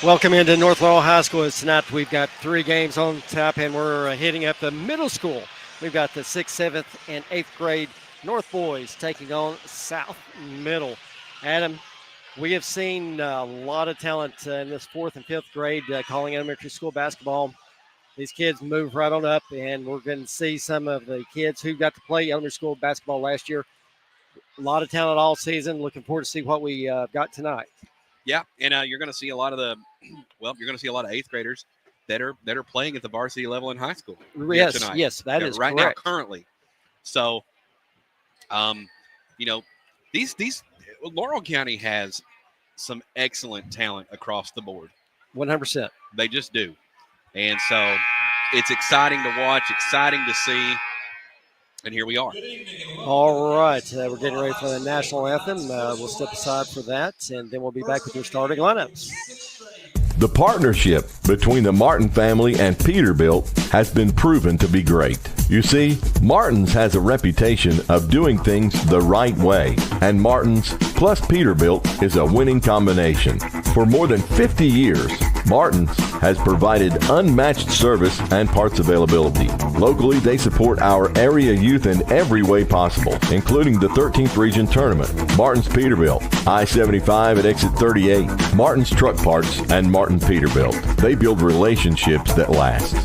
Welcome into North Laurel High School. Tonight we've got three games on tap, and we're hitting up the middle school. We've got the 6th, 7th, and 8th grade North boys taking on South Middle. Adam, we have seen a lot of talent in this 4th and 5th grade calling elementary school basketball. These kids move right on up, and we're going to see some of the kids who got to play elementary school basketball last year. A lot of talent all season. Looking forward to see what we got tonight. Yeah, and you're going to see a lot of you're going to see a lot of eighth graders that are playing at the varsity level in high school. Yes, tonight. Yes, that is right correct. now currently. So, these Laurel County has some excellent talent across the board. 100%. They just do, and so it's exciting to watch, exciting to see. And here we are. All right. We're getting ready for the national anthem. We'll step aside for that, and then we'll be back with your starting lineups. The partnership between the Martin family and Peterbilt has been proven to be great. You see, Martin's has a reputation of doing things the right way, and Martin's plus Peterbilt is a winning combination. For more than 50 years, Martin's has provided unmatched service and parts availability. Locally, they support our area youth in every way possible, including the 13th Region Tournament. Martin's Peterbilt, I-75 at exit 38, Martin's Truck Parts, and Martin Peterbilt. They build relationships that last.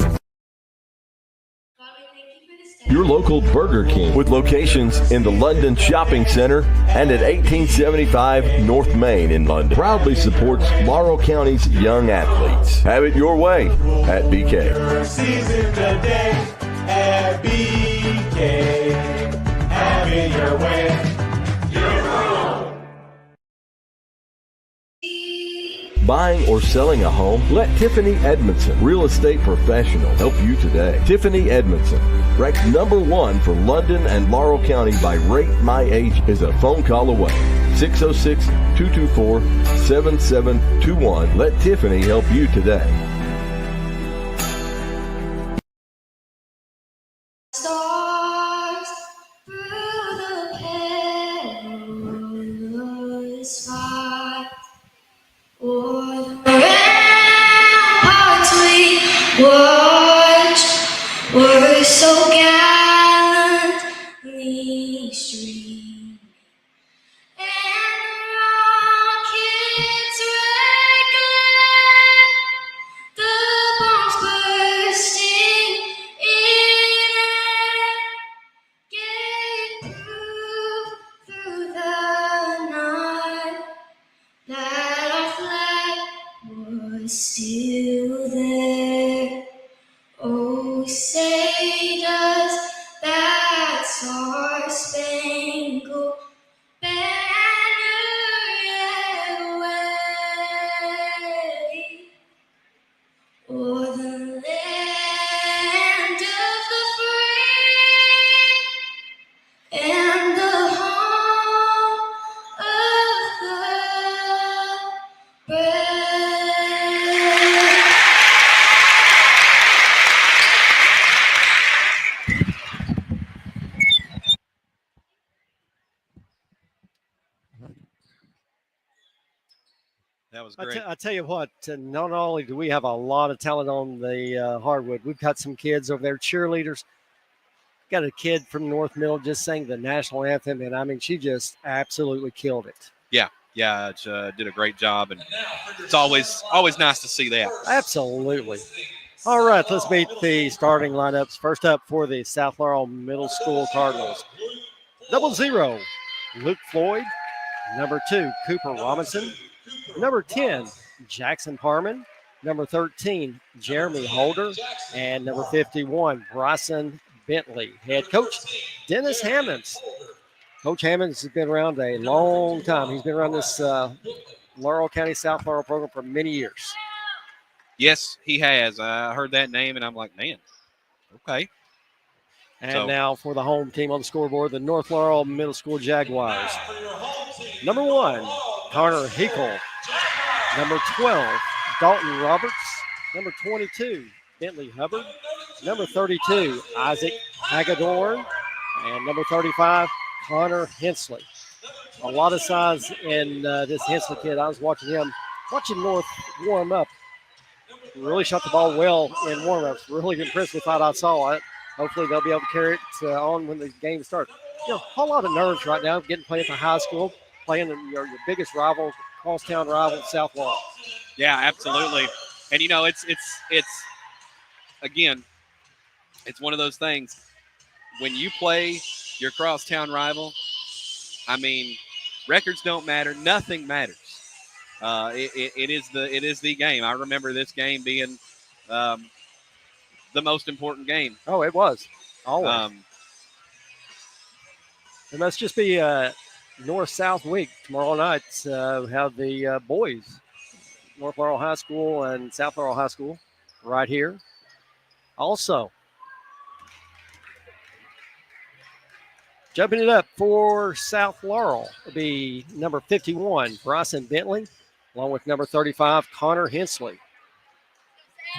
Your local Burger King with locations in the London Shopping Center and at 1875 North Main in London proudly supports Laurel County's young athletes. Have it your way at BK. At BK. Have it your way. Buying or selling a home? Let Tiffany Edmondson, real estate professional, help you today. Tiffany Edmondson, ranked #1 for London and Laurel County by Rate My Age, is a phone call away. 606-224-7721. Let Tiffany help you today. Stars through the perilous fight. Ramparts we watched were so gallantly streamed, and rockets regular, the bombs bursting in air, gave proof through the night that our flag was still there. Oh, say does that star-spangled banner yet wave o'er the land of the free and the home of the brave? That was great. I tell you what, not only do we have a lot of talent on the hardwood, we've got some kids over there, cheerleaders. Got a kid from North Middle just sang the national anthem, and I mean, she just absolutely killed it. Yeah, did a great job, and it's always nice to see that. Absolutely. All right, let's meet the starting lineups. First up for the South Laurel Middle School Cardinals. 00, Luke Floyd. Number 2, Cooper Robinson. Number 10, Jackson Parman. Number 13, Jeremy Holder. And number 51, Bryson Bentley. Head coach, Dennis Hammonds. Coach Hammonds has been around a long time. He's been around this Laurel County South Laurel program for many years. Yes, he has. I heard that name, and I'm like, man, okay. And now for the home team on the scoreboard, the North Laurel Middle School Jaguars. Number 1, Connor Hickle. Number 12, Dalton Roberts. Number 22, Bentley Hubbard. Number 32, Isaac Hagedorn. And number 35, Connor Hensley. A lot of size in this Hensley kid. I was watching him Watching North warm up, really shot the ball well in warm-ups. Really impressed with what I saw. It. Hopefully they'll be able to carry it on when the game starts. A whole lot of nerves right now getting played at the high school, playing your biggest rival, crosstown rival, South Laurel. Yeah, absolutely. And it's again, it's one of those things. When you play your crosstown rival, I mean, records don't matter. Nothing matters. It is the game. I remember this game being the most important game. Oh, it was. Always. It must just be North-South week. Tomorrow night, have the boys, North Laurel High School and South Laurel High School, right here. Also, jumping it up for South Laurel will be number 51, Bryson Bentley, along with number 35, Connor Hensley.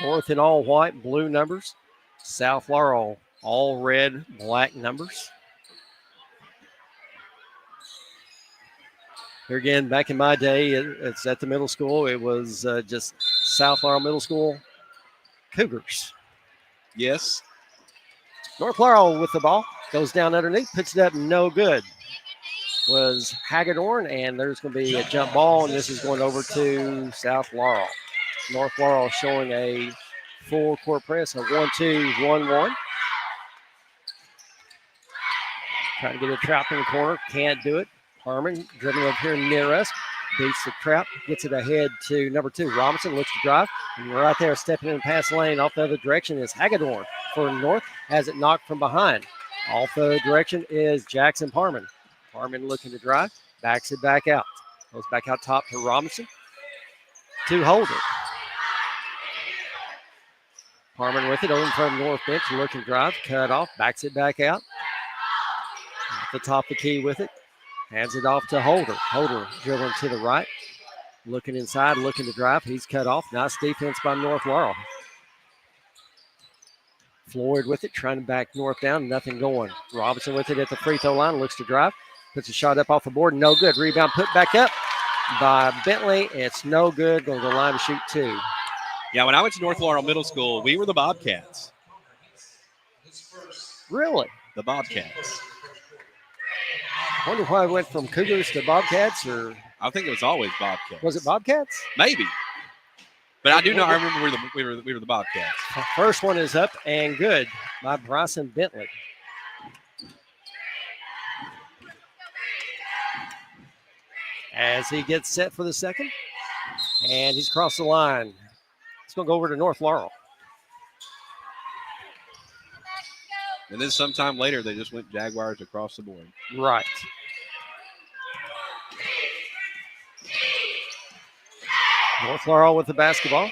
North in all white, blue numbers. South Laurel, all red, black numbers. Here again, back in my day, it's at the middle school. It was just South Laurel Middle School Cougars. Yes. North Laurel with the ball. Goes down underneath, puts it up, no good. Was Hagedorn, and there's going to be a jump ball, and this is going over to South Laurel. North Laurel showing a full court press, a 1-2-1-1. Trying to get a trap in the corner, can't do it. Harmon dribbling up here near us, beats the trap, gets it ahead to number 2. Robinson looks to drive, and right there stepping in the pass lane off the other direction is Hagedorn for North, has it knocked from behind. Off the direction is Jackson Parman. Parman looking to drive, backs it back out. Goes back out top to Robinson. To Holder. Parman with it over from North bench, looking to drive, cut off, backs it back out. At the top of the key with it. Hands it off to Holder. Holder dribbling to the right. Looking inside, looking to drive. He's cut off. Nice defense by North Laurel. Floyd with it, trying to back North down. Nothing going. Robinson with it at the free throw line. Looks to drive. Puts a shot up off the board. No good. Rebound put back up by Bentley. It's no good. Going to the line to shoot 2. Yeah, when I went to North Laurel Middle School, we were the Bobcats. Really? The Bobcats. Wonder why I went from Cougars to Bobcats, or I think it was always Bobcats. was it Bobcats? Maybe. But I do know. I remember we were the Bobcats. First one is up and good by Bryson Bentley. As he gets set for the second, and he's across the line. It's going to go over to North Laurel. And then sometime later, they just went Jaguars across the board. Right. North Laurel with the basketball.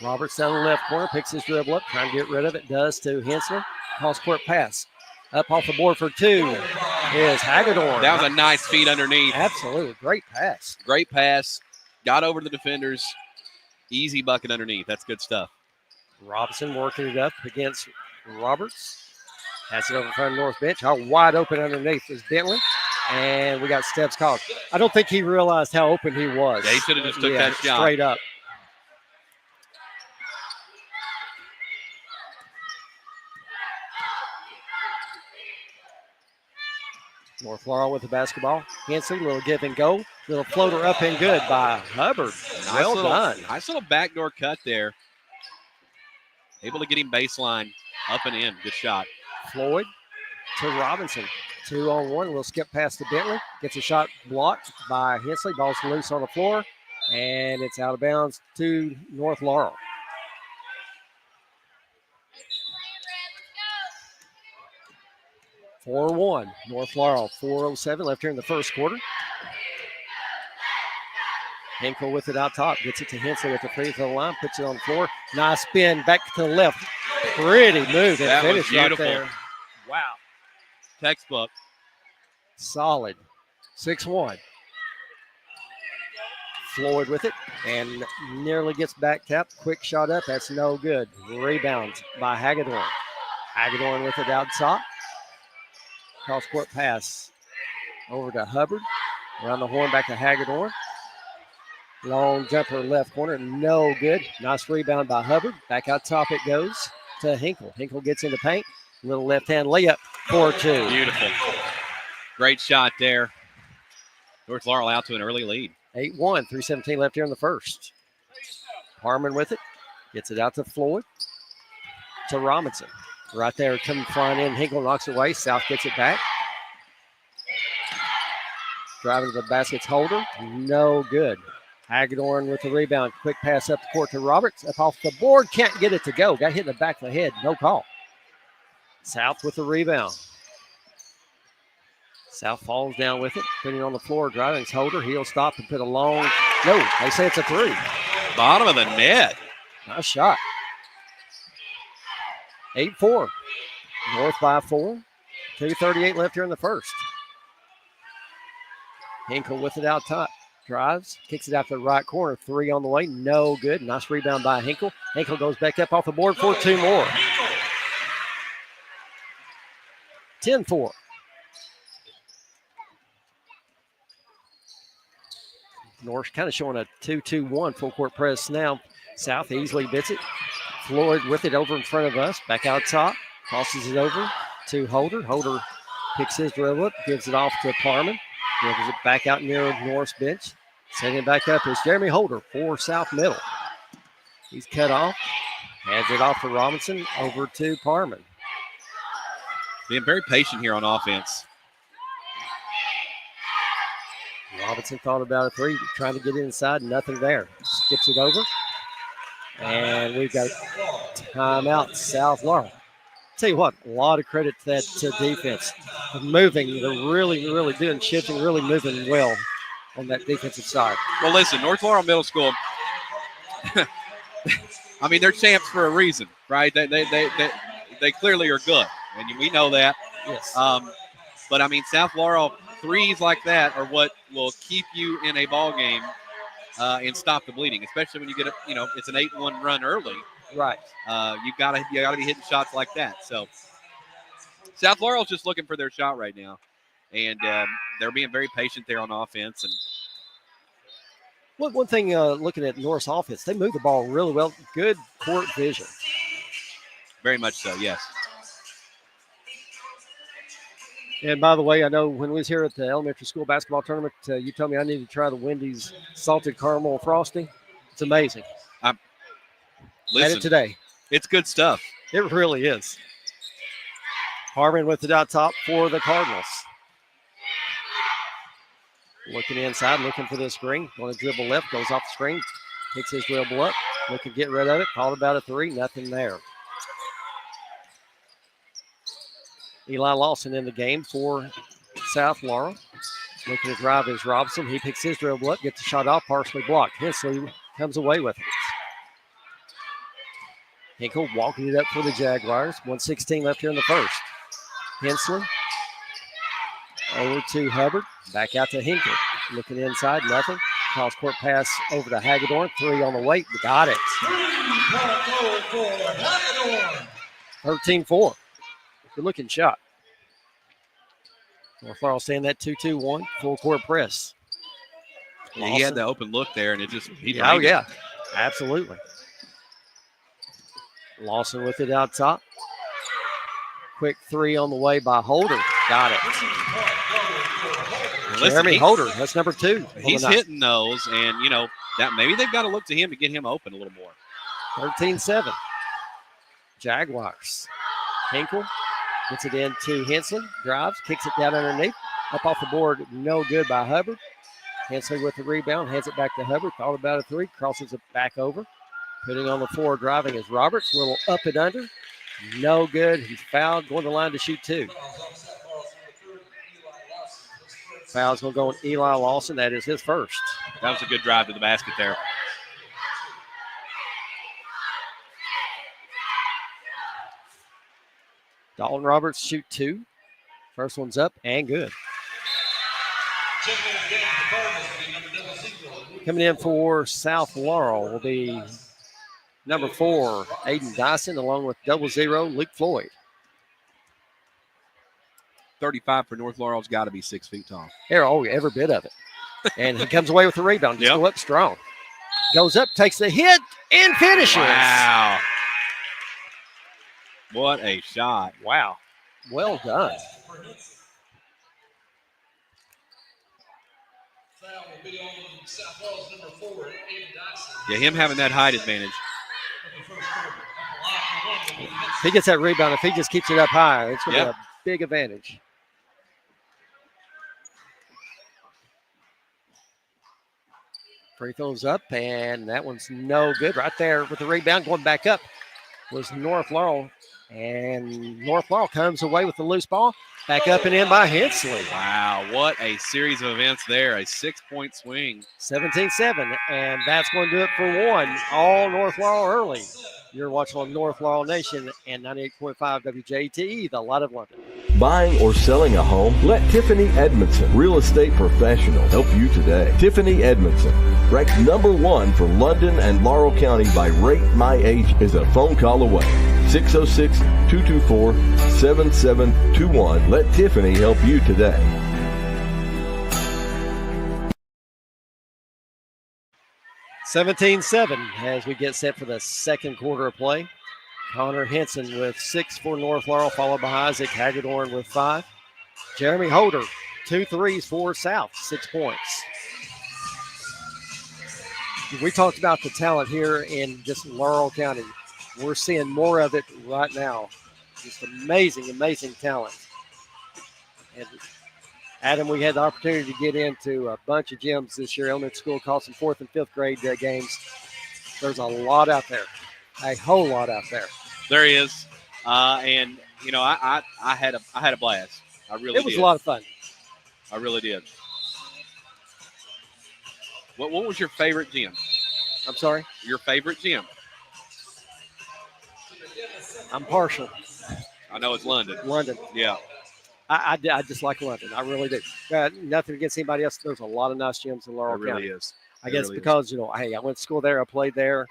Roberts down the left corner, picks his dribble up, trying to get rid of it. Does to Hensler. Cross court pass. Up off the board for 2 is Hagedorn. That was a nice feed underneath. Absolutely. Great pass. Great pass. Got over the defenders. Easy bucket underneath. That's good stuff. Robinson working it up against Roberts. Has it over in front of North bench. How wide open underneath is Bentley. And we got steps called. I don't think he realized how open he was. Yeah, he should have just took that shot. Straight up. North Laurel with the basketball. Hensley, little give and go. Little floater up and good by Hubbard. Well done. Nice little backdoor cut there. Able to get him baseline up and in. Good shot. Floyd to Robinson. 2-on-1. A little skip past to Bentley. Gets a shot blocked by Hensley. Ball's loose on the floor. And it's out of bounds to North Laurel. Four 4-1. North Laurel 4:07 left here in the first quarter. Henkel with it out top. Gets it to Hensley at the free throw line. Puts it on the floor. Nice spin back to the left. Pretty move. That was finish beautiful. right there. Wow. Textbook. Solid. 6-1. Floyd with it and nearly gets back tapped. Quick shot up. That's no good. Rebound by Hagedorn. Hagedorn with it out top. Cross court pass over to Hubbard. Around the horn back to Hagedorn. Long jumper left corner, no good. Nice rebound by Hubbard. Back out top it goes to Hinkle. Hinkle gets into paint. Little left-hand layup, 4-2. Beautiful. Great shot there. North Laurel out to an early lead. 8-1, 3:17 left here in the first. Harmon with it. Gets it out to Floyd. To Robinson. Right there, coming flying in. Hinkle knocks it away. South gets it back. Driving to the basket's Holder. No good. Hagedorn with the rebound. Quick pass up the court to Roberts. Up off the board. Can't get it to go. Got hit in the back of the head. No call. South with the rebound. South falls down with it. Putting it on the floor. Driving. It's Holder. He'll stop and put a long. No, they say it's a three. Bottom of the net. Nice shot. 8-4. North by 4. 2:38 left here in the first. Hinkle with it out top. Drives. Kicks it out to the right corner. Three on the way. No good. Nice rebound by Hinkle. Hinkle goes back up off the board for two more. 10-4. North kind of showing a 2-2-1 full court press now. South easily gets it. Floyd with it over in front of us. Back out top. Tosses it over to Holder. Holder picks his dribble up. Gives it off to Parman. Gives it back out near North's bench. Setting it back up is Jeremy Holder for South Middle. He's cut off. Hands it off to Robinson. Over to Parman. Being very patient here on offense. Robinson thought about a three. Trying to get inside. Nothing there. Skips it over. And we've got timeout, South Laurel. Tell you what, a lot of credit to that defense. Moving, they're really doing shifting, really moving well on that defensive side. Well, listen, North Laurel Middle School, I mean, they're champs for a reason, right? They clearly are good, and we know that. Yes. But, I mean, South Laurel, threes like that are what will keep you in a ball game and stop the bleeding, especially when you get it's an 8-1 run early. Right. You gotta be hitting shots like that. So South Laurel's just looking for their shot right now, and they're being very patient there on offense. And one thing, looking at North's offense, they move the ball really well. Good court vision. Very much so, yes. And by the way, I know when we was here at the elementary school basketball tournament, you told me I need to try the Wendy's salted caramel frosting. It's amazing. Had it today. It's good stuff. It really is. Harmon with it out top for the Cardinals. Looking inside, looking for the screen. Going to dribble left, goes off the screen, picks his dribble up, looking to get rid of it. Called about a three, nothing there. Eli Lawson in the game for South Laurel. Looking to drive is Robinson. He picks his dribble up, gets the shot off, partially blocked. Hensley comes away with it. Hinkle walking it up for the Jaguars. 1:16 left here in the first. Hensley over to Hubbard. Back out to Hinkle. Looking inside, nothing. Cross court pass over to Hagedorn. Three on the way. Got it. 13-4. Good looking shot. North Laurel staying that 2-2-1 full court press. Yeah, he had the open look there, and yeah, absolutely. Lawson with it out top. Quick three on the way by Holder. Got it. Listen, Jeremy Holder, that's number 2. He's hitting those, and, that maybe they've got to look to him to get him open a little more. 13-7. Jaguars. Hinkle gets it in to Hensley. Drives, kicks it down underneath. Up off the board, no good by Hubbard. Hensley with the rebound, hands it back to Hubbard. Thought about a three, crosses it back over. Putting on the floor, driving is Roberts. Little up and under. No good. He's fouled. Going to the line to shoot 2. Foul's going to go on Eli Lawson. That is his first. That was a good drive to the basket there. Dalton Roberts shoot 2. First one's up and good. Coming in for South Laurel will be number 4, Aiden Dyson, along with 00, Luke Floyd. 35 for North Laurel's got to be 6 feet tall. Every bit of it. And he comes away with the rebound. Just go up strong. Goes up, takes the hit, and finishes. Wow. What a shot. Wow. Well done. Yeah, him having that height advantage. If he gets that rebound, if he just keeps it up high, it's going to be a big advantage. Free throws up, and that one's no good. Right there with the rebound, going back up was North Laurel. And North Laurel comes away with the loose ball. Back up and in by Hensley. Wow, what a series of events there. A 6-point swing. 17-7, and that's going to do it for one. All North Laurel early. You're watching on North Laurel Nation and 98.5 WJTE, the Light of London. Buying or selling a home? Let Tiffany Edmondson, real estate professional, help you today. Tiffany Edmondson, ranked #1 for London and Laurel County by Rate My Age, is a phone call away. 606-224-7721. Let Tiffany help you today. $17-7 as we get set for the second quarter of play. Connor Henson with 6 for North Laurel, followed by Isaac Hagedorn with 5. Jeremy Holder, 2 threes for South, 6 points. We talked about the talent here in just Laurel County. We're seeing more of it right now. Just amazing, amazing talent. And Adam, we had the opportunity to get into a bunch of gyms this year. Elementary school called some 4th and 5th grade games. There's a lot out there, a whole lot out there. There he is, and you know I had a blast. I really did. It was a lot of fun. I really did. What was your favorite gym? I'm sorry? Your favorite gym? I'm partial. I know it's London. London. Yeah. I just like London. I really do. Nothing against anybody else. There's a lot of nice gyms in Laurel It really County. is. I guess because, you know, hey, I went to school there, I played there,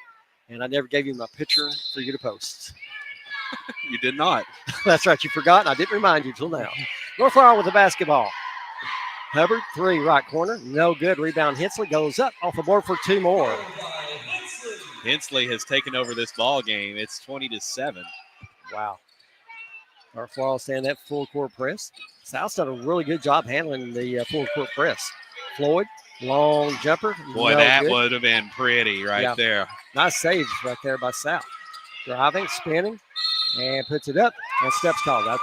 and I never gave you my picture for you to post. You did not. That's right. You forgot, and I didn't remind you till now. North Laurel with the basketball. Hubbard, 3, right corner. No good. Rebound. Hensley goes up off the board for 2 more. Hensley has taken over this ball game. It's 20-7. Wow. North Laurel staying that full court press. South's done a really good job handling the full court press. Floyd, long jumper. Boy, no that good. would have been pretty right there. Nice saves right there by South. Driving, spinning, and puts it up. And steps called. That's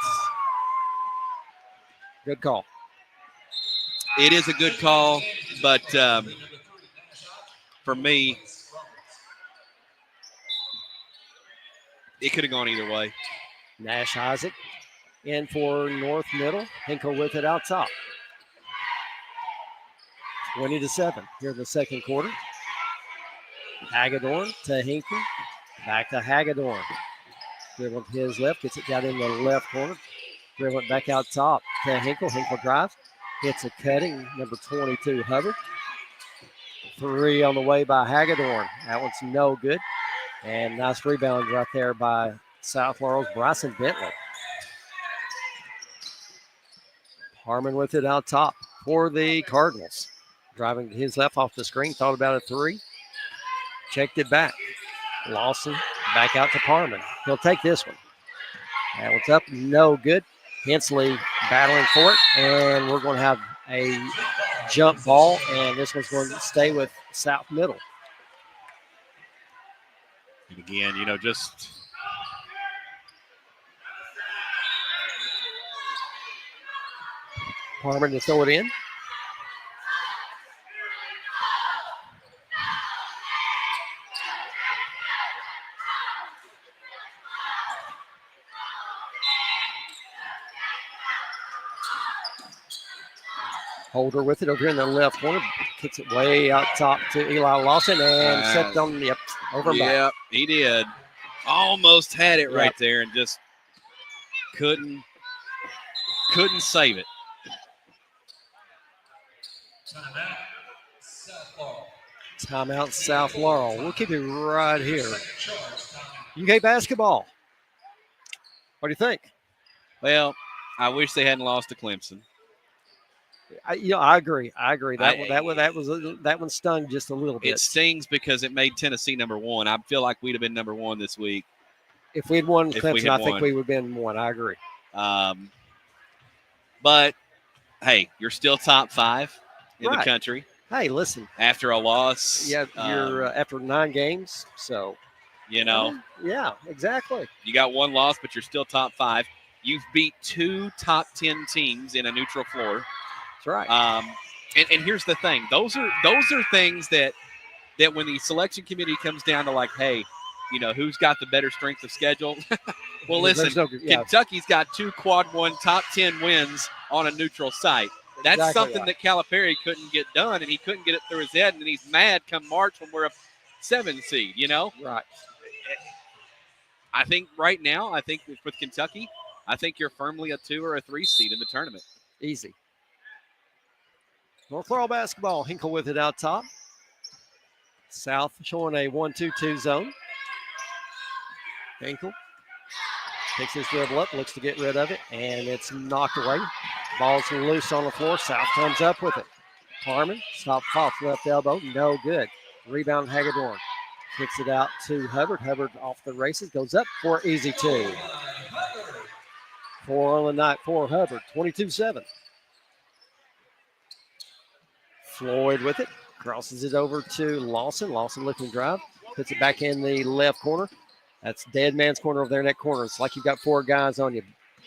good call. It is a good call, but for me, it could have gone either way. Nash Isaac in for North Middle. Hinkle with it out top. 20-7 here in the second quarter. Hagedorn to Hinkle. Back to Hagedorn. Dribbling to his left. Gets it down in the left corner. Dribbling back out top to Hinkle. Hinkle drives. Hits a cutting. Number 22, Hubbard. 3 on the way by Hagedorn. That one's no good. And nice rebound right there by South Laurel's Bryson Bentley. Harmon with it out top for the Cardinals. Driving to his left off the screen. Thought about a 3. Checked it back. Lawson back out to Parman. He'll take this one. That one's up. No good. Hensley battling for it. And we're going to have a jump ball. And this one's going to stay with South Middle. And again, you know, just Parman to throw it in. Holder with it over in the left corner. Kicks it way out top to Eli Lawson and stepped on the over back. Yeah, he did. Almost had it right there and just couldn't save it. Timeout South Laurel. We'll keep it right here. UK basketball. What do you think? Well, I wish they hadn't lost to Clemson. I agree. That one stung just a little bit. It stings because it made Tennessee number one. I feel like we'd have been number one this week. If we'd won If we Clemson, had I think won. we would have been one. I agree. But hey, you're still top 5 in the Right. country Hey, listen. after a loss. Yeah, you're after 9 games, so yeah, exactly. You got one loss, but you're still top 5. You've beat 2 top 10 teams in a neutral floor. That's right. And here's the thing: those are things that when the selection committee comes down to like, hey, who's got the better strength of schedule? Well, listen, Kentucky's got 2 quad 1 top 10 wins on a neutral site. That's Exactly something right. that Calipari couldn't get done, and he couldn't get it through his head, and then he's mad come March when we're a 7 seed. Right. I think right now, with Kentucky, I think you're firmly a 2 or a 3 seed in the tournament. Easy. North Laurel basketball. Hinkle with it out top. South showing a 1-2-2 zone. Hinkle takes his dribble up, looks to get rid of it, and it's knocked away. Ball's loose on the floor. South comes up with it. Harmon, stop off left elbow, no good. Rebound Hagedorn. Kicks it out to Hubbard. Hubbard off the races, goes up for easy 2. 4 on the night for Hubbard, 22-7. Floyd with it, crosses it over to Lawson. Lawson looking drive, puts it back in the left corner. That's dead man's corner over there in that corner. It's like you've got 4 guys on you.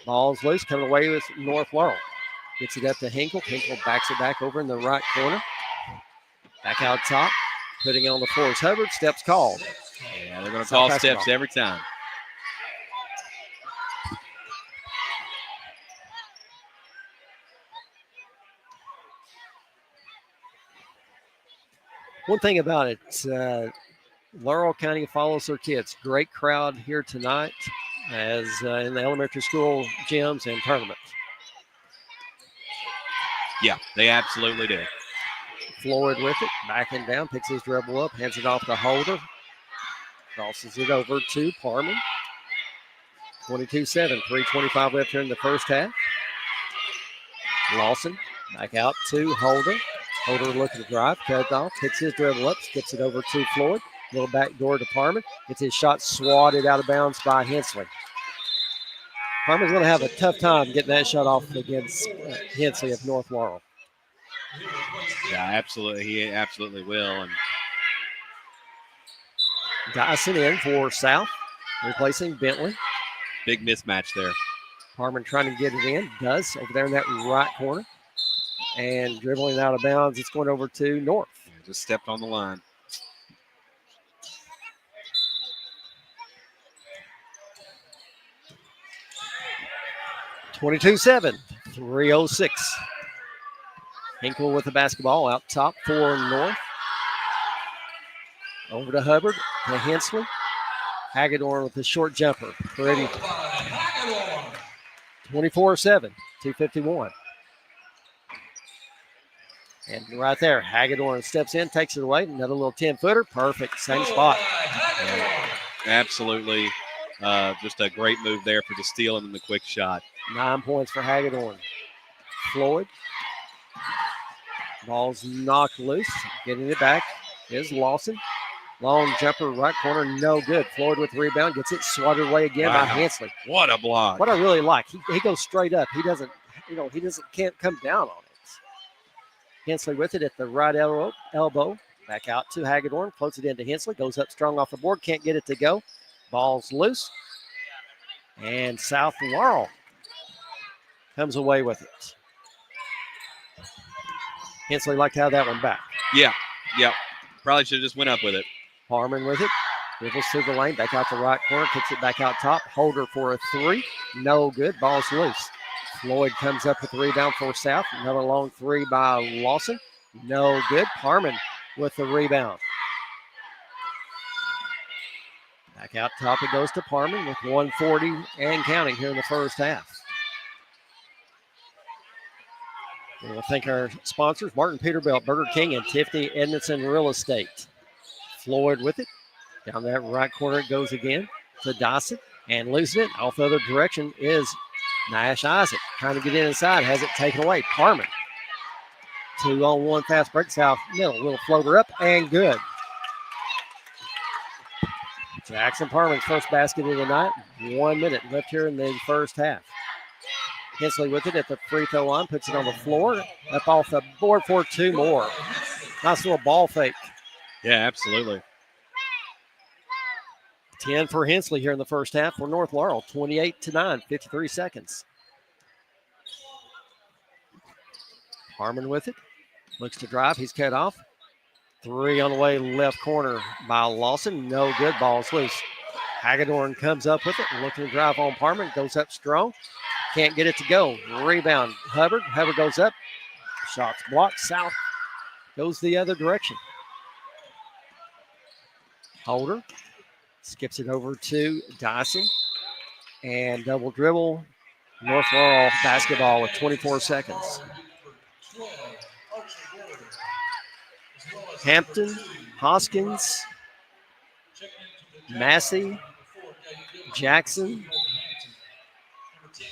Ball's loose, coming away with North Laurel. Gets it up to Hinkle. Hinkle backs it back over in the right corner. Back out top. Putting it on the floor is Hubbard. Steps called. Yeah, they're going to call steps every time. One thing about it, Laurel County follows their kids. Great crowd here tonight as in the elementary school gyms and tournaments. Yeah, they absolutely do. Floyd with it, backing down, picks his dribble up, hands it off to Holder. Crosses it over to Parman. 22-7, 3:25 left here in the first half. Lawson back out to Holder. Holder looking to drive, cut off, picks his dribble up, skips it over to Floyd. Little back door to Parman. Gets his shot swatted out of bounds by Hensley. Parman's going to have a tough time getting that shot off against Hensley of North Laurel. Yeah, absolutely. He absolutely will. And Dyson in for South, replacing Bentley. big mismatch there. Harmon trying to get it in. Does over there in that right corner. And dribbling out of bounds. It's going over to North. Yeah, just stepped on the line. (22-7), 3:06. Hinkle with the basketball out top for North. Over to Hubbard, to Hensley. Hagedorn with the short jumper. Pretty. 24-7, 2:51. And right there, Hagedorn steps in, takes it away. Another little 10-footer. Perfect. Same spot. Yeah, absolutely. Just a great move there for the steal and then the quick shot. 9 points for Hagedorn. Floyd. Ball's knocked loose. Getting it back is Lawson. Long jumper, right corner, no good. Floyd with the rebound, gets it swatted away again by Hensley. What a block. What I really like, he goes straight up. He doesn't, can't come down on it. Hensley with it at the right elbow. Back out to Hagedorn, floats it into Hensley, goes up strong off the board, can't get it to go. Ball's loose. And South Laurel comes away with it. Hensley like to have that one back. Yeah. Probably should have just went up with it. Harmon with it. Dribbles through the lane, back out the right corner, kicks it back out top. Holder for a 3. No good. Ball's loose. Floyd comes up with the rebound for South. Another long 3 by Lawson. No good. Harmon with the rebound. Back out top it goes to Parman with 1:40 and counting here in the first half. We want to thank our sponsors, Martin Peterbilt, Burger King, and Tiffany Edmondson Real Estate. Floyd with it. Down that right corner it goes again to Dawson. And losing it off the other direction is Nash Isaac. Trying to get inside, has it taken away. Parman 2-on-1 fast break south middle. Little floater up and good. Jackson Parman's first basket of the night. 1 minute left here in the first half. Hensley with it at the free throw line, puts it on the floor, up off the board for 2 more. Nice little ball fake. Yeah, absolutely. 10 for Hensley here in the first half for North Laurel. 28-9, 53 seconds. Harmon with it. Looks to drive. He's cut off. 3 on the way left corner by Lawson. No good. Ball's loose. Hagedorn comes up with it. Looking to drive on Parman. Goes up strong. Can't get it to go. Rebound. Hubbard. Hubbard goes up. Shots blocked. South goes the other direction. Holder skips it over to Dyson. And double dribble. North Laurel basketball with 24 seconds. Hampton, Hoskins, Massey, Jackson,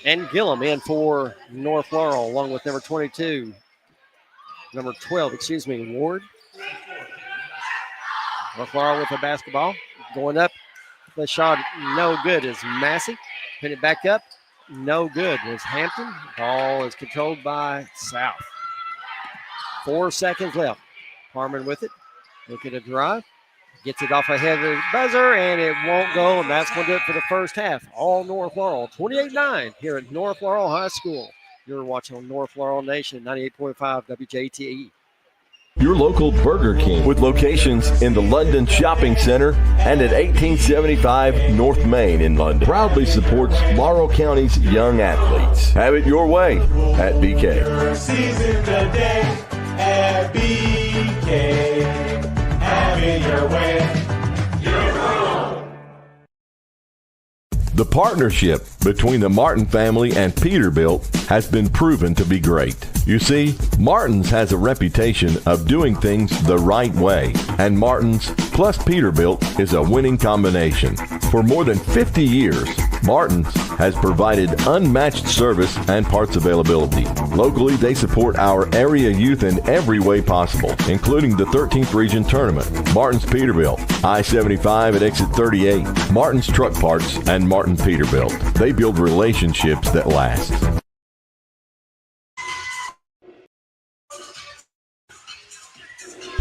and Gillum in for North Laurel, along with number 12, Ward. North Laurel with the basketball. Going up, the shot no good is Massey. Put it back up, no good was Hampton. Ball is controlled by South. 4 seconds left. Harmon with it. Look at a drive. Gets it off ahead of the buzzer, and it won't go, and that's going to do it for the first half. All North Laurel, 28-9 here at North Laurel High School. You're watching on North Laurel Nation, 98.5 WJTE. Your local Burger King with locations in the London Shopping Center and at 1875 North Main in London. Proudly supports Laurel County's young athletes. Have it your way at BK. Season today at BK. Have it your way. The partnership between the Martin family and Peterbilt has been proven to be great. You see, Martin's has a reputation of doing things the right way, and Martin's plus Peterbilt is a winning combination. For more than 50 years, Martin's has provided unmatched service and parts availability. Locally, they support our area youth in every way possible, including the 13th Region Tournament. Martin's Peterbilt, I-75 at exit 38, Martin's Truck Parts, and Martin Peterbilt. They build relationships that last.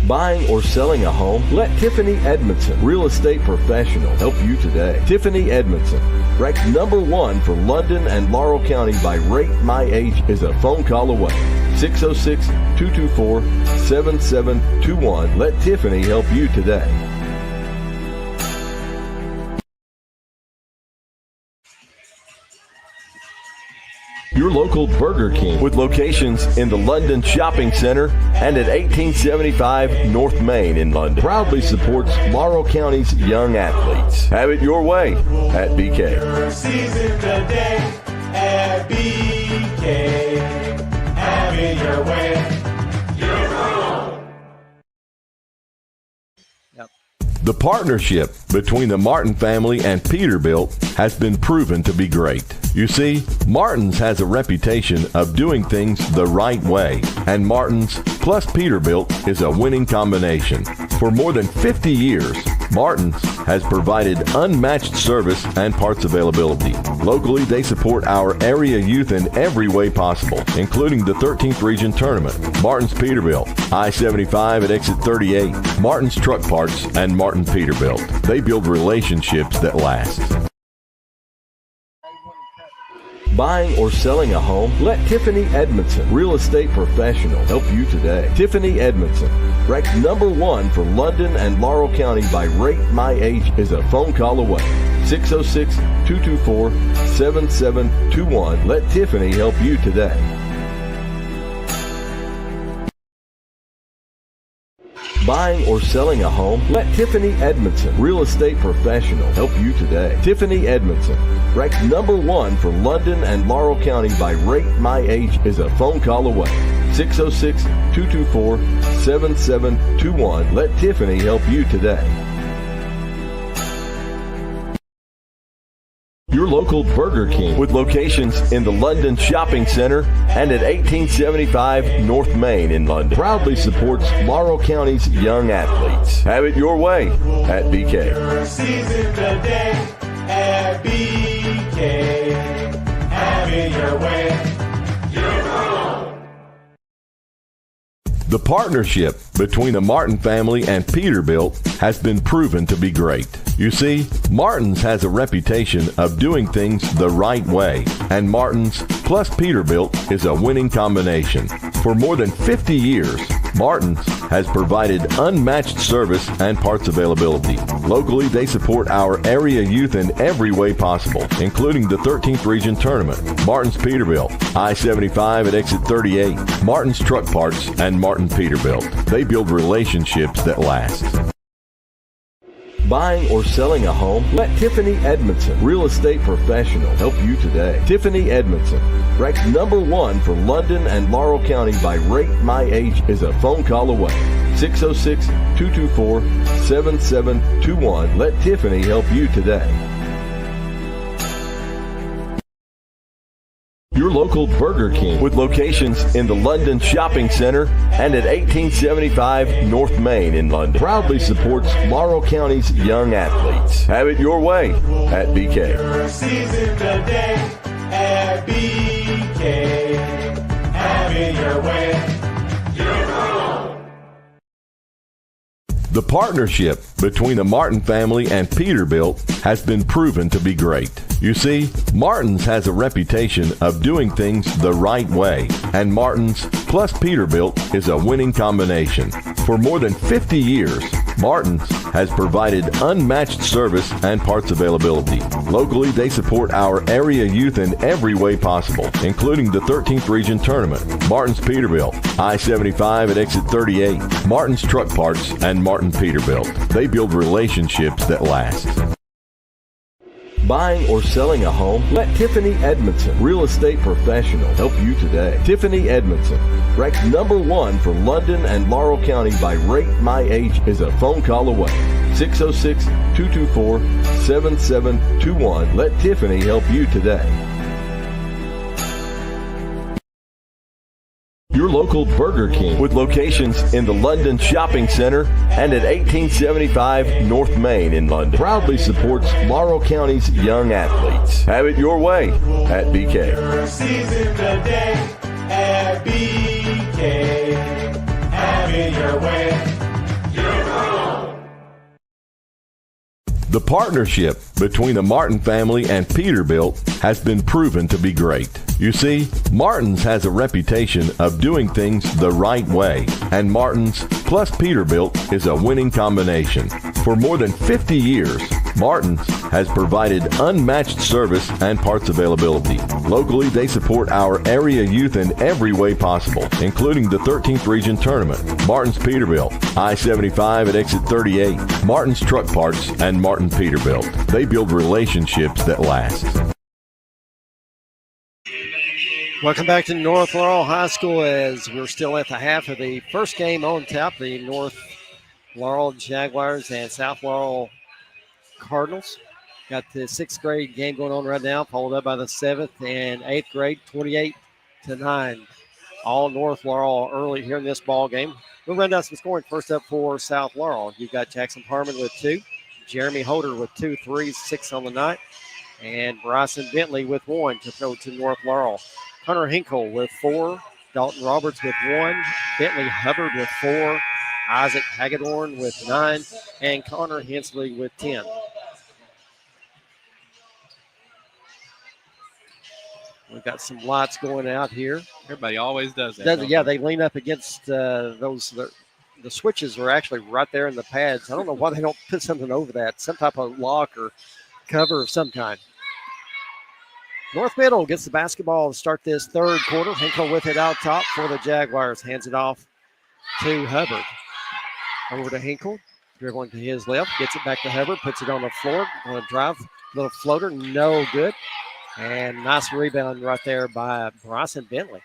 Buying or selling a home? Let Tiffany Edmondson, real estate professional, help you today. Tiffany Edmondson, ranked #1 for London and Laurel County by Rate My Age, is a phone call away. 606-224-7721. Let Tiffany help you today. Your local Burger King with locations in the London Shopping Center and at 1875 North Main in London. Proudly supports Laurel County's young athletes. Have it your way at BK. Season today at BK. Have it your way. The partnership between the Martin family and Peterbilt has been proven to be great. You see, Martin's has a reputation of doing things the right way, and Martin's plus Peterbilt is a winning combination. For more than 50 years, Martin's has provided unmatched service and parts availability. Locally, they support our area youth in every way possible, including the 13th Region Tournament. Martin's Peterbilt, I-75 at exit 38, Martin's Truck Parts, and Martin Peterbilt. They build relationships that last. Buying or selling a home? Let Tiffany Edmondson, real estate professional, help you today. Tiffany Edmondson, ranked #1 for London and Laurel County by Rate My Age, is a phone call away. 606-224-7721. Let Tiffany help you today. Buying or selling a home? Let Tiffany Edmondson, real estate professional, help you today. Tiffany Edmondson, ranked #1 for London and Laurel County by Rate My Age, is a phone call away. 606-224-7721. Let Tiffany help you today. Your Your local Burger King with locations in the London Shopping Center and at 1875 North Main in London. Proudly supports Laurel County's young athletes. Have it your way at BK. Season today at BK. Have it your way. The partnership between the Martin family and Peterbilt has been proven to be great. You see, Martin's has a reputation of doing things the right way, and Martin's plus Peterbilt is a winning combination. For more than 50 years, Martin's has provided unmatched service and parts availability. Locally, they support our area youth in every way possible, including the 13th Region Tournament, Martin's Peterbilt, I-75 at exit 38, Martin's Truck Parts, and Martin Peterbilt. They build relationships that last. Buying or selling a home? Let Tiffany Edmondson, real estate professional, help you today. Tiffany Edmondson, ranked #1 for London and Laurel County by Rate My Age, is a phone call away. 606-224-7721. Let Tiffany help you today. Your local Burger King with locations in the London Shopping Center and at 1875 North Main in London. Proudly supports Laurel County's young athletes. Have it your way at BK. Season today at BK. Have it your way. The partnership between the Martin family and Peterbilt has been proven to be great. You see, Martin's has a reputation of doing things the right way, and Martin's plus Peterbilt is a winning combination. For more than 50 years, Martin's has provided unmatched service and parts availability. Locally, they support our area youth in every way possible, including the 13th Region Tournament, Martin's Peterbilt, I-75 at exit 38, Martin's Truck Parts, and Martin Peterbilt. They build relationships that last. Buying or selling a home? Let Tiffany Edmondson, real estate professional, help you today. Tiffany Edmondson, ranked #1 for London and Laurel County by Rate My Age, is a phone call away. 606-224-7721. Let Tiffany help you today. Your local Burger King with locations in the London Shopping Center and at 1875 North Main in London. Proudly supports Laurel County's young athletes. Have it your way at BK. Season today at BK. Have it your way. The partnership between the Martin family and Peterbilt has been proven to be great. You see, Martin's has a reputation of doing things the right way, and Martin's plus Peterbilt is a winning combination. For more than 50 years, Martin's has provided unmatched service and parts availability. Locally, they support our area youth in every way possible, including the 13th Region Tournament, Martin's Peterbilt, I-75 at exit 38, Martin's Truck Parts, and Martin Peterbilt. They build relationships that last. Welcome back to North Laurel High School as we're still at the half of the first game on tap, the North Laurel Jaguars and South Laurel Cardinals. Got the 6th grade game going on right now, followed up by the 7th and 8th grade, 28-9. All North Laurel early here in this ball game. We'll run down some scoring. First up for South Laurel, you've got Jackson Harmon with 2, Jeremy Holder with 2 threes, 6 on the night, and Bryson Bentley with 1 to throw to North Laurel. Hunter Hinkle with 4, Dalton Roberts with 1, Bentley Hubbard with 4, Isaac Hagedorn with 9, and Connor Hensley with 10. We've got some lights going out here. Everybody always does that. Yeah, they lean up against those. The switches are actually right there in the pads. I don't know why they don't put something over that, some type of lock or cover of some kind. North Middle gets the basketball to start this third quarter. Hinkle with it out top for the Jaguars. Hands it off to Hubbard. Over to Hinkle. Dribbling to his left. Gets it back to Hubbard. Puts it on the floor. On a drive. Little floater. No good. And nice rebound right there by Bryson Bentley.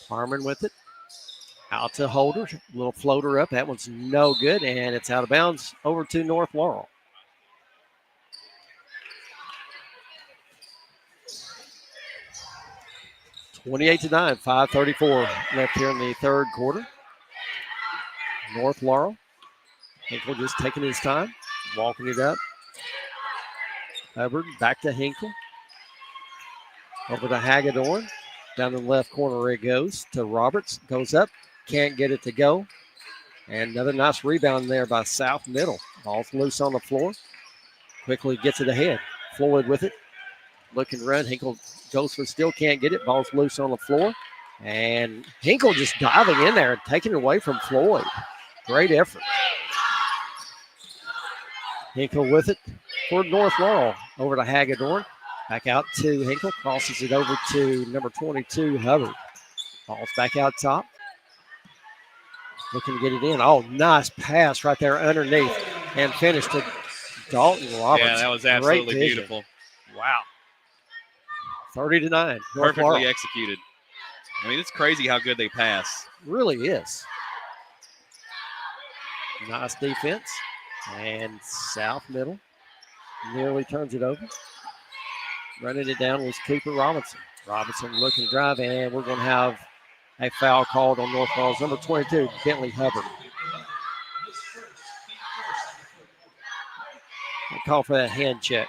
Harmon with it. Out to Holder. Little floater up. That one's no good. And it's out of bounds over to North Laurel. 28-9, 5:34 left here in the third quarter. North Laurel. Hinkle just taking his time, walking it up. Hubbard back to Hinkle. Over to Hagedorn. Down in the left corner it goes to Roberts. Goes up. Can't get it to go. And another nice rebound there by South Middle. Ball's loose on the floor. Quickly gets it ahead. Floyd with it. Look and run. Hinkle goes for still can't get it. Ball's loose on the floor. And Hinkle just diving in there and taking it away from Floyd. Great effort. Hinkle with it for North Laurel. Over to Hagedorn. Back out to Hinkle. Crosses it over to number 22, Hubbard. Ball's back out top. Looking to get it in. Oh, nice pass right there underneath. And finished to Dalton Roberts. Yeah, that was absolutely beautiful. Wow. 30-9. North Perfectly Laurel. executed. I mean, it's crazy how good they pass. Really is. Nice defense. And South Middle nearly turns it over. Running it down was Cooper Robinson. Robinson looking to drive, and we're going to have a foul called on North Laurel's number 22, Bentley Hubbard. They call for that hand check.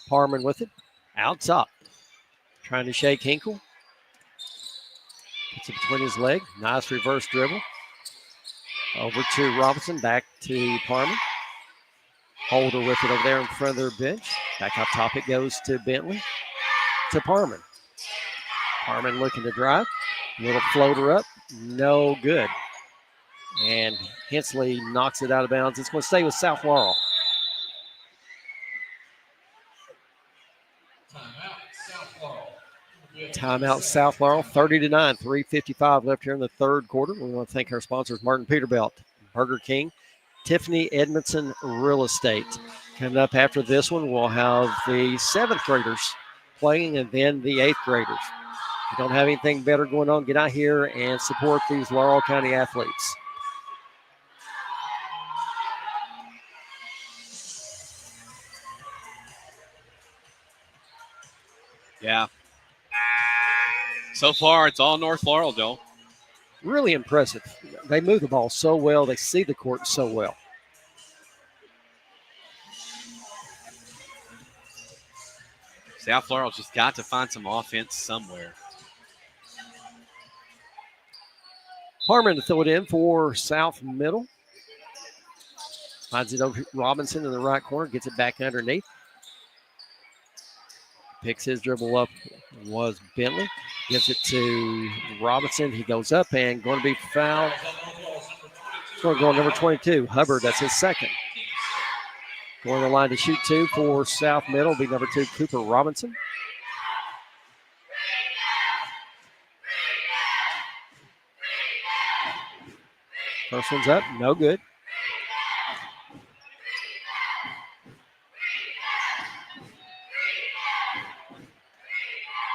Parman with it. Out top. Trying to shake Hinkle. Puts it between his leg. Nice reverse dribble. Over to Robinson. Back to Parman. Holder with it over there in front of their bench. Back up top it goes to Bentley. To Parman. Parman looking to drive. Little floater up. No good. And Hensley knocks it out of bounds. It's going to stay with South Laurel. Timeout South Laurel, 30-9, 3:55 left here in the third quarter. We want to thank our sponsors, Martin Peterbilt, Burger King, Tiffany Edmondson Real Estate. Coming up after this one, we'll have the 7th graders playing and then the 8th graders. If you don't have anything better going on, get out here and support these Laurel County athletes. Yeah. So far, it's all North Laurel, Joe. Really impressive. They move the ball so well. They see the court so well. South Laurel's just got to find some offense somewhere. Harmon to throw it in for South Middle. Finds it over to Robinson in the right corner. Gets it back underneath. Picks his dribble up was Bentley. Gives it to Robinson. He goes up and going to be fouled. It's going to go on number 22, Hubbard. That's his second. Going to the line to shoot two for South Middle will be number 2, Cooper Robinson. First one's up, no good.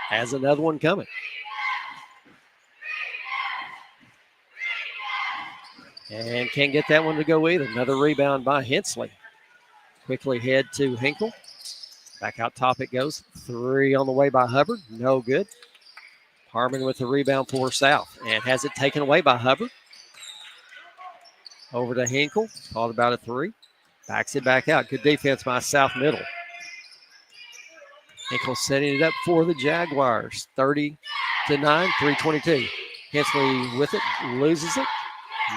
Has another one coming. And can't get that one to go either. Another rebound by Hensley. Quickly head to Hinkle. Back out top it goes. 3 on the way by Hubbard. No good. Harmon with the rebound for South. And has it taken away by Hubbard. Over to Hinkle. Called about a 3. Backs it back out. Good defense by South Middle. Hinkle setting it up for the Jaguars. 30-9, 3:22. Hensley with it. Loses it.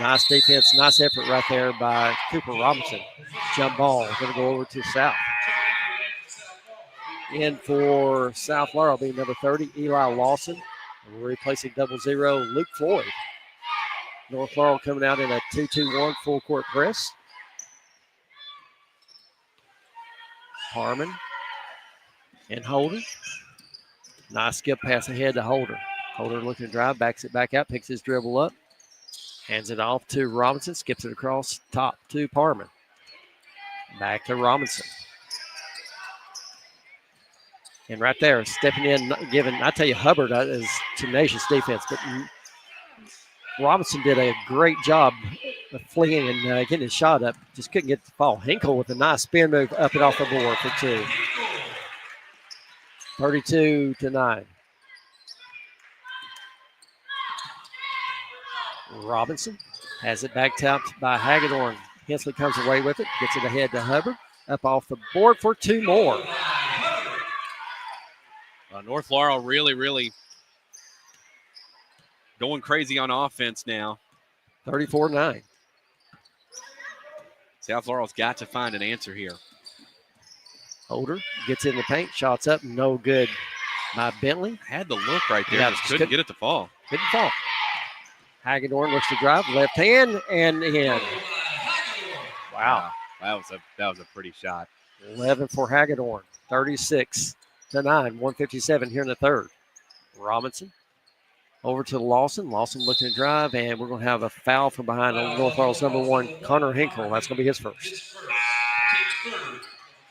Nice defense. Nice effort right there by Cooper Robinson. Jump ball. Going to go over to South. In for South Laurel being number 30, Eli Lawson. Replacing 00, Luke Floyd. North Laurel coming out in a 2-2-1 full court press. Harmon and Holder. Nice skip pass ahead to Holder. Holder looking to drive, backs it back out, picks his dribble up. Hands it off to Robinson, skips it across top to Parman. Back to Robinson. And right there, stepping in, giving, I tell you, Hubbard is tenacious defense, but Robinson did a great job fleeing and getting his shot up. Just couldn't get the ball. Hinkle with a nice spin move up and off the board for 2. 32-9. Robinson has it back tapped by Hagedorn. Hensley comes away with it, gets it ahead to Hubbard. Up off the board for 2 more. North Laurel really going crazy on offense now. 34-9. South Laurel's got to find an answer here. Holder gets in the paint, shots up, no good by Bentley. Had the look right there, Yeah, just couldn't get it to fall. Couldn't fall. Hagedorn looks to drive, left hand and in. Wow. That was a pretty shot. 11 for Hagedorn, 36-9, 157 here in the third. Robinson over to Lawson. Lawson looking to drive, and we're going to have a foul from behind on North Laurel's number 1, Connor Hinkle. That's going to be his first.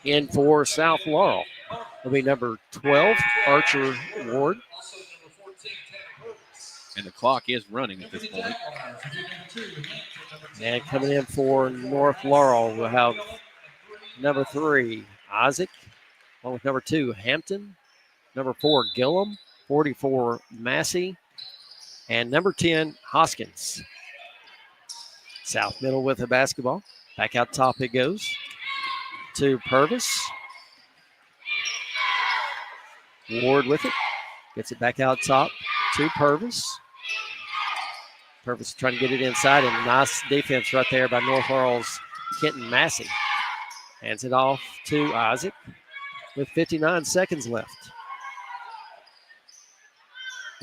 In for South Laurel will be number 12, Archer Ward. And the clock is running at this point. And coming in for North Laurel, we'll have number 3, Isaac, along with number 2, Hampton, number 4, Gillum, 44, Massey, and number 10, Hoskins. South Middle with the basketball. Back out top it goes to Purvis. Ward with it. Gets it back out top to Purvis. Purvis trying to get it inside, and nice defense right there by North Laurel's Kenton Massey. Hands it off to Isaac with 59 seconds left.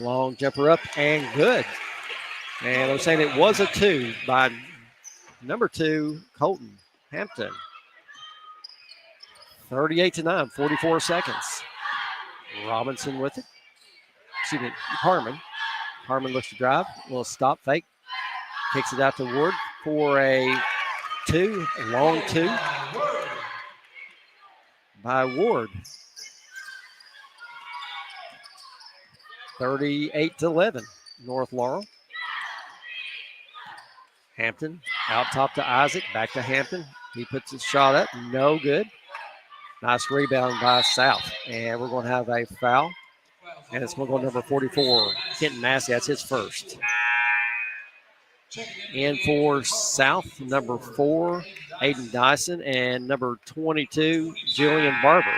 Long jumper up and good. And they're saying it was a 2 by number 2, Colton Hampton. 38-9, 44 seconds. Robinson with it. Excuse me, Harmon. Harmon looks to drive. A little stop fake. Kicks it out to Ward for a 2, a long 2 by Ward. 38-11, North Laurel. Hampton out top to Isaac, back to Hampton. He puts his shot up, no good. Nice rebound by South, and we're going to have a foul. And it's going to go number 44, Kenton Massey. That's his first. In for South, number 4, Aiden Dyson, and number 22, Jillian Barber.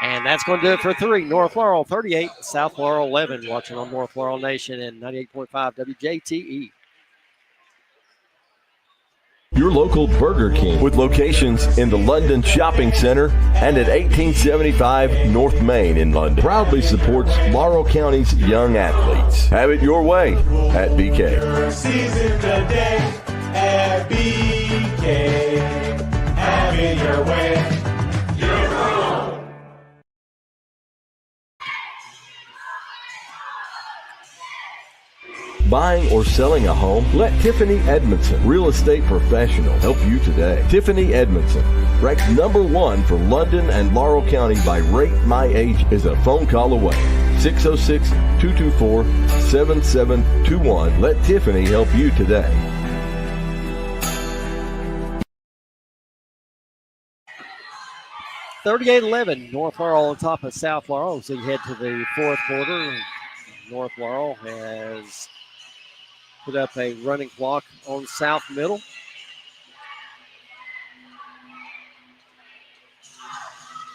And that's going to do it for 3. North Laurel 38, South Laurel 11. Watching on North Laurel Nation and 98.5 WJTE. Your local Burger King with locations in the London Shopping Center and at 1875 North Main in London proudly supports Laurel County's young athletes. Have it your way at BK. Season today at BK. Have it your way. Buying or selling a home? Let Tiffany Edmondson, real estate professional, help you today. Tiffany Edmondson, ranked number 1 for London and Laurel County by Rate My Age, is a phone call away. 606-224-7721. Let Tiffany help you today. $38-11, North Laurel on top of South Laurel as we head to the fourth quarter. North Laurel has put up a running clock on South Middle.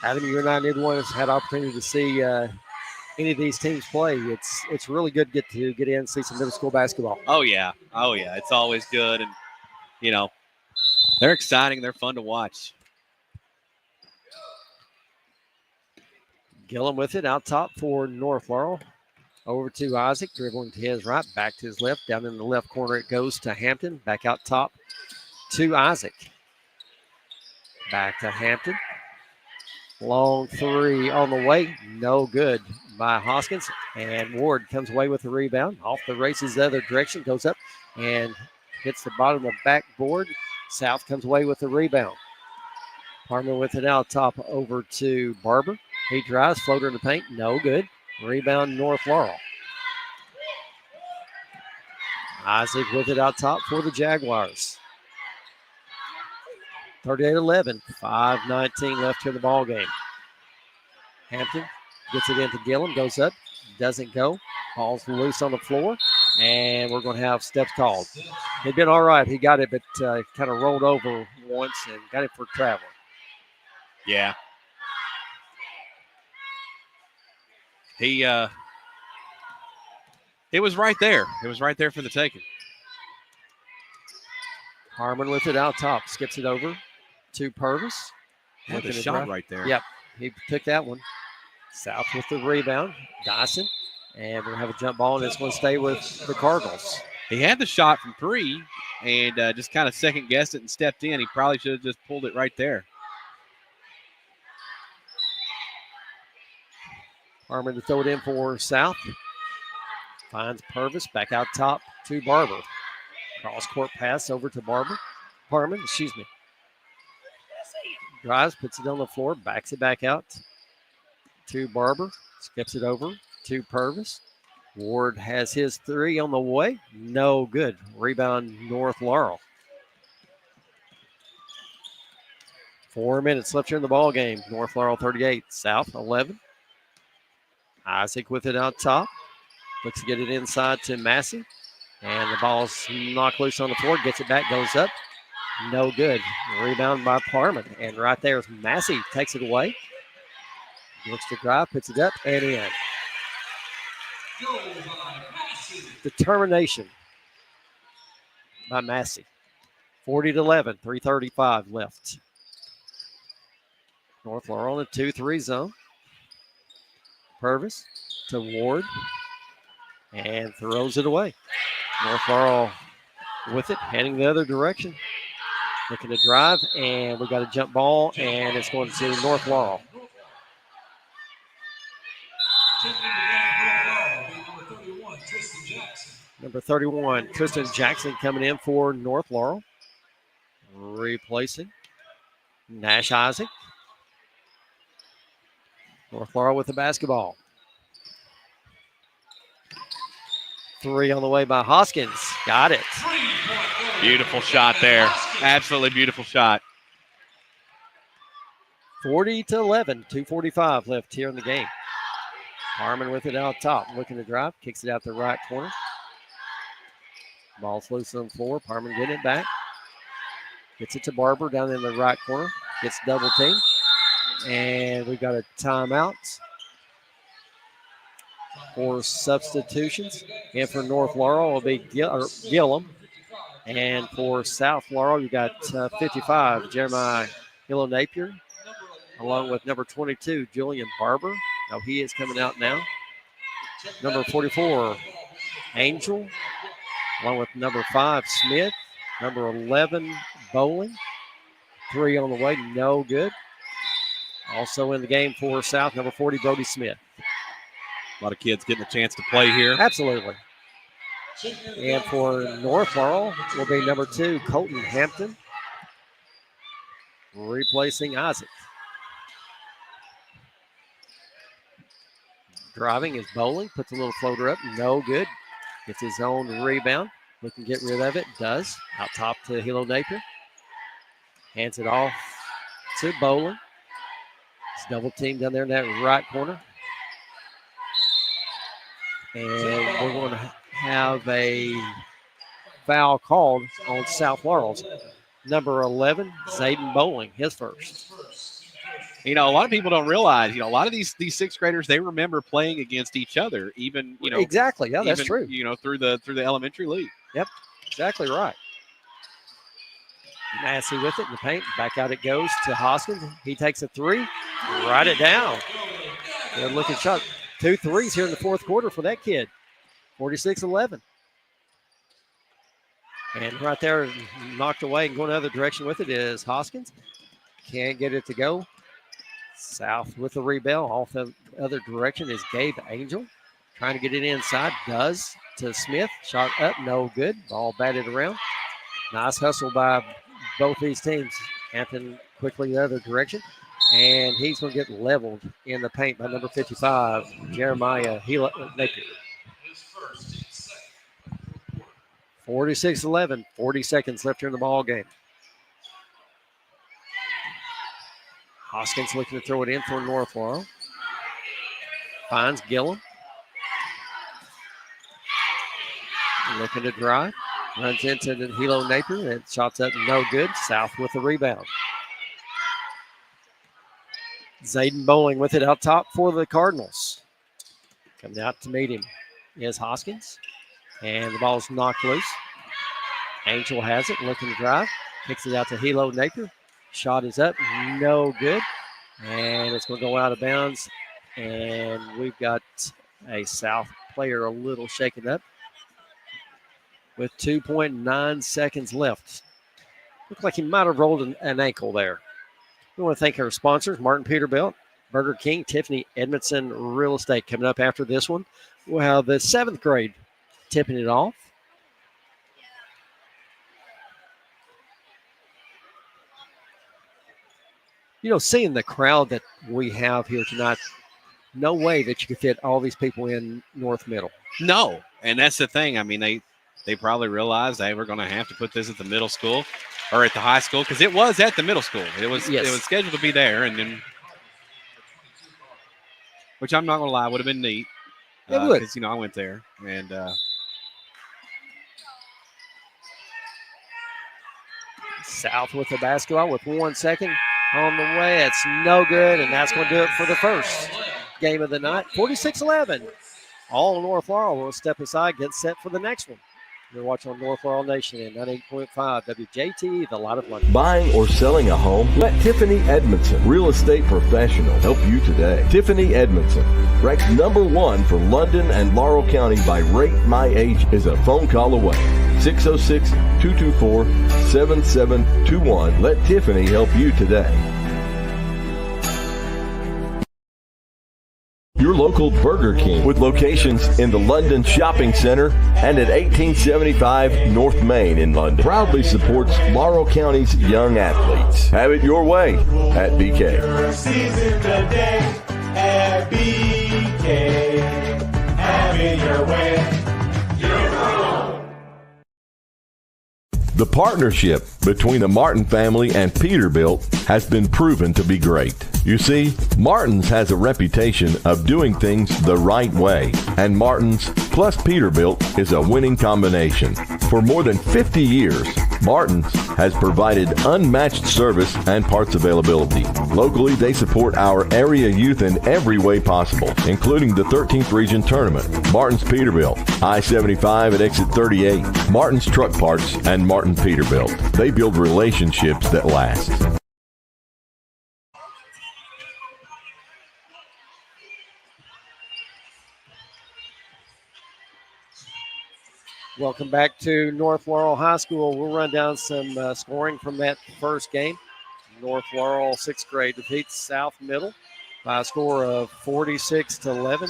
Adam, you and I did one has had opportunity to see any of these teams play. It's really good to get in and see some middle school basketball. Oh yeah. It's always good, and they're exciting. They're fun to watch. Gillum with it out top for North Laurel. Over to Isaac, dribbling to his right, back to his left. Down in the left corner it goes to Hampton. Back out top to Isaac. Back to Hampton. Long 3 on the way. No good by Hoskins. And Ward comes away with the rebound. Off the races the other direction. Goes up and hits the bottom of the backboard. South comes away with the rebound. Harmon with it out top over to Barber. He drives, floater in the paint. No good. Rebound North Laurel. Isaac with it out top for the Jaguars. 38-11, 5:19 left here in the ball game. Hampton gets it into Gillum, goes up, doesn't go. Ball's loose on the floor, and we're going to have steps called. He'd been all right. He got it, but kind of rolled over once and got it for traveling. Yeah. He it was right there. It was right there for the taking. Harmon with it out top, skips it over to Purvis. Had Looking the to shot drive. right there. Yep, he took that one. South with the rebound, Dyson, and we'll have a jump ball, and it's going to stay with the Cardinals. He had the shot from 3 and just kind of second guessed it and stepped in. He probably should have just pulled it right there. Harmon to throw it in for South. Finds Purvis back out top to Barber. Cross court pass over to Harmon, excuse me. Drives, puts it on the floor, backs it back out to Barber. Skips it over to Purvis. Ward has his 3 on the way. No good. Rebound North Laurel. 4 minutes left here in the ball game. North Laurel 38, South 11. Isaac with it out top. Looks to get it inside to Massey. And the ball's knocked loose on the floor. Gets it back, goes up. No good. Rebound by Parman. And right there is Massey. Takes it away. Looks to drive, puts it up and in. Determination by Massey. 40-11, 3:35 left. North Laurel in a 2-3 zone. Purvis to Ward and throws it away. North Laurel with it, heading the other direction. Looking to drive, and we got a jump ball, and it's going to North Laurel. Number 31, Tristan Jackson coming in for North Laurel. Replacing Nash Isaac. North Laurel with the basketball. 3 on the way by Hoskins. Got it. Beautiful shot there. Absolutely beautiful shot. 40-11, 2:45 left here in the game. Harmon with it out top, looking to drive, kicks it out the right corner. Ball's loose on the floor. Harmon getting it back. Gets it to Barber down in the right corner. Gets double team. And we've got a timeout for substitutions. And for North Laurel will be Gillum. And for South Laurel, you got 55, Jeremiah Hilo Napier, along with number 22, Julian Barber. Now he is coming out now. Number 44, Angel, along with number 5, Smith. Number 11, Bowling. 3 on the way, no good. Also in the game for South, number 40, Brody Smith. A lot of kids getting a chance to play here. Absolutely. And for North Laurel will be number 2, Colton Hampton, replacing Isaac. Driving is Bowling, puts a little floater up, no good. Gets his own rebound, looking to get rid of it, does. Out top to Hilo Napier. Hands it off to Bowling. It's double team down there in that right corner. And we're going to have a foul called on South Laurel's. Number 11, Zayden Bowling, his first. You know, a lot of people don't realize, a lot of these sixth graders, they remember playing against each other, even, Exactly, yeah, that's true. Through the elementary league. Yep, exactly right. Massey with it in the paint. Back out it goes to Hoskins. He takes a 3. Write it down. Good looking shot. 2 threes here in the fourth quarter for that kid. 46-11. And right there, knocked away and going the other direction with it is Hoskins. Can't get it to go. South with the rebound. Off the other direction is Gabe Angel. Trying to get it inside. Does to Smith. Shot up. No good. Ball batted around. Nice hustle by both these teams. Hampton quickly the other direction. And he's going to get leveled in the paint by number 55, Jeremiah Napier. 46-11, 40 seconds left here in the ball game. Hoskins looking to throw it in for North Laurel. Finds Gillum. Looking to drive. Runs into the Hilo Napier. That shot's up no good. South with the rebound. Zayden Bowling with it out top for the Cardinals. Coming out to meet him is Hoskins. And the ball's knocked loose. Angel has it, looking to drive. Kicks it out to Hilo Napier. Shot is up, no good. And it's going to go out of bounds. And we've got a South player a little shaken up with 2.9 seconds left. Looks like he might have rolled an ankle there. We want to thank our sponsors, Martin Peterbilt, Burger King, Tiffany Edmondson Real Estate. Coming up after this one, we'll have the 7th grade tipping it off. You know, seeing the crowd that we have here tonight, no way that you could fit all these people in North Middle. No, and that's the thing. I mean, they probably realized they were going to have to put this at the middle school or at the high school because it was at the middle school. It was scheduled to be there, and then, which I'm not going to lie, would have been neat. It would, because I went there and. South with the basketball with 1 second on the way. It's no good, and that's going to do it for the first game of the night. 46-11. All North Laurel will step aside, get set for the next one. You're watching on North Laurel Nation at 98.5 WJT, the Light of London. Buying or selling a home? Let Tiffany Edmondson, real estate professional, help you today. Tiffany Edmondson, ranked #1 for London and Laurel County by Rate My Age, is a phone call away. 606-224-7721. Let Tiffany help you today. Your local Burger King with locations in the London Shopping Center and at 1875 North Main in London proudly supports Laurel County's young athletes. Have it your way at BK. Your season today at BK. Have it your way. Your own. The partnership between the Martin family and Peterbilt has been proven to be great. You see, Martin's has a reputation of doing things the right way, and Martin's plus Peterbilt is a winning combination. For more than 50 years, Martin's has provided unmatched service and parts availability. Locally, they support our area youth in every way possible, including the 13th Region Tournament. Martin's Peterbilt, I-75 at exit 38, Martin's Truck Parts, and Martin Peterbilt. They build relationships that last. Welcome back to North Laurel High School. We'll run down some scoring from that first game. North Laurel 6th grade defeats South Middle by a score of 46-11.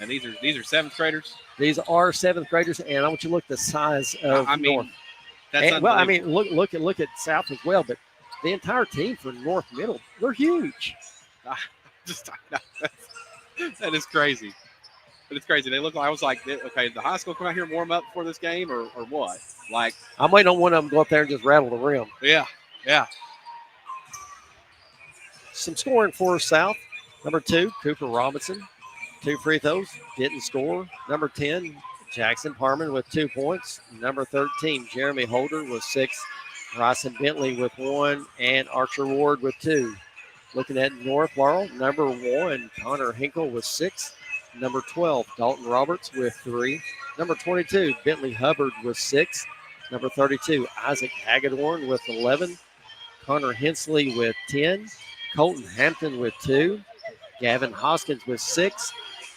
And these are 7th graders. These are 7th graders, and I want you to look at the size of North. That's and, well, I mean, look at South as well, but the entire team for North Middle, they're huge. That is crazy. But it's crazy. They look like, I was like, okay, the high school come out here and warm up before this game or what? Like, I'm waiting on one of them to go up there and just rattle the rim. Yeah. Some scoring for South. Number 2, Cooper Robinson. 2 free throws, didn't score. Number 10, Jackson Parman with 2 points. Number 13, Jeremy Holder with 6. Bryson Bentley with 1. And Archer Ward with 2. Looking at North Laurel, number 1, Connor Hinkle with 6. Number 12, Dalton Roberts with 3. Number 22, Bentley Hubbard with 6. Number 32, Isaac Hagedorn with 11. Connor Hensley with 10. Colton Hampton with 2. Gavin Hoskins with 6.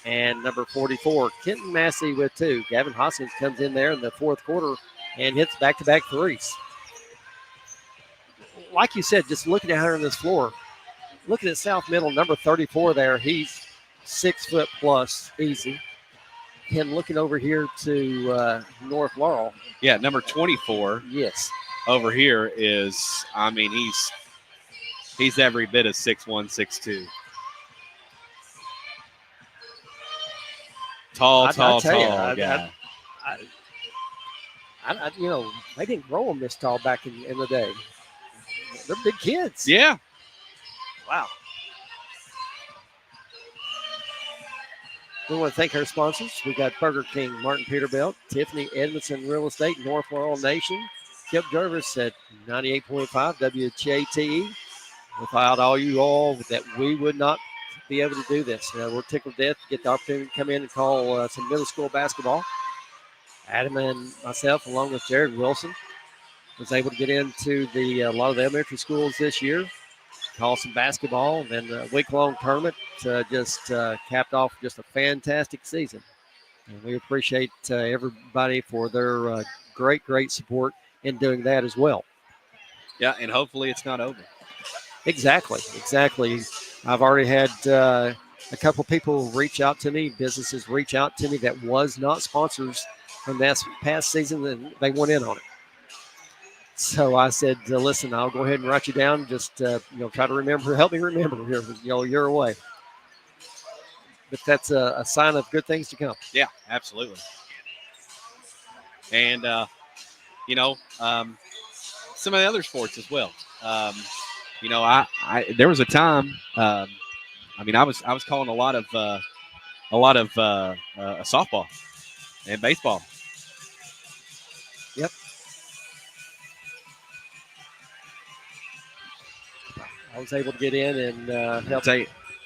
And number 44, Kenton Massey with 2. Gavin Hoskins comes in there in the fourth quarter and hits back-to-back threes. Like you said, just looking at her on this floor, looking at South Middle, number 34 there, he's 6 foot plus, easy. And looking over here to North Laurel. Yeah, number 24. Yes. Over here is, I mean, he's every bit of 6'1", 6'2". Tall guy. they didn't grow them this tall back in the day. They're big kids. Yeah. Wow. We want to thank our sponsors. We got Burger King, Martin Peterbilt, Tiffany Edmondson Real Estate, North Laurel Nation, Kip Jervis at 98.5 WJTE. Without all you all, that we would not be able to do this. We're tickled to death to get the opportunity to come in and call some middle school basketball. Adam and myself, along with Jared Wilson, was able to get into a lot of the elementary schools this year, call some basketball, and then a week-long tournament just capped off just a fantastic season. And we appreciate everybody for their great support in doing that as well. Yeah, and hopefully it's not over. Exactly. I've already had a couple people reach out to me, businesses reach out to me that was not sponsors from that past season, and they went in on it. So I said, listen, I'll go ahead and write you down. Just, try to remember, help me remember here, you're away. But that's a sign of good things to come. Yeah, absolutely. And, some of the other sports as well. There was a time, I was calling a lot of softball and baseball. Yep. I was able to get in and help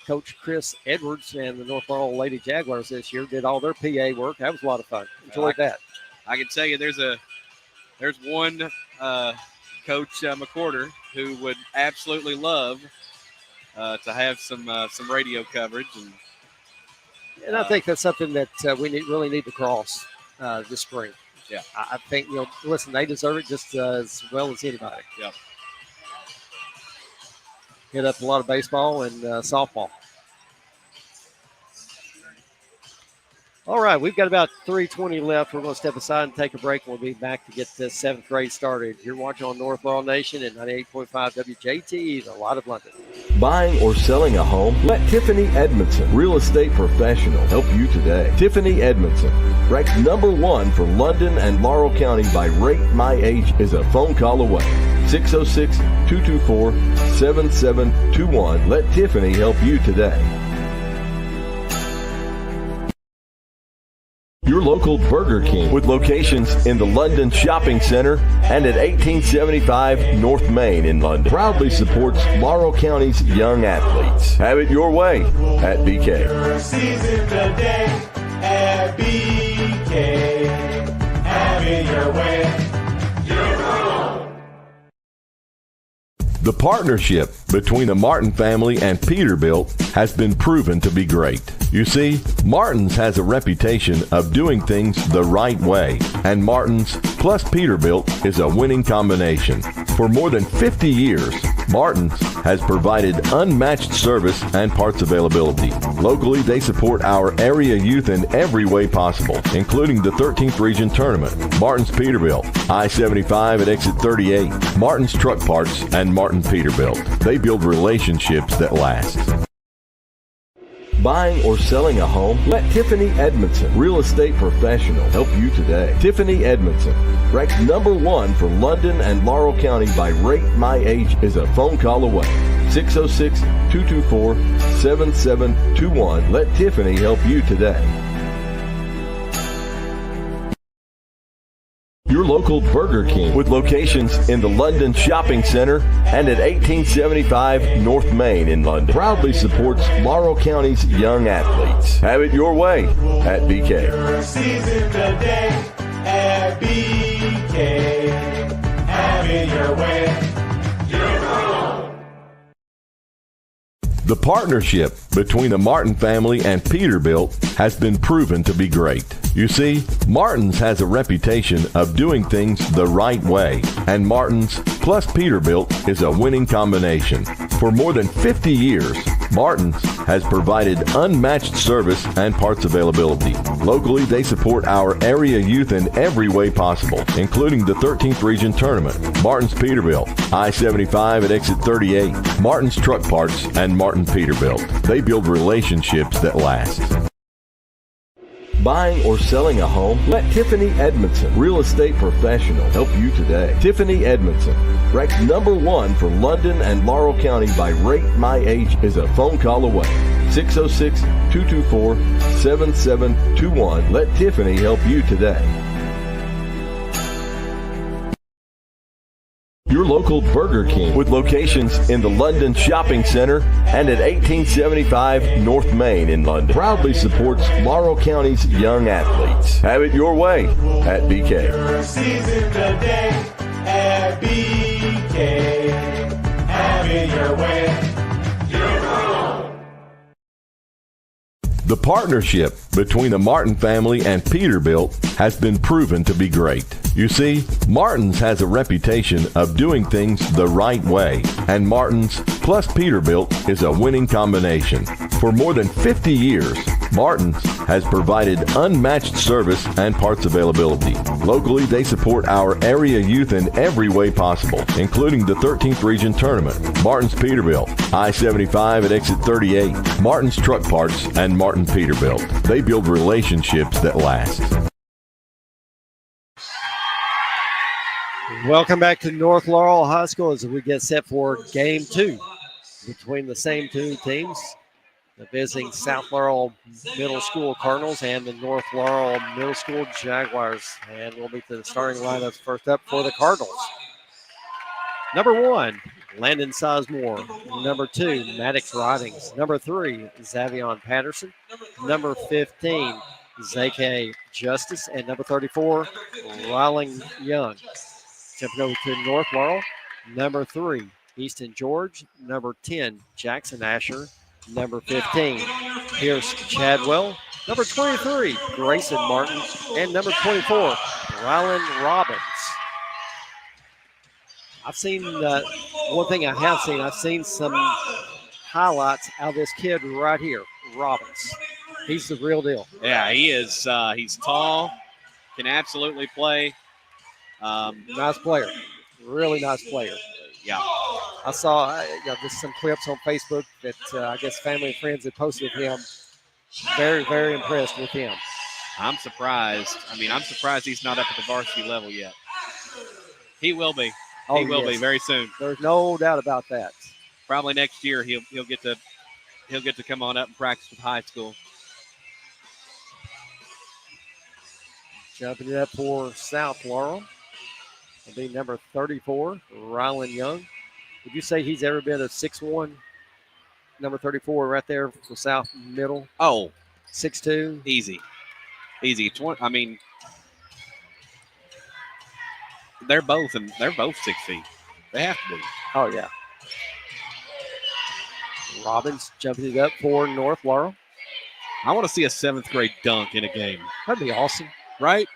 Coach Chris Edwards and the North Laurel Lady Jaguars this year. Did all their PA work. That was a lot of fun. Enjoyed that. I can tell you there's one Coach McCorder who would absolutely love to have some radio coverage. And I think that's something that we really need to cross this spring. Yeah. I think, listen, they deserve it just as well as anybody. Yeah. Hit up a lot of baseball and softball. All right, we've got about 3:20 left. We're going to step aside and take a break. We'll be back to get the 7th grade started. You're watching on North Laurel Nation at 98.5 WJTE, the Light of London. Buying or selling a home? Let Tiffany Edmondson, real estate professional, help you today. Tiffany Edmondson, ranked #1 for London and Laurel County by Rate My Age, is a phone call away. 606-224-7721. Let Tiffany help you today. Your local Burger King with locations in the London Shopping Center and at 1875 North Main in London proudly supports Laurel County's young athletes. Have it your way at BK. Season today at BK. Have it your way. Your home. The partnership between the Martin family and Peterbilt has been proven to be great. You see, Martin's has a reputation of doing things the right way, and Martin's plus Peterbilt is a winning combination. For more than 50 years, Martin's has provided unmatched service and parts availability. Locally, they support our area youth in every way possible, including the 13th Region Tournament. Martin's Peterbilt, I-75 at exit 38, Martin's Truck Parts, and Martin Peterbilt. They build relationships that last. Buying or selling a home? Let Tiffany Edmondson, real estate professional, help you today. Tiffany Edmondson, ranked #1 for London and Laurel County by Rate My Age, is a phone call away. 606-224-7721. Let Tiffany help you today. Your local Burger King with locations in the London Shopping Center and at 1875 North Main in London proudly supports Laurel County's young athletes. Have it your way at BK. Season today at BK. Have it your way. Your home. The partnership between the Martin family and Peterbilt has been proven to be great. You see, Martin's has a reputation of doing things the right way, and Martin's plus Peterbilt is a winning combination. For more than 50 years, Martin's has provided unmatched service and parts availability. Locally, they support our area youth in every way possible, including the 13th Region Tournament. Martin's Peterbilt, I-75 at exit 38, Martin's Truck Parts, and Martin Peterbilt. They build relationships that last. Buying or selling a home? Let Tiffany Edmondson, real estate professional, help you today. Tiffany Edmondson, ranked #1 for London and Laurel County by Rate My Age, is a phone call away. 606-224-7721. Let Tiffany help you today. Your local Burger King with locations in the London Shopping Center and at 1875 North Main in London proudly supports Laurel County's young athletes. Have it your way at BK. Season the day at BK. Have it your way. Your own. The partnership between the Martin family and Peterbilt has been proven to be great. You see, Martin's has a reputation of doing things the right way, and Martin's plus Peterbilt is a winning combination. For more than 50 years, Martin's has provided unmatched service and parts availability. Locally, they support our area youth in every way possible, including the 13th Region Tournament. Martin's Peterbilt, I-75 at exit 38, Martin's Truck Parts, and Martin Peterbilt. They build relationships that last. Welcome back to North Laurel High School as we get set for game 2 between the same two teams, the visiting South Laurel Middle School Cardinals and the North Laurel Middle School Jaguars. And we'll meet the starting lineups first up for the Cardinals. Number 1, Landon Sizemore. Number 2, Maddox Ridings. Number 3, Zavion Patterson. Number 15, Zake Justice. And number 34, Ryling Young. Jumping over to North Laurel, number 3, Easton George. Number 10, Jackson Asher. Number 15, Pierce Chadwell. Number 23, Grayson Martin. And number 24, Rylan Robbins. I've seen, one thing I have seen, I've seen some highlights out of this kid right here, Robbins. He's the real deal. Yeah, he is. He's tall, can absolutely play. Nice player, really nice player. Yeah. I saw just some clips on Facebook that I guess family and friends had posted of him. Very, very impressed with him. I'm surprised. I'm surprised he's not up at the varsity level yet. He will be. He will be very soon. There's no doubt about that. Probably next year he'll get to come on up and practice with high school. Jumping it up for South Laurel. It'll be number 34, Rylan Young. Would you say he's ever been a 6'1"? Number 34 right there for South Middle. Oh, 6'2". Easy. They're both 6 feet. They have to be. Oh yeah. Robbins jumping it up for North Laurel. I want to see a 7th grade dunk in a game. That'd be awesome. Right?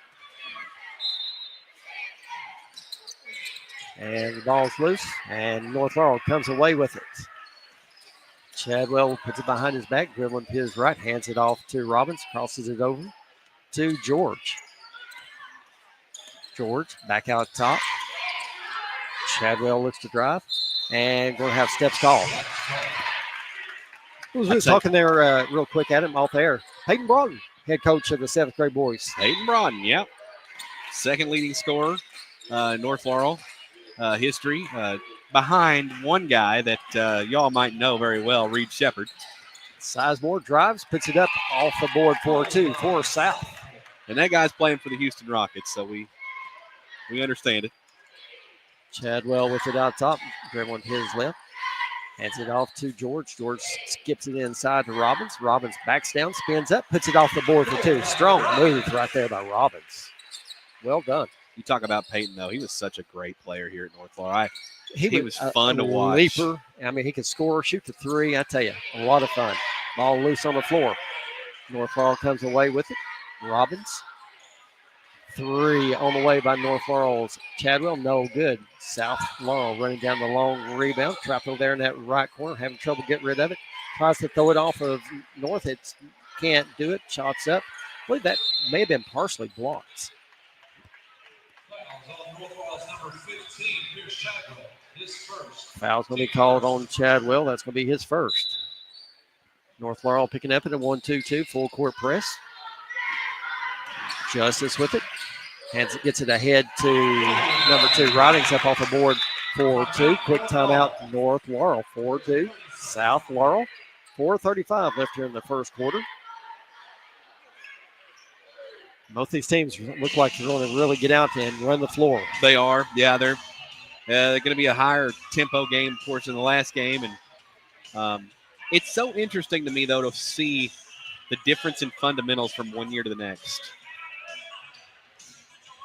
And the ball's loose, and North Laurel comes away with it. Chadwell puts it behind his back, dribbling to his right, hands it off to Robbins, crosses it over to George. George back out top. Chadwell looks to drive, and going to have steps called. Who was talking there real quick at him off air? Peyton Broughton, head coach of the 7th grade boys. Peyton Broughton, yep. Second leading scorer, North Laurel. History behind one guy that y'all might know very well, Reed Shepard. Sizemore drives, puts it up off the board for 2 for South. And that guy's playing for the Houston Rockets, so we understand it. Chadwell with it out top, dribbling his left. Hands it off to George. George skips it inside to Robbins. Robbins backs down, spins up, puts it off the board for 2. Strong move right there by Robbins. Well done. You talk about Peyton, though. He was such a great player here at North Laurel. He was fun to watch. Leaper. He could score, shoot the 3. I tell you, a lot of fun. Ball loose on the floor. North Laurel comes away with it. Robbins. 3 on the way by North Laurel's Chadwell. No good. South Laurel running down the long rebound. Trapped over there in that right corner. Having trouble getting rid of it. Tries to throw it off of North. It can't do it. Shots up. I believe that may have been partially blocked. Foul's going to be called on Chadwell. That's going to be his first. North Laurel picking up at a 1-2-2 full court press. Justice with it. Gets it ahead to number 2. Ridings up off the board for 2. Quick timeout, North Laurel 4-2. South Laurel 4:35 left here in the first quarter. Both these teams look like they're going to really get out there and run the floor. They are. Yeah, they're going to be a higher tempo game, of course, in the last game. And it's so interesting to me, though, to see the difference in fundamentals from one year to the next.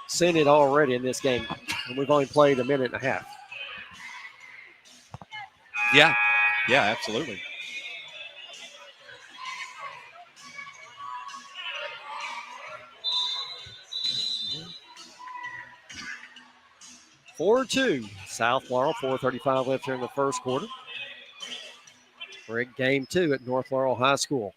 Seen it already in this game, and we've only played a minute and a half. Yeah, absolutely. Four 2. South Laurel, 4:35 left here in the first quarter. We're at game 2 at North Laurel High School.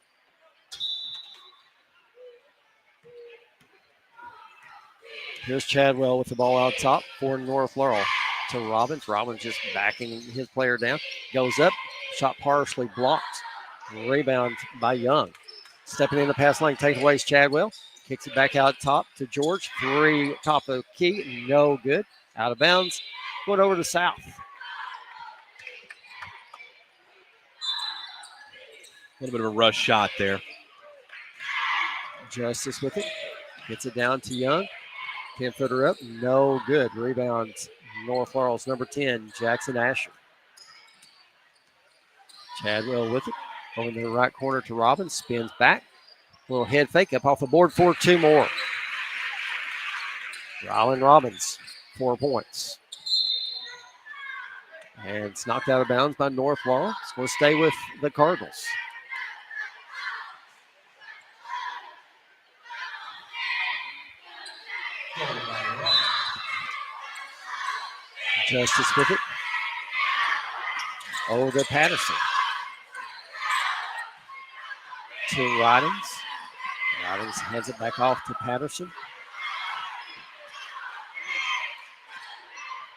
Here's Chadwell with the ball out top for North Laurel to Robbins. Robbins just backing his player down. Goes up, shot partially blocked. Rebound by Young. Stepping in the pass lane, take away is Chadwell. Kicks it back out top to George. 3 top of the key, no good. Out of bounds. Going over to South. A little bit of a rush shot there. Justice with it. Gets it down to Young. 10-footer up, no good. Rebounds North Laurel's number 10, Jackson Asher. Chadwell with it. Over to the right corner to Robbins. Spins back. Little head fake up off the board for 2 more. Rylan Robbins, 4 points. And it's knocked out of bounds by North Laurel. It's going to stay with the Cardinals. Justice with it. Over to Patterson. To Ridings. Ridings hands it back off to Patterson.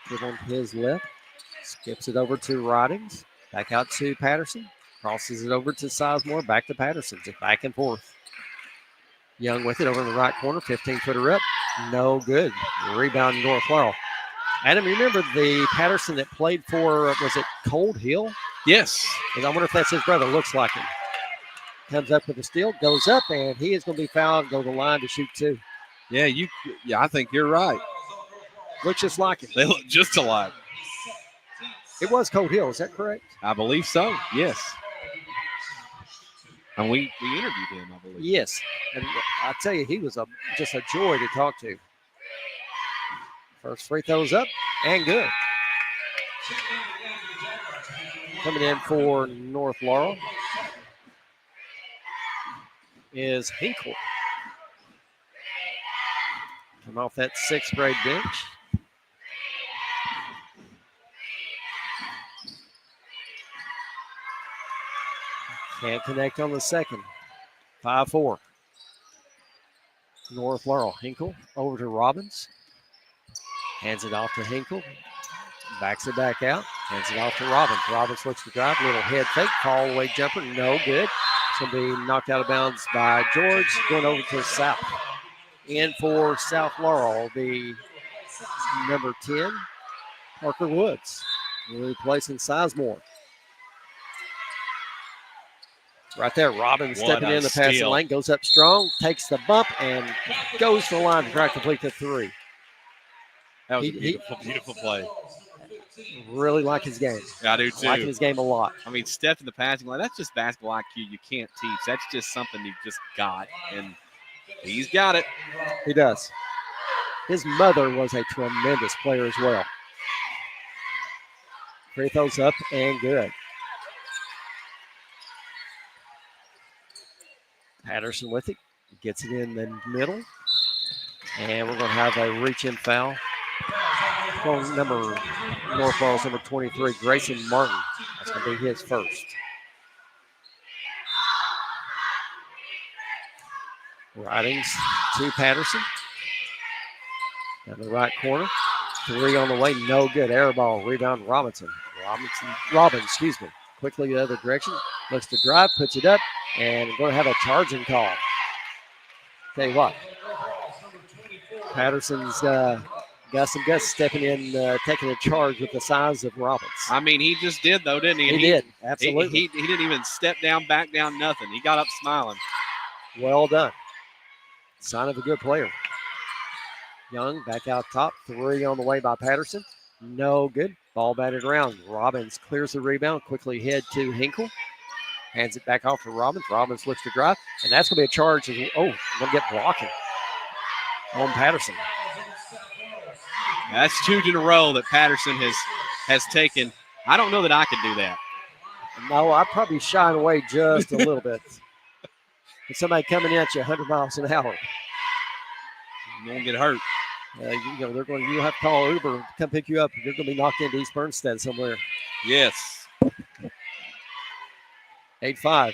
Give on his left. Skips it over to Ridings. Back out to Patterson. Crosses it over to Sizemore. Back to Patterson. Just back and forth. Young with it over in the right corner. 15-footer up. No good. Rebound North Laurel. Adam, you remember the Patterson that played for, was it Cold Hill? Yes. And I wonder if that's his brother. Looks like him. Comes up with a steal, goes up, and he is going to be fouled, go to the line to shoot 2. Yeah, I think you're right. Looks just like him. They look just alike. It was Cold Hill, is that correct? I believe so, yes. And we interviewed him, I believe. Yes. And I tell you, he was just a joy to talk to. First free throws up and good. Coming in for North Laurel is Hinkle. Come off that 6th grade bench. Can't connect on the second. 5-4. North Laurel. Hinkle over to Robbins. Hands it off to Hinkle. Backs it back out. Hands it off to Robbins. Robbins looks to drive. Little head fake. Fall away jumper. No good. It's going to be knocked out of bounds by George. Going over to South. In for South Laurel will be number 10, Parker Woods. Replacing Sizemore. Right there, Robbins stepping in the passing lane. Goes up strong. Takes the bump and goes for the line to try to complete the 3. That was a beautiful play. Really like his game. I do too. Like his game a lot. I mean, step in the passing lane, that's just basketball IQ you can't teach. That's just something you just got, and he's got it. He does. His mother was a tremendous player as well. Free throws up and good. Patterson with it. Gets it in the middle. And we're going to have a reach-in foul. North Laurel's number 23, Grayson Martin. That's going to be his first. Ridings to Patterson. Down the right corner. 3 on the way, no good. Air ball, rebound Robbins, excuse me. Quickly the other direction. Looks to drive, puts it up, and we're going to have a charging call. Tell you what, Patterson's got some guts stepping in, taking a charge with the size of Robbins. I mean, he just did, though, didn't he? He And did, absolutely. He didn't even step down, back down, nothing. He got up smiling. Well done. Sign of a good player. Young back out top. 3 on the way by Patterson. No good. Ball batted around. Robbins clears the rebound. Quickly head to Hinkle. Hands it back off to Robbins. Robbins looks to drive. And that's going to be a charge. Going to get blocking on Patterson. That's 2 in a row that Patterson has taken. I don't know that I could do that. No, I'd probably shy away just a little bit. With somebody coming at you 100 miles an hour. You won't get hurt. They're going. You have to call Uber to come pick you up. You're going to be knocked into East Bernstein somewhere. Yes. 8-5.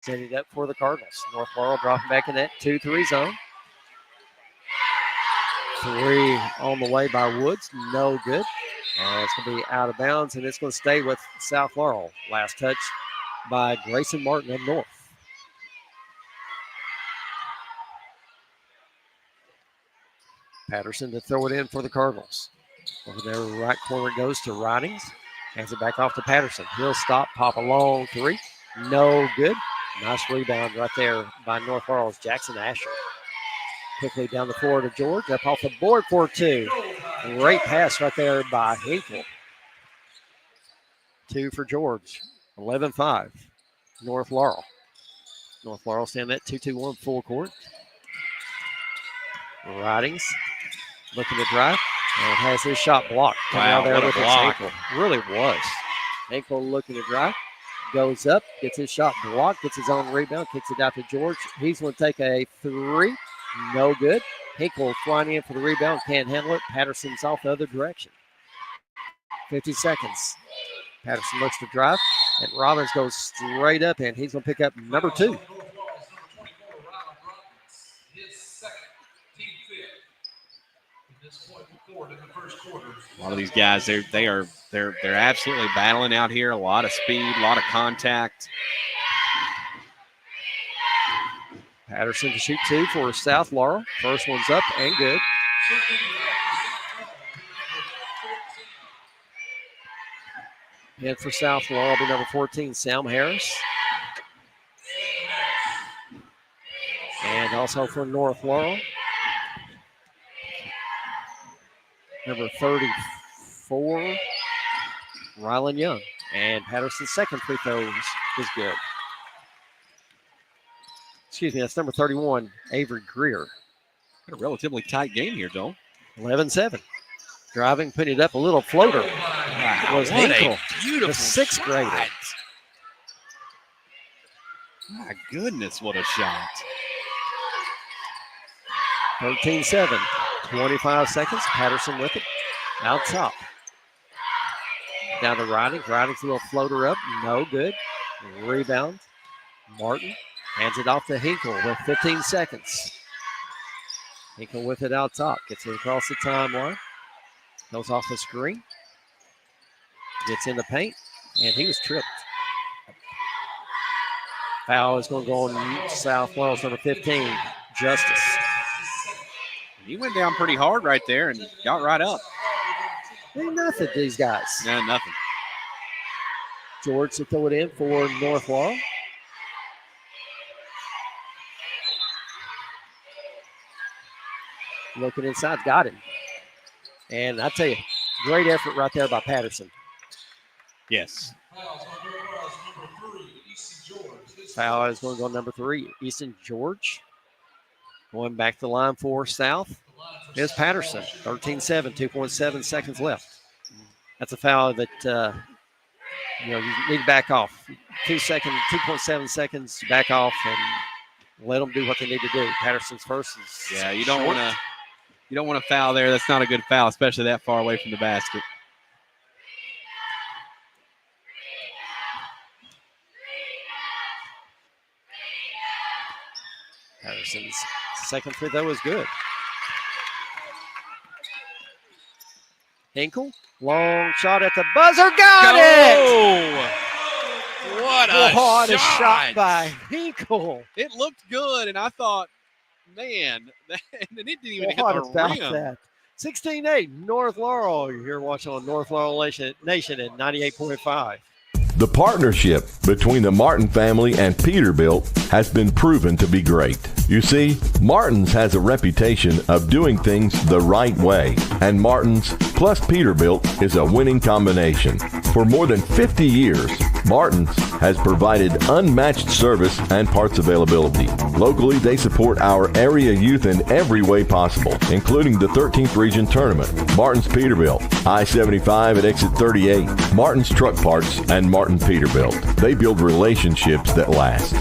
Set it up for the Cardinals. North Laurel dropping back in that 2-3 zone. 3 on the way by Woods. No good. It's going to be out of bounds, and it's going to stay with South Laurel. Last touch by Grayson Martin of North. Patterson to throw it in for the Cardinals. Over there, right corner goes to Ridings. Hands it back off to Patterson. He'll stop, pop a long 3. No good. Nice rebound right there by North Laurel's Jackson Asher. Quickly down the floor to George. Up off the board for 2. Great pass right there by Hinkle. 2 for George. 11-5. North Laurel. North Laurel stand that 2-2-1 full court. Ridings looking to drive and has his shot blocked. Coming out there what a with block. his ankle. Really was. Ankle looking to drive. Goes up, gets his shot blocked, gets his own rebound, kicks it out to George. He's going to take a 3. No good. Hinkle flying in for the rebound, can't handle it. Patterson's off the other direction. 50 seconds. Patterson looks to drive, and Robbins goes straight up, and he's going to pick up number 2. A lot of these guys, they're absolutely battling out here. A lot of speed, a lot of contact. Patterson to shoot 2 for South Laurel. First one's up and good. And for South Laurel will be number 14, Sam Harris. And also for North Laurel, number 34, Rylan Young. And Patterson's second free throw is good. Excuse me, that's number 31, Avery Greer. Got a relatively tight game here, Joel. 11-7. Driving, putting it up, a little floater. Wow, Was what Hinkle, a beautiful the 6th grader. shot. My goodness, what a shot. 13-7. 25 seconds. Patterson with it. Out top. Down to Ridings. Ridings a little floater up. No good. Rebound. Martin hands it off to Hinkle with 15 seconds. Hinkle with it out top. Gets it across the timeline. Goes off the screen. Gets in the paint. And he was tripped. Foul is going to go on South Laurel's number 15, Justice. He went down pretty hard right there and got right up. Ain't nothing to these guys. No, nothing. George to throw it in for North Laurel. Looking inside, got him. And I tell you, great effort right there by Patterson. Yes. Foul is going to go number 3, Easton George. Going back to the line for South is Patterson. 13-7, 2.7 seconds left. That's a foul that you need to back off. 2.7 seconds, back off and let them do what they need to do. Patterson's first is You don't want to foul there. That's not a good foul, especially that far away from the basket. Patterson's second free throw is good. Hinkle, long shot at the buzzer, got it! What What a a shot. shot by Hinkle. It looked good, and I thought, man, and it didn't even hit What the about rim. that? 16-8, North Laurel. You're here watching on North Laurel Nation at 98.5. The partnership between the Martin family and Peterbilt has been proven to be great. You see, Martin's has a reputation of doing things the right way, and Martin's plus Peterbilt is a winning combination. For more than 50 years, Martin's has provided unmatched service and parts availability. Locally, they support our area youth in every way possible, including the 13th Region Tournament. Martin's Peterbilt, I-75 at exit 38, Martin's Truck Parts, and Martin Peterbilt. They build relationships that last.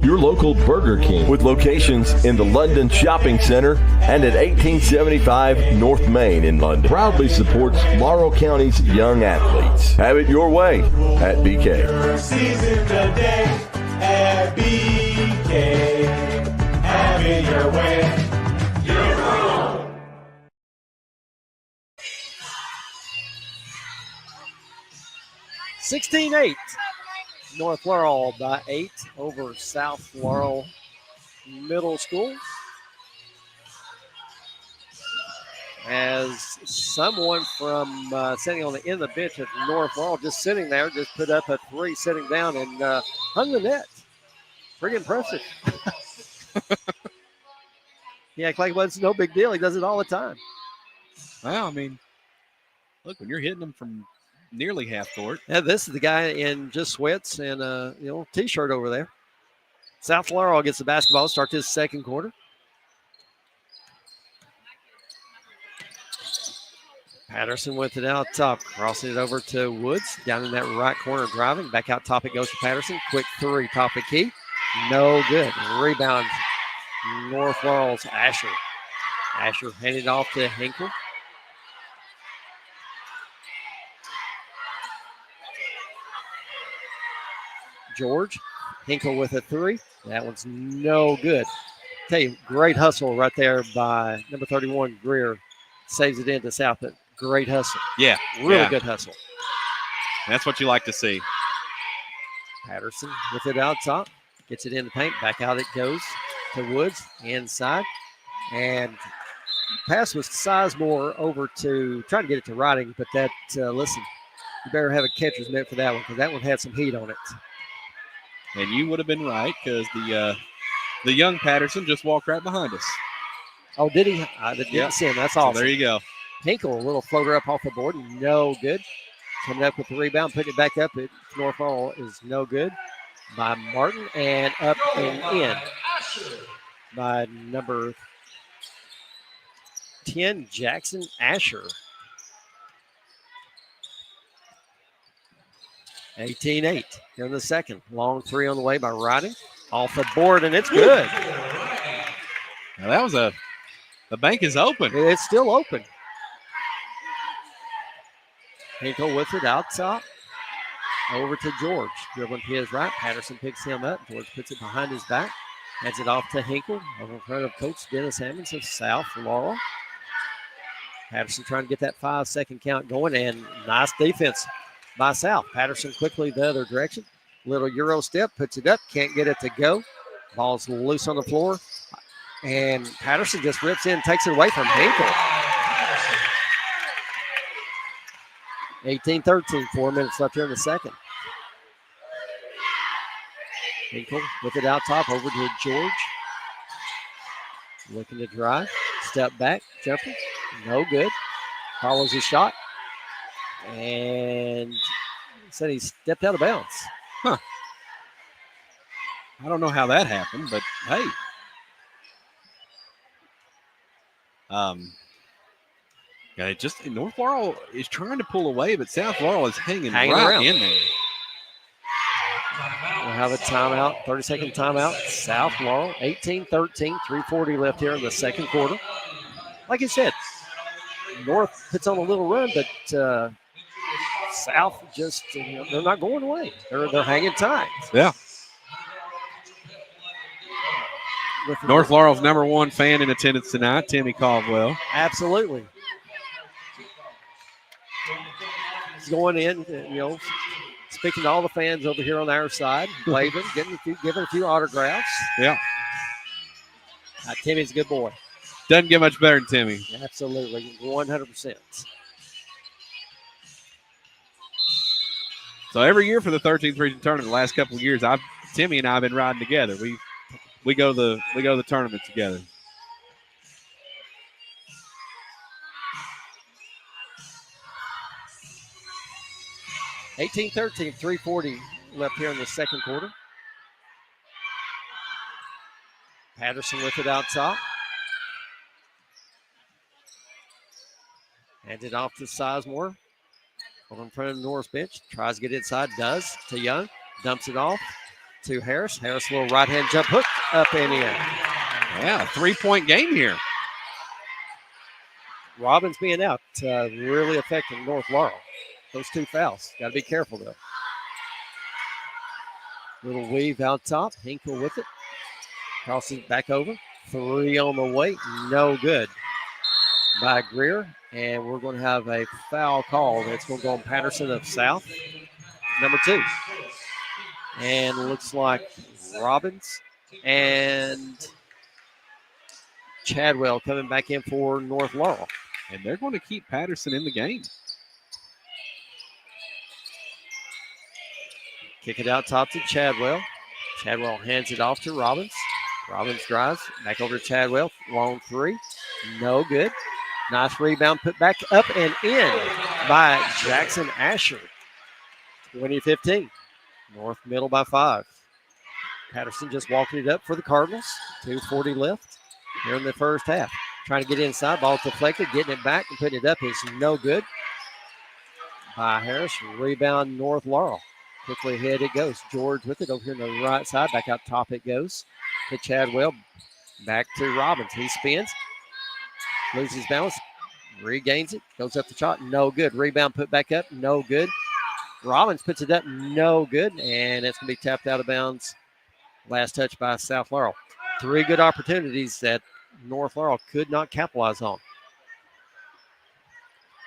Your local Burger King with locations in the London Shopping Center and at 1875 North Main in London proudly supports Laurel County's young athletes. Have it your way at BK. Season today at BK. Have it your way. Your own. $16-8. North Laurel by 8 over South Laurel Middle School. As someone from sitting on the end of the bench at North Laurel, just sitting there, just put up a 3 sitting down and hung the net. Pretty impressive. He acts like it's no big deal. He does it all the time. Well, I mean, look, when you're hitting them from nearly half court. Yeah, this is the guy in just sweats and a t-shirt over there. South Laurel gets the basketball, start this second quarter. Patterson with it out top, crossing it over to Woods, down in that right corner driving. Back out top it goes to Patterson. Quick 3, top of key. No good. Rebound, North Laurel's Asher. Asher handed off to Hinkle. George, Hinkle with a 3. That one's no good. Tell you, great hustle right there by number 31, Greer. Saves it into South, but great hustle. Yeah. Really good hustle. That's what you like to see. Patterson with it out top. Gets it in the paint. Back out it goes to Woods. Inside. And pass was Sizemore over to try to get it to Riding, but that, listen, you better have a catcher's mitt for that one because that one had some heat on it. And you would have been right because the young Patterson just walked right behind us. Oh, did he? I didn't see him. That's awesome. So there you go. Hinkle, a little floater up off the board. No good. Coming up with the rebound, putting it back up at North Laurel is no good by Martin. And up and in by number 10, Jackson Asher. 18-8 here in the second. Long 3 on the way by Riding. Off the board, and it's good. Now that was the bank is open. It's still open. Hinkle with it out top. Over to George. Dribbling to his right. Patterson picks him up. George puts it behind his back. Hands it off to Hinkle. Over in front of Coach Dennis Hammonds of South Laurel. Patterson trying to get that 5-second count going, and nice defense by South. Patterson quickly the other direction. Little Euro step, puts it up, can't get it to go. Ball's loose on the floor. And Patterson just rips in, takes it away from Hinkle. 18-13, 4 minutes left here in the second. Hinkle with it out top over to George. Looking to drive. Step back, jumper. No good. Follows his shot. And said he stepped out of bounds. Huh. I don't know how that happened, but hey. Yeah, just North Laurel is trying to pull away, but South Laurel is hanging right around in there. We'll have a timeout, 30-second timeout. South Laurel, 18-13, 3:40 left here in the second quarter. Like I said, North puts on a little run, but South just, they're not going away. They're hanging tight. Yeah. with the North Laurel's number one fan in attendance tonight, Timmy Caldwell. Absolutely. He's going in, speaking to all the fans over here on our side, waving, giving a few autographs. Yeah. Timmy's a good boy. Doesn't get much better than Timmy. Absolutely, 100%. So every year for the 13th region tournament, the last couple of years, Timmy and I have been riding together. We go to the tournament together. 18-13, 3:40 left here in the second quarter. Patterson with it out top. Hands it off to Sizemore. Over in front of the Norris bench. Tries to get inside. Does to Young. Dumps it off to Harris. Harris, little right-hand jump hook up and in. Yeah, 3-point game here. Robbins being out really affecting North Laurel. Those two fouls. Got to be careful, though. Little weave out top. Hinkle with it. Crosses back over. 3 on the way. No good by Greer. And we're going to have a foul call. That's going to go on Patterson of South. Number 2. And looks like Robbins and Chadwell coming back in for North Laurel. And they're going to keep Patterson in the game. Kick it out top to Chadwell. Chadwell hands it off to Robbins. Robbins drives back over to Chadwell. Long 3. No good. Nice rebound put back up and in by Jackson Asher. 20-15. North Middle by 5. Patterson just walking it up for the Cardinals. 2:40 left here in the first half. Trying to get inside. Ball deflected. Getting it back and putting it up is no good by Harris. Rebound North Laurel. Quickly ahead it goes. George with it over here on the right side. Back out top it goes to Chadwell. Back to Robbins. He spins. Loses balance. Regains it. Goes up the shot. No good. Rebound put back up. No good. Robbins puts it up. No good. And it's going to be tapped out of bounds. Last touch by South Laurel. 3 good opportunities that North Laurel could not capitalize on.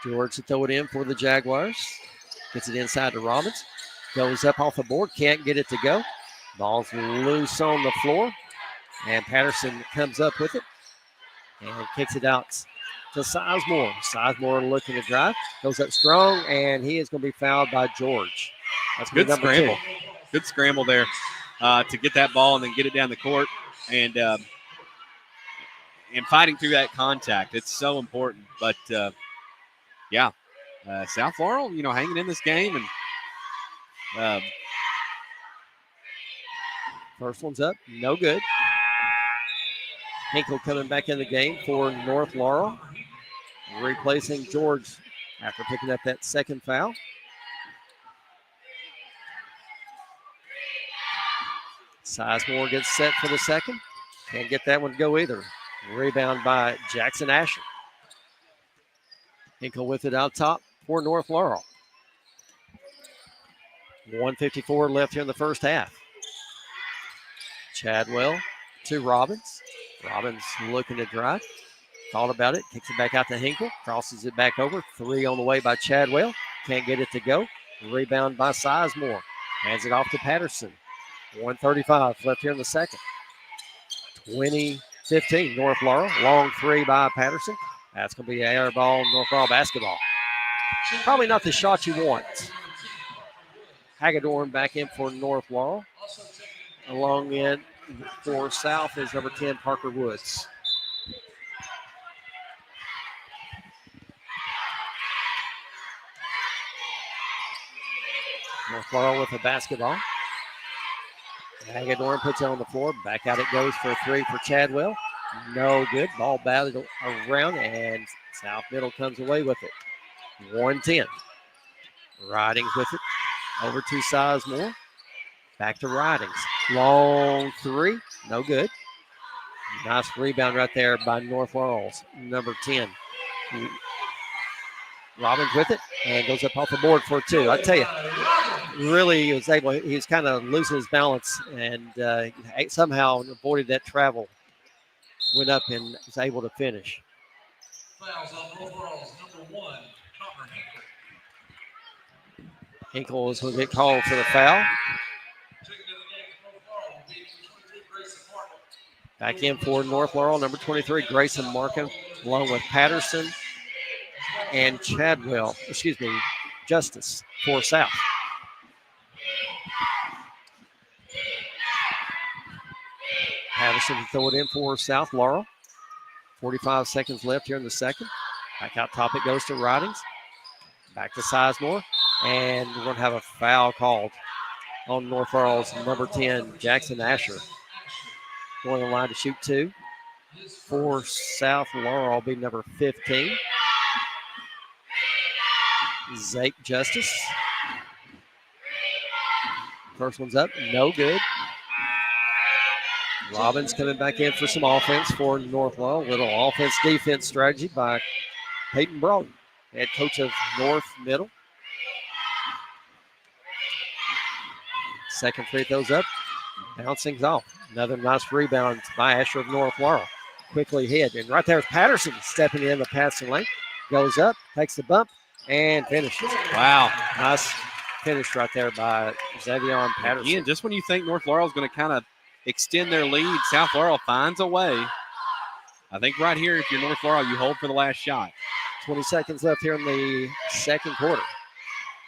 George to throw it in for the Jaguars. Gets it inside to Robbins. Goes up off the board. Can't get it to go. Ball's loose on the floor. And Patterson comes up with it. And kicks it out to Sizemore. Sizemore looking to drive. Goes up strong. And he is going to be fouled by George. That's Good number scramble. 2. Good scramble there to get that ball and then get it down the court. And fighting through that contact. It's so important. But, South Laurel, hanging in this game. And First one's up. No good. Hinkle coming back in the game for North Laurel. Replacing George after picking up that second foul. Sizemore gets set for the second. Can't get that one to go either. Rebound by Jackson Asher. Hinkle with it out top for North Laurel. 1:54 left here in the first half. Chadwell to Robbins. Robbins looking to drive. Thought about it. Kicks it back out to Hinkle. Crosses it back over. 3 on the way by Chadwell. Can't get it to go. Rebound by Sizemore. Hands it off to Patterson. 1:35 left here in the second. 20-15 North Laurel. Long 3 by Patterson. That's going to be air ball, North Laurel basketball. Probably not the shot you want. Hagedorn back in for North Laurel. Along in for South is number 10, Parker Woods. North Laurel with the basketball. Hagedorn puts it on the floor. Back out it goes for a 3 for Chadwell. No good. Ball batted around, and South Middle comes away with it. 110. Ridings with it. Over to Sizemore. Back to Ridings. Long 3. No good. Nice rebound right there by North Laurel's number 10. Robbins with it and goes up off the board for 2. I tell you, really he was kind of losing his balance and somehow avoided that travel went up and was able to finish. Fouls on North Laurel's number 1, Connor Hinkle. Hinkle is going to get called for the foul. Taking to the game for North Laurel will be 23 Grayson Markham. Back in for North Laurel, number 23, Grayson Markham, along with Patterson and Justice for South. Patterson to throw it in for South Laurel. 45 seconds left here in the second. Back out top it goes to Ridings. Back to Sizemore. And we're going to have a foul called on North Laurel's number 10, Jackson Asher. Going on the line to shoot 2. For South Laurel will be number 15, Zake Justice. First one's up, no good. Robbins coming back in for some offense for North Laurel. Little offense-defense strategy by Peyton Broughton, head coach of North Middle. Second free throws up, bouncing off. Another nice rebound by Asher of North Laurel. Quickly hit, and right there's Patterson stepping in the passing lane. Goes up, takes the bump, and finishes. Wow. Nice finish right there by Xavier Patterson. Again, just when you think North Laurel is going to kind of extend their lead, South Laurel finds a way. I think right here, if you're North Laurel, you hold for the last shot. 20 seconds left here in the second quarter.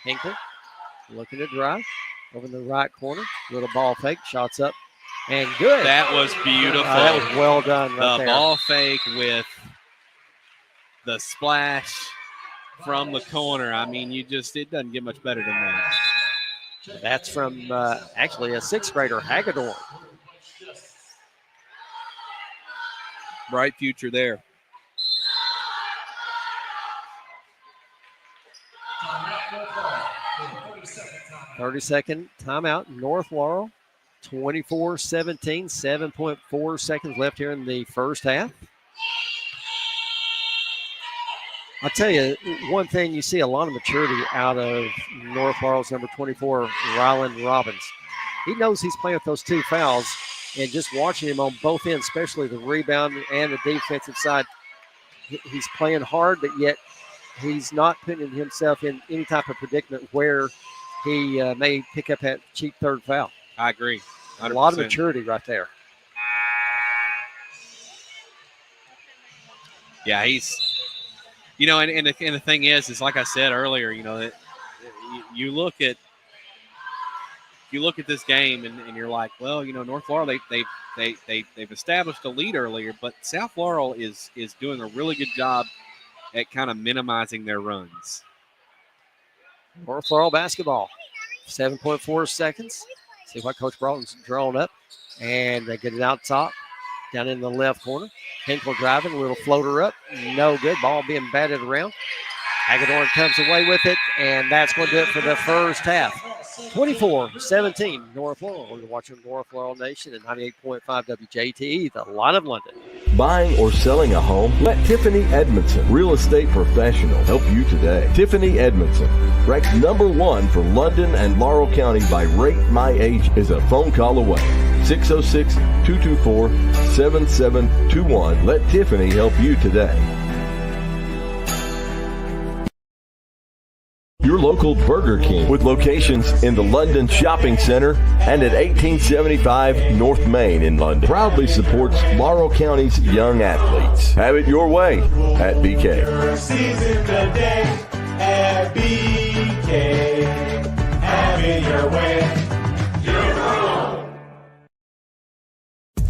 Hinkle looking to drive over in the right corner. Little ball fake, shots up, and good. That was beautiful. That was well done right the there. ball fake with the splash from the corner. I mean, it doesn't get much better than that. That's from actually a sixth grader, Hagedorn. Bright future there. 30-second timeout. North Laurel, 24-17, 7.4 seconds left here in the first half. I'll tell you, one thing, you see a lot of maturity out of North Laurel's number 24, Rylan Robbins. He knows he's playing with those 2 fouls, and just watching him on both ends, especially the rebound and the defensive side, he's playing hard, but yet he's not putting himself in any type of predicament where he may pick up that cheap third foul. I agree. 100%. A lot of maturity right there. Yeah, he's, and the thing is like I said earlier, that you look at this game and you're like, well, North Laurel they've established a lead earlier, but South Laurel is doing a really good job at kind of minimizing their runs. North Laurel basketball, 7.4 seconds. See what Coach Broughton's drawn up, and they get it out top, down in the left corner. Hinkle driving, a little floater up, no good. Ball being batted around. Hagedorn comes away with it, and that's going to do it for the first half. 24-17, North Laurel. We're watching North Laurel Nation at 98.5 WJTE, the Light of London. Buying or selling a home? Let Tiffany Edmondson, real estate professional, help you today. Tiffany Edmondson, ranked number 1 for London and Laurel County by Rate My Age, is a phone call away. 606-224-7721. Let Tiffany help you today. Your local Burger King with locations in the London Shopping Center and at 1875 North Main in London proudly supports Laurel County's young athletes. Have it your way at BK. Season today at BK. Have it your way. Your own.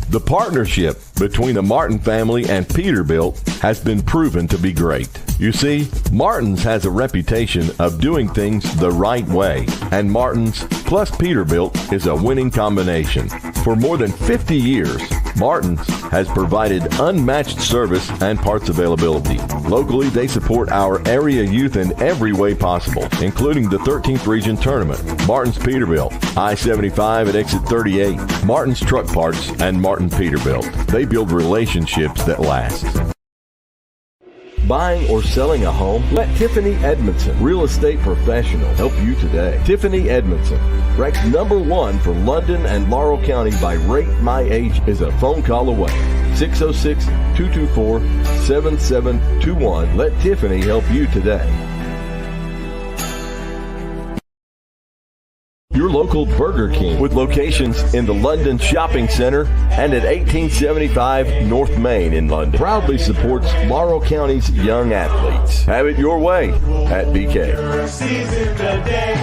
The partnership between the Martin family and Peterbilt has been proven to be great. You see, Martin's has a reputation of doing things the right way, and Martin's plus Peterbilt is a winning combination. For more than 50 years, Martin's has provided unmatched service and parts availability. Locally, they support our area youth in every way possible, including the 13th Region Tournament. Martin's Peterbilt, I-75 at exit 38, Martin's Truck Parts, and Martin Peterbilt. They build relationships that last. Buying or selling a home? Let Tiffany Edmondson, real estate professional, help you today. Tiffany Edmondson, ranked number 1 for London and Laurel County by Rate My Age, is a phone call away. 606-224-7721. Let Tiffany help you today. Your local Burger King with locations in the London Shopping Center and at 1875 North Main in London proudly supports Laurel County's young athletes. Have it your way at BK. Season today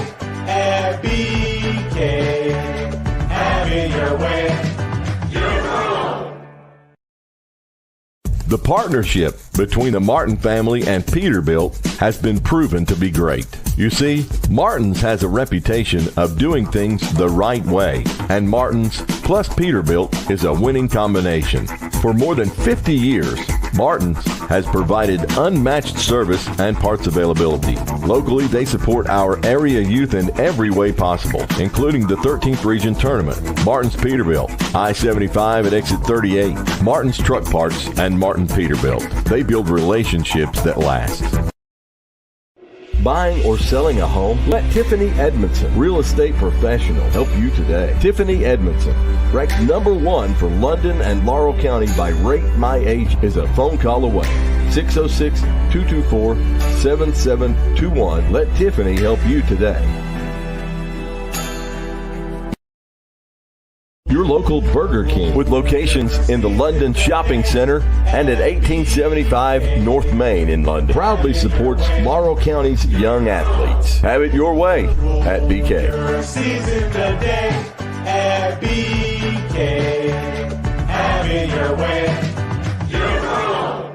at BK. Have it your way. You're home. The partnership between the Martin family and Peterbilt has been proven to be great. You see, Martin's has a reputation of doing things the right way, and Martin's plus Peterbilt is a winning combination. For more than 50 years, Martin's has provided unmatched service and parts availability. Locally, they support our area youth in every way possible, including the 13th Region Tournament, Martin's Peterbilt, I-75 at exit 38, Martin's Truck Parts, and Martin Peterbilt. They build relationships that last. Buying or selling a home? Let Tiffany Edmondson, real estate professional, help you today. Tiffany Edmondson, ranked #1 for London and Laurel County by Rate My Age, is a phone call away. 606-224-7721. Let Tiffany help you today. Your local Burger King with locations in the London Shopping Center and at 1875 North Main in London proudly supports Laurel County's young athletes. Have it your way at BK. Season today at BK. Have it your way. You're home.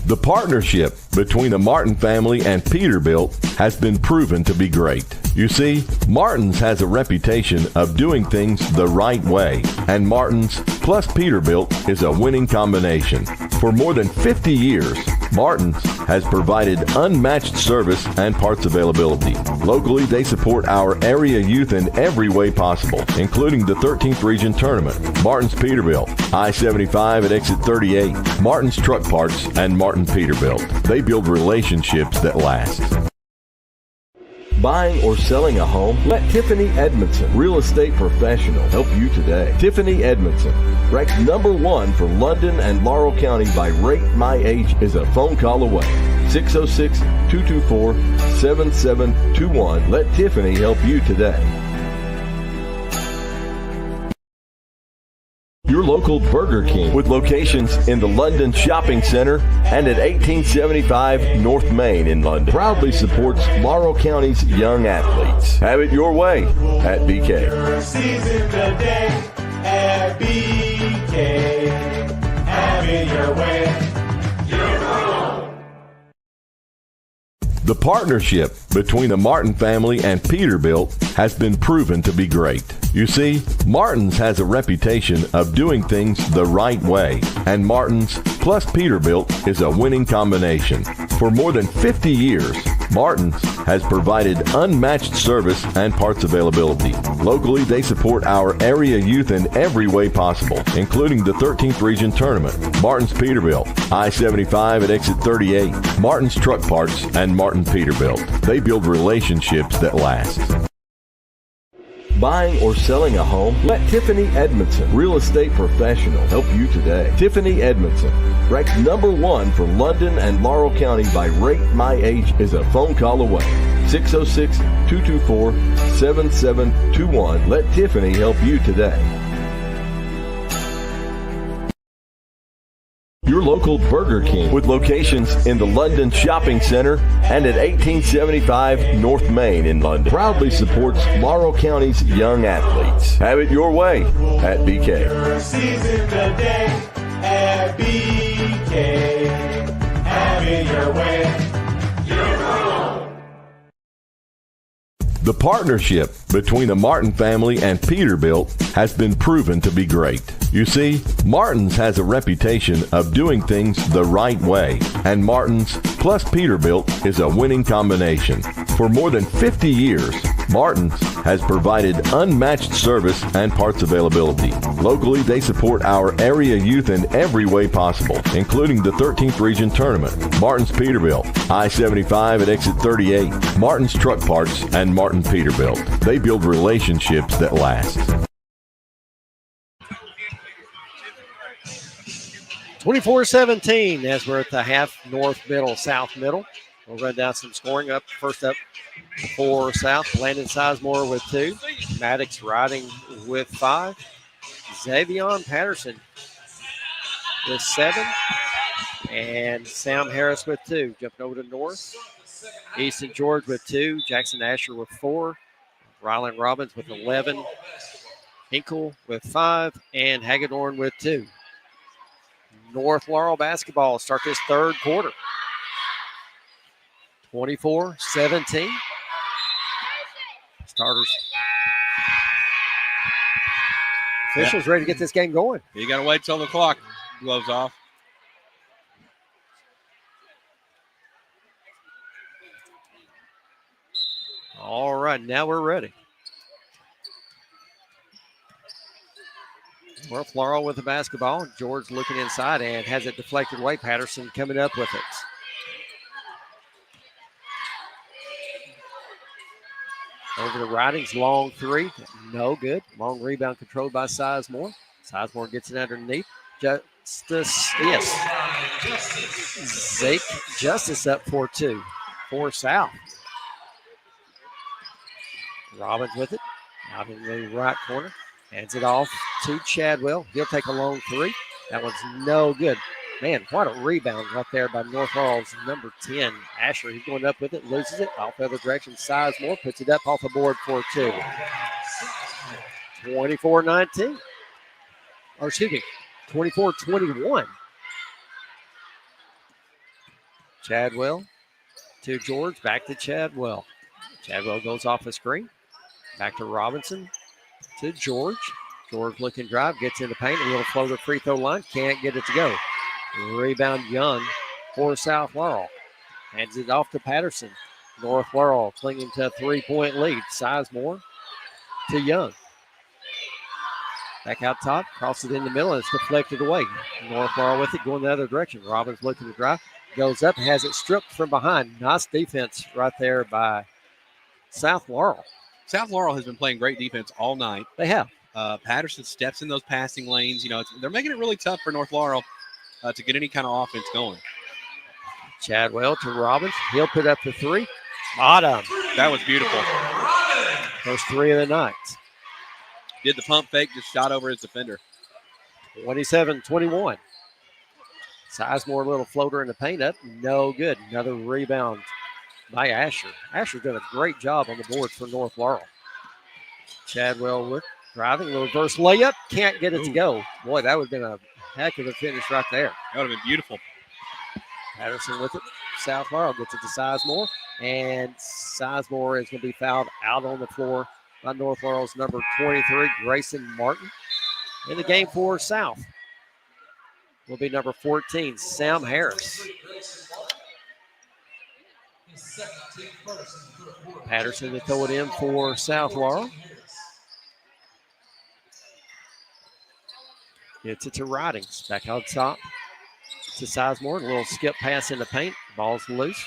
The partnership between the Martin family and Peterbilt has been proven to be great. You see, Martin's has a reputation of doing things the right way, and Martin's plus Peterbilt is a winning combination. For more than 50 years, Martin's has provided unmatched service and parts availability. Locally, they support our area youth in every way possible, including the 13th Region Tournament, Martin's Peterbilt, I-75 at exit 38, Martin's Truck Parts, and Martin Peterbilt. They build relationships that last. Buying or selling a home? Let Tiffany Edmondson, real estate professional, help you today. Tiffany Edmondson, ranked #1 for London and Laurel County by Rate My Age, is a phone call away. 606-224-7721. Let Tiffany help you today. Your local Burger King with locations in the London Shopping Center and at 1875 North Main in London proudly supports Laurel County's young athletes. Have it your way at BK. Season today at BK. Have it your way. You're home. The partnership between the Martin family and Peterbilt has been proven to be great. You see, Martin's has a reputation of doing things the right way, and Martin's plus Peterbilt is a winning combination. For more than 50 years, Martin's has provided unmatched service and parts availability. Locally, they support our area youth in every way possible, including the 13th Region Tournament, Martin's Peterbilt, I-75 at exit 38, Martin's Truck Parts, and Martin Peterbilt. They build relationships that last. Buying or selling a home? Let Tiffany Edmondson, real estate professional, help you today. Tiffany Edmondson, ranked #1 for London and Laurel County by Rate My Age, is a phone call away. 606-224-7721. Let Tiffany help you today. Your local Burger King with locations in the London Shopping Center and at 1875 North Main in London proudly supports Laurel County's young athletes. Have it your way at BK. Season today at BK. Have it your way. You're home. The partnership between the Martin family and Peterbilt has been proven to be great. You see, Martin's has a reputation of doing things the right way, and Martin's plus Peterbilt is a winning combination. For more than 50 years, Martin's has provided unmatched service and parts availability. Locally, they support our area youth in every way possible, including the 13th Region Tournament, Martin's Peterbilt, I-75 at exit 38, Martin's Truck Parts, and Martin Peterbilt. They build relationships that last. 24-17 as we're at the half. North middle, south middle. We'll run down some scoring. First up for South, Landon Sizemore with 2. Maddox Riding with 5. Xavion Patterson with 7. And Sam Harris with 2. Jumping over to North. Easton George with 2. Jackson Asher with 4. Rylan Robbins with 11. Hinkle with 5. And Hagedorn with 2. North Laurel basketball start this third quarter. 24-17. Starters. Officials ready to get this game going. You got to wait till the clock goes off. All right, now we're ready. North Laurel with the basketball. George looking inside and has it deflected away. Patterson coming up with it. Over to Ridings, long 3. No good. Long rebound controlled by Sizemore. Sizemore gets it underneath. Justice, yes. Zake Justice up for 2 for South. Robbins with it. Out in the right corner. Hands it off to Chadwell. He'll take a long 3. That one's no good. Man, what a rebound right there by North Laurel's number 10, Asher. He's going up with it, loses it. Off the other direction, Sizemore puts it up off the board for 2. 24-19. Or excuse me, 24-21. Chadwell to George, back to Chadwell. Chadwell goes off the screen. Back to Robinson to George. George looking drive, gets in the paint, a little floater free throw line, can't get it to go. Rebound Young for South Laurel. Hands it off to Patterson. North Laurel clinging to a 3-point lead. Sizemore to Young. Back out top, cross it in the middle, and it's deflected away. North Laurel with it, going the other direction. Robbins looking to drive, goes up, has it stripped from behind. Nice defense right there by South Laurel. South Laurel has been playing great defense all night. They have. Patterson steps in those passing lanes. You know, they're making it really tough for North Laurel to get any kind of offense going. Chadwell to Robbins. He'll put up the 3. Bottom. That was beautiful. First 3 of the night. Did the pump fake, just shot over his defender. 27-21. Sizemore, little floater in the paint up. No good. Another rebound by Asher. Asher's done a great job on the board for North Laurel. Chadwell with driving, little reverse layup. Can't get it to go. Boy, that would have been a heck of a finish right there. That would have been beautiful. Patterson with it. South Laurel gets it to Sizemore. And Sizemore is going to be fouled out on the floor by North Laurel's number 23, Grayson Martin. In the game for South will be number 14, Sam Harris. Patterson to throw it in for South Laurel. Gets it to Ridings. Back out top to Sizemore. A little skip pass in the paint. Ball's loose.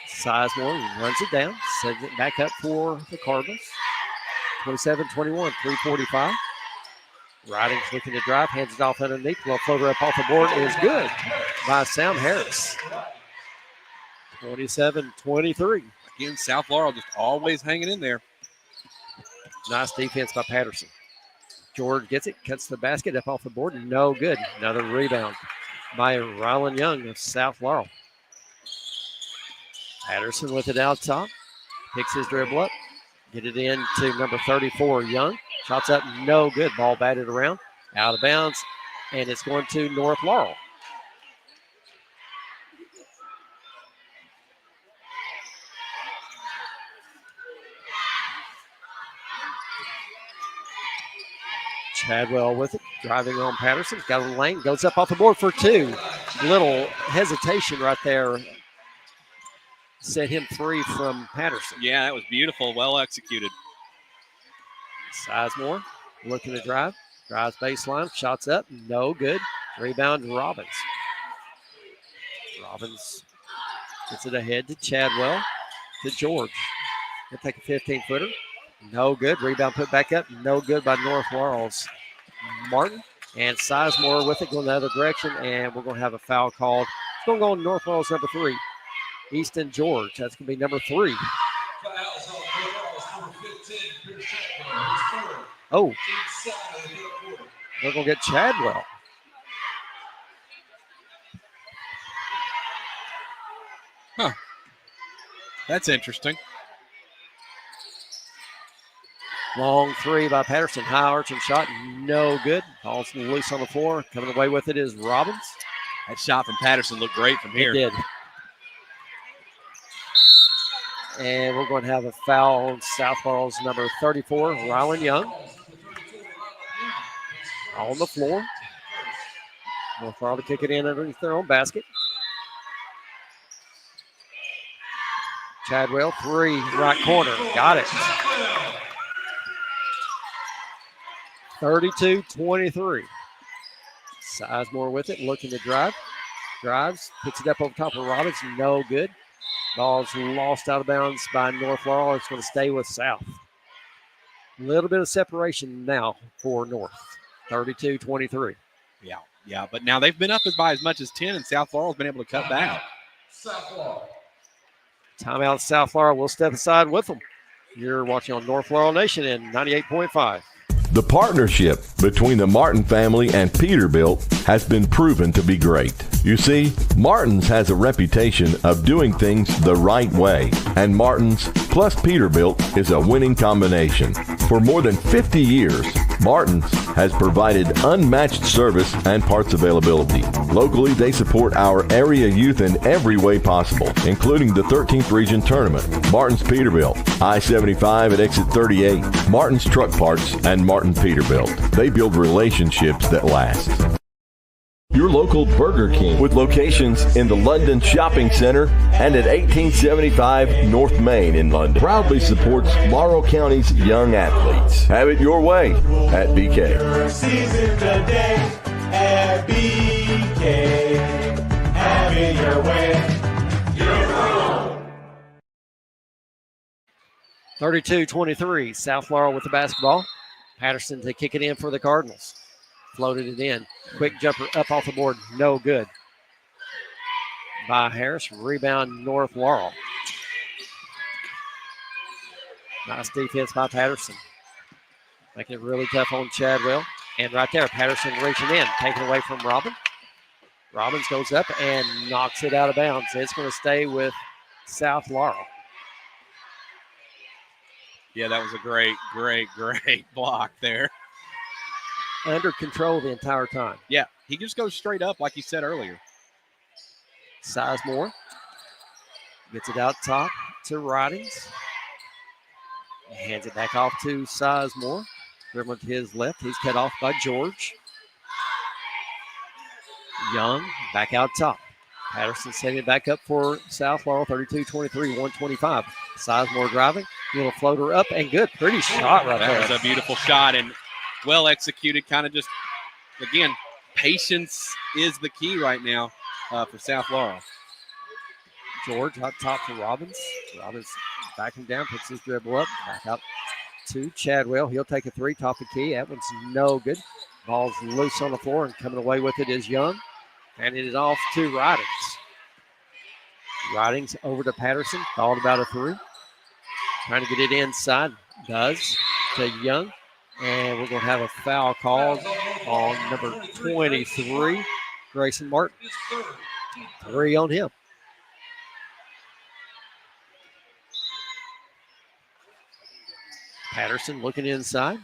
Sizemore runs it down. Sends it back up for the Cardinals. 27-21, 3:45. Ridings looking to drive. Hands it off underneath. Little floater up off the board is good by Sam Harris. 27-23. Again, South Laurel just always hanging in there. Nice defense by Patterson. George gets it, cuts the basket up off the board. No good. Another rebound by Rylan Young of South Laurel. Patterson with it out top. Picks his dribble up. Get it in to number 34, Young. Shots up, no good. Ball batted around. Out of bounds, and it's going to North Laurel. Chadwell with it, driving on Patterson. Got a lane, goes up off the board for 2. Little hesitation right there. Set him free from Patterson. Yeah, that was beautiful. Well executed. Sizemore looking to drive. Drives baseline. Shots up. No good. Rebound Robbins. Robbins gets it ahead to Chadwell. To George. He'll take a 15-footer. No good. Rebound put back up. No good by North Laurel's Martin. And Sizemore with it going the other direction, and we're going to have a foul called. It's going to go on North Laurel's number 3, Easton George. That's going to be number 3. Fouls on Laurel's number 15, Peter Chadwell, his third. Oh, Inside of the middle quarter. they're going to get Chadwell. That's interesting. Long 3 by Patterson. High arching shot, no good. Ball's loose on the floor. Coming away with it is Robbins. That shot from Patterson looked great from here. It did. And we're going to have a foul on South Laurel's number 34, Rylan Young. On the floor. North Laurel to kick it in underneath their own basket. Chadwell, 3, right corner. Got it. 32-23. Sizemore with it, looking to drive. Drives, puts it up over top of Robbins. No good. Ball's lost out of bounds by North Laurel. It's going to stay with South. A little bit of separation now for North. 32-23. Yeah, but now they've been up by as much as 10, and South Laurel's been able to cut back. South Laurel. Timeout South Laurel. We'll step aside with them. You're watching on North Laurel Nation in 98.5. The partnership between the Martin family and Peterbilt has been proven to be great. You see, Martin's has a reputation of doing things the right way, and Martin's plus Peterbilt is a winning combination. For more than 50 years, Martin's has provided unmatched service and parts availability. Locally, they support our area youth in every way possible, including the 13th Region Tournament. Martin's Peterbilt, I-75 at exit 38, Martin's Truck Parts, and Martin Peterbilt. They build relationships that last. Your local Burger King with locations in the London Shopping Center and at 1875 North Main in London proudly supports Laurel County's young athletes. Have it your way at BK. Season today at BK. Have it your way. Your own. 32-23. South Laurel with the basketball. Patterson to kick it in for the Cardinals. Floated it in. Quick jumper up off the board. No good. By Harris. Rebound North Laurel. Nice defense by Patterson. Making it really tough on Chadwell. And right there, Patterson reaching in. Taken away from Robbins. Robbins goes up and knocks it out of bounds. It's going to stay with South Laurel. Yeah, that was a great block there. Under control the entire time. Yeah, he just goes straight up like you said earlier. Sizemore gets it out top to Ridings. Hands it back off to Sizemore. Dribbling to his left. He's cut off by George. Young back out top. Patterson setting it back up for South Laurel. 32-23, 125. Sizemore driving. Little floater up and good. Pretty shot right there. That was a beautiful shot and well executed. Kind of just, again, patience is the key right now for South Laurel. George out top to Robbins. Robbins backing down, puts his dribble up. Back out to Chadwell. He'll take a 3, top of key. That one's no good. Ball's loose on the floor, and coming away with it is Young. And it is off to Ridings. Ridings over to Patterson. Thought about a 3. Trying to get it inside. Does to Young. And we're going to have a foul called on number 23, Grayson Martin. 3 on him. Patterson looking inside.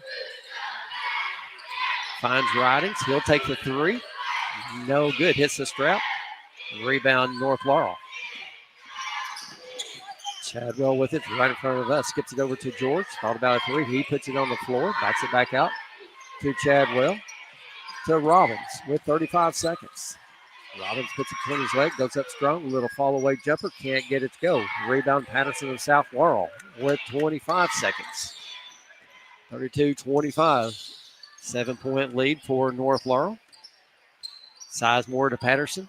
Finds Ridings. He'll take the 3. No good. Hits the strap. Rebound North Laurel. Chadwell with it right in front of us. Skips it over to George. Thought about a 3. He puts it on the floor. Backs it back out to Chadwell. To Robbins with 35 seconds. Robbins puts it between his leg. Goes up strong. Little fall away jumper. Can't get it to go. Rebound Patterson of South Laurel with 25 seconds. 32-25. 7-point lead for North Laurel. Sizemore to Patterson.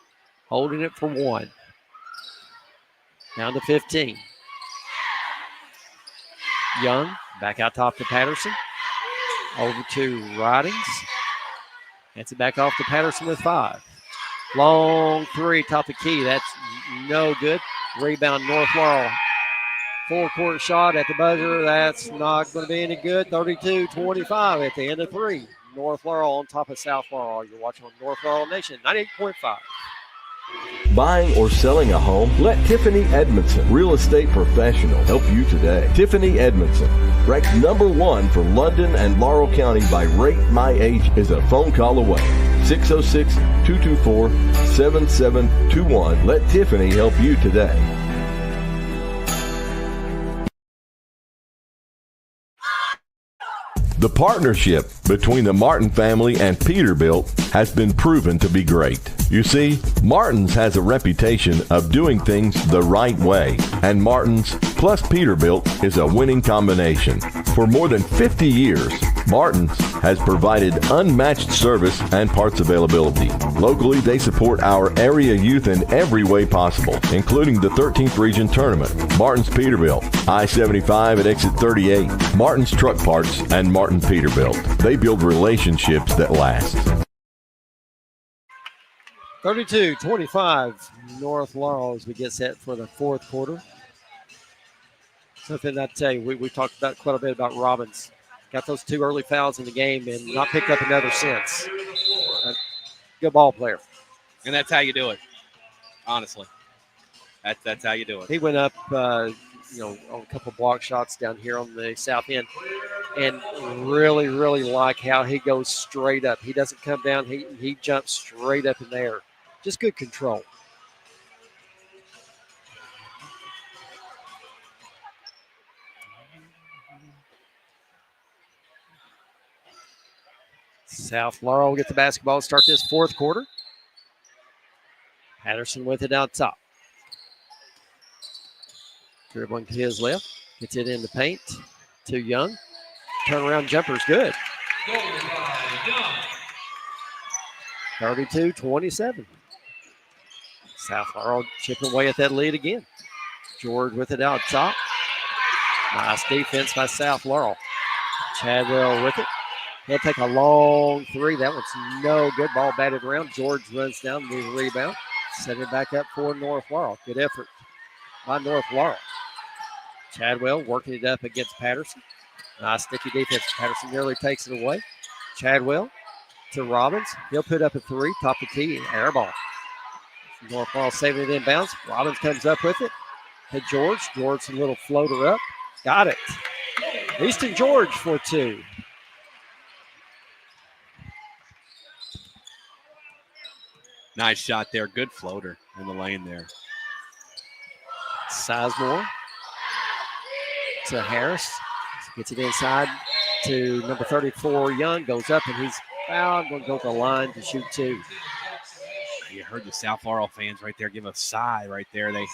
Holding it for 1. Down to 15. Young back out top to Patterson. Over to Ridings. Hands it back off to Patterson with 5. Long three, top of the key. That's no good. Rebound, North Laurel. Full-court shot at the buzzer. That's not going to be any good. 32-25 at the end of 3. North Laurel on top of South Laurel. You're watching on North Laurel Nation, 98.5. Buying or selling a home? Let Tiffany Edmondson, real estate professional, help you today. Tiffany Edmondson, ranked #1 for London and Laurel County by Rate My Age, is a phone call away. 606-224-7721. Let Tiffany help you today. The partnership between the Martin family and Peterbilt has been proven to be great. You see, Martin's has a reputation of doing things the right way, and Martin's plus Peterbilt is a winning combination. For more than 50 years, Martin's has provided unmatched service and parts availability. Locally, they support our area youth in every way possible, including the 13th Region Tournament. Martin's Peterbilt, I-75 at exit 38, Martin's Truck Parts, and Martin Peterbilt. They build relationships that last. 32-25 North Laurel as we get set for the 4th quarter. Something I tell you, we talked about quite a bit about Robbins. Got those 2 early fouls in the game and not picked up another since. Good ball player. And that's how you do it, honestly. That's how you do it. He went up, on a couple block shots down here on the south end, and really, really like how he goes straight up. He doesn't come down. He jumps straight up in the air. Just good control. South Laurel will get the basketball to start this 4th quarter. Patterson with it out top. Dribbling to his left. Gets it in the paint to Young. Turnaround jumper's good. 32-27. South Laurel chipping away at that lead again. George with it out top. Nice defense by South Laurel. Chadwell with it. He'll take a long three. That one's no good. Ball batted around. George runs down the rebound. Set it back up for North Laurel. Good effort by North Laurel. Chadwell working it up against Patterson. Nice sticky defense. Patterson nearly takes it away. Chadwell to Robbins. He'll put up a 3. Top the key. Air ball. North Laurel saving it inbounds. Robbins comes up with it. To George. George a little floater up. Got it. Easton George for 2. Nice shot there. Good floater in the lane there. Sizemore to Harris. Gets it inside to number 34, Young. Goes up and he's fouled. Going to go to the line to shoot 2. You heard the South Laurel fans right there give a sigh right there. They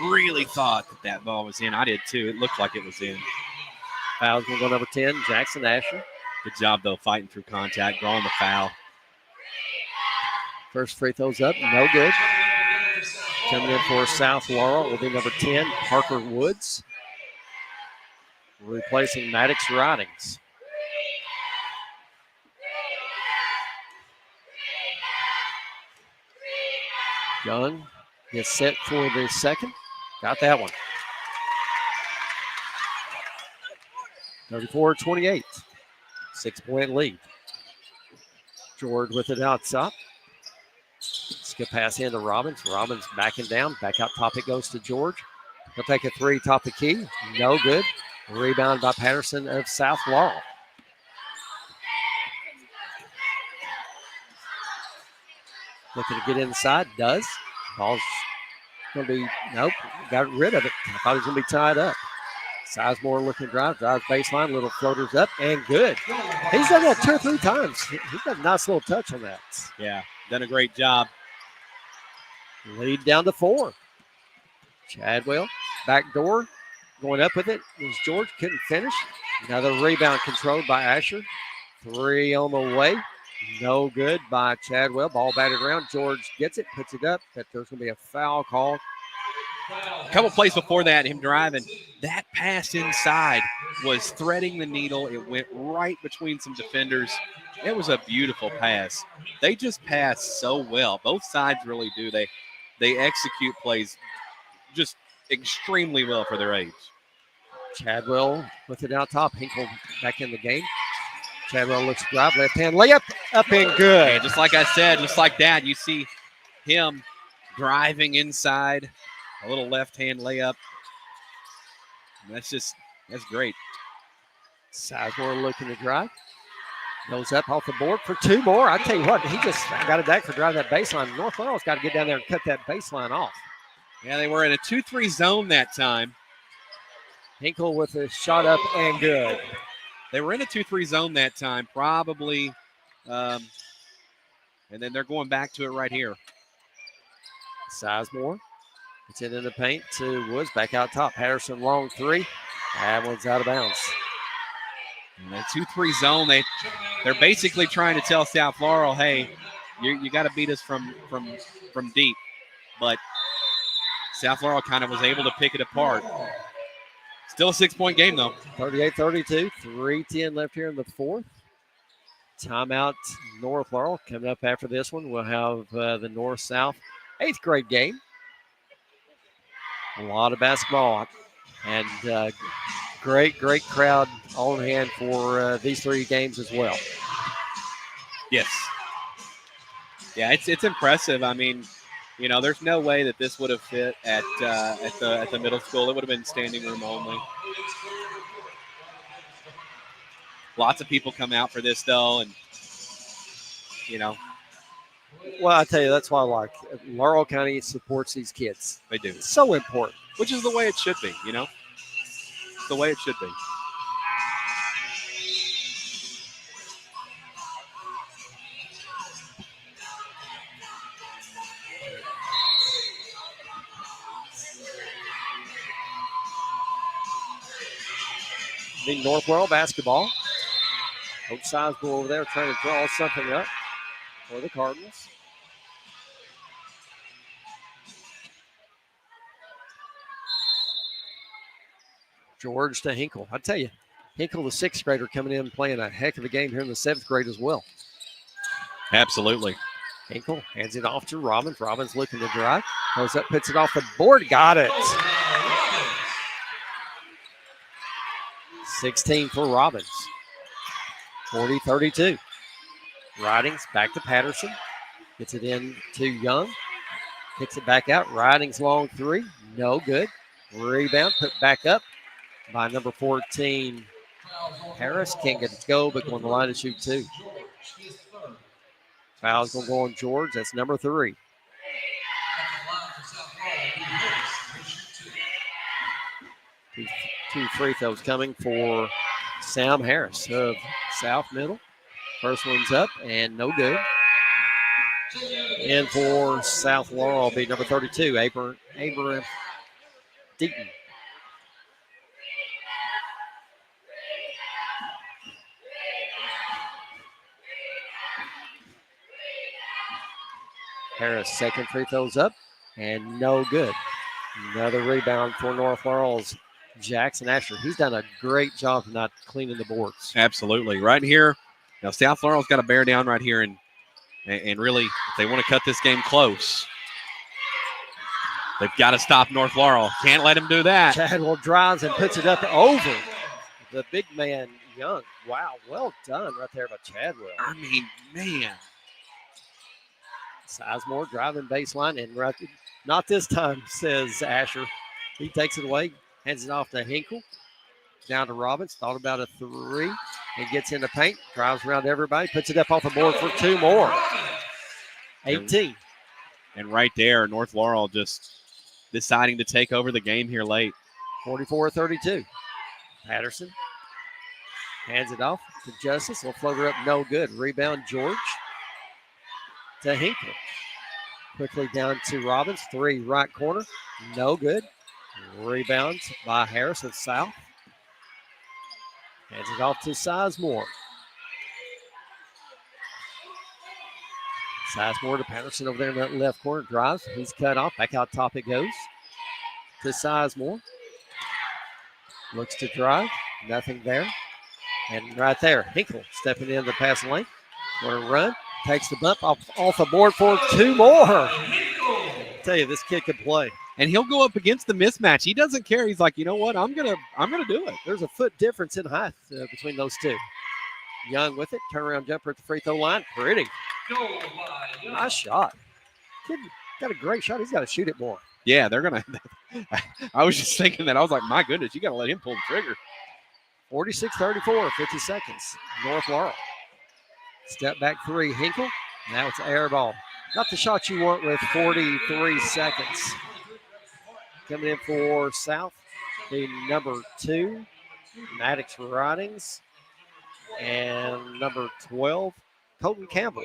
really thought that ball was in. I did too. It looked like it was in. Foul's going to go number 10, Jackson Asher. Good job, though, fighting through contact, drawing the foul. First free throws up, no good. Coming in for South Laurel will be number 10, Parker Woods. Replacing Maddox Ridings. Young gets set for the second. Got that one. 34-28. 6-point lead. George with it out top. Skip pass into Robbins. Robbins backing down. Back out top it goes to George. He'll take a 3 top the key. No good. Rebound by Patterson of South Laurel. Looking to get inside. Does. Ball's going to be, nope, got rid of it. I thought he was going to be tied up. Sizemore looking to drives baseline, little floaters up, and good. He's done that 2 or 3 times. He's got a nice little touch on that. Yeah, done a great job. Lead down to 4. Chadwell, back door, going up with it. Is George, couldn't finish. Another rebound controlled by Asher. 3 on the way. No good by Chadwell. Ball batted around. George gets it, puts it up, but there's going to be a foul call. A couple plays before that, him driving, that pass inside was threading the needle. It went right between some defenders. It was a beautiful pass. They just pass so well. Both sides really do. They execute plays just extremely well for their age. Chadwell with it out top. Hinkle back in the game. Chadwell looks to drive. Left hand layup. Up and good. And just like I said, just like that, you see him driving inside. A little left-hand layup. And that's great. Sizemore looking to drive. Goes up off the board for 2 more. I tell you what, he just got a deck for driving that baseline. North Laurel's got to get down there and cut that baseline off. Yeah, they were in a 2-3 zone that time. Hinkle with a shot up and good. They were in a 2-3 zone that time, probably. And then they're going back to it right here. Sizemore. It's in the paint to Woods. Back out top. Patterson long 3. That one's out of bounds. In a 2-3 zone, they're basically trying to tell South Laurel, hey, you got to beat us from deep. But South Laurel kind of was able to pick it apart. Still a 6-point game, though. 38-32. 3:10 left here in the fourth. Timeout North Laurel. Coming up after this one, we'll have the North-South 8th grade game. A lot of basketball. And great crowd on hand for these 3 games as well. Yes. Yeah, it's impressive. I mean, you know, there's no way that this would have fit at the middle school. It would have been standing room only. Lots of people come out for this, though, and, you know. Well, I tell you, that's why I like Laurel County supports these kids. They do. It's so important. Which is the way it should be, you know. It's the way it should be. The North Laurel basketball. Coach Sizemore over there trying to draw something up for the Cardinals. George to Hinkle. I tell you, Hinkle, the 6th grader, coming in and playing a heck of a game here in the 7th grade as well. Absolutely. Hinkle hands it off to Robbins. Robbins looking to drive. Goes up, puts it off the board. Got it. 16 for Robbins. 40-32. Ridings back to Patterson. Gets it in to Young. Kicks it back out. Ridings long 3. No good. Rebound. Put back up by number 14, Harris. Can't get it to go, but going to the line to shoot 2. Foul's going to go on George. That's number 3. Two free throws coming for Sam Harris of South Middle. First one's up and no good. And for South Laurel will be number 32, Abraham Deaton. Harris, second free throw's up and no good. Another rebound for North Laurel's Jackson Asher. He's done a great job of not cleaning the boards. Absolutely. Right here, now South Laurel's got to bear down right here and really, if they want to cut this game close, they've got to stop North Laurel. Can't let him do that. Chadwell drives and puts it up over the big man, Young. Wow, well done right there by Chadwell. I mean, man. Sizemore driving baseline, and right, not this time, says Asher. He takes it away, hands it off to Hinkle. Down to Robbins, thought about a 3, and gets in the paint, drives around everybody, puts it up off the board for 2 more. 18. And right there, North Laurel just deciding to take over the game here late. 44-32. Patterson hands it off to Justice. Will float her up, no good. Rebound, George to Hinkle. Quickly down to Robbins. 3, right corner, no good. Rebound by Harris of South. Hands it off to Sizemore. Sizemore to Patterson over there in that left corner. Drives. He's cut off. Back out top it goes to Sizemore. Looks to drive. Nothing there. And right there, Hinkle stepping in the passing lane. Going to run. Takes the bump off the board for 2 more. Tell you, this kid can play. And he'll go up against the mismatch. He doesn't care. He's like, you know what? I'm gonna do it. There's a foot difference in height between those two. Young with it. Turnaround jumper at the free throw line. Pretty. Nice shot. Kid got a great shot. He's got to shoot it more. Yeah, they're gonna. I was just thinking that. I was like, my goodness, you got to let him pull the trigger. 46-34, 50 seconds. North Laurel. Step back 3, Hinkle. Now it's air ball. Not the shot you want with 43 seconds. Coming in for South, the number 2, Maddox Ridings, and number 12, Colton Campbell.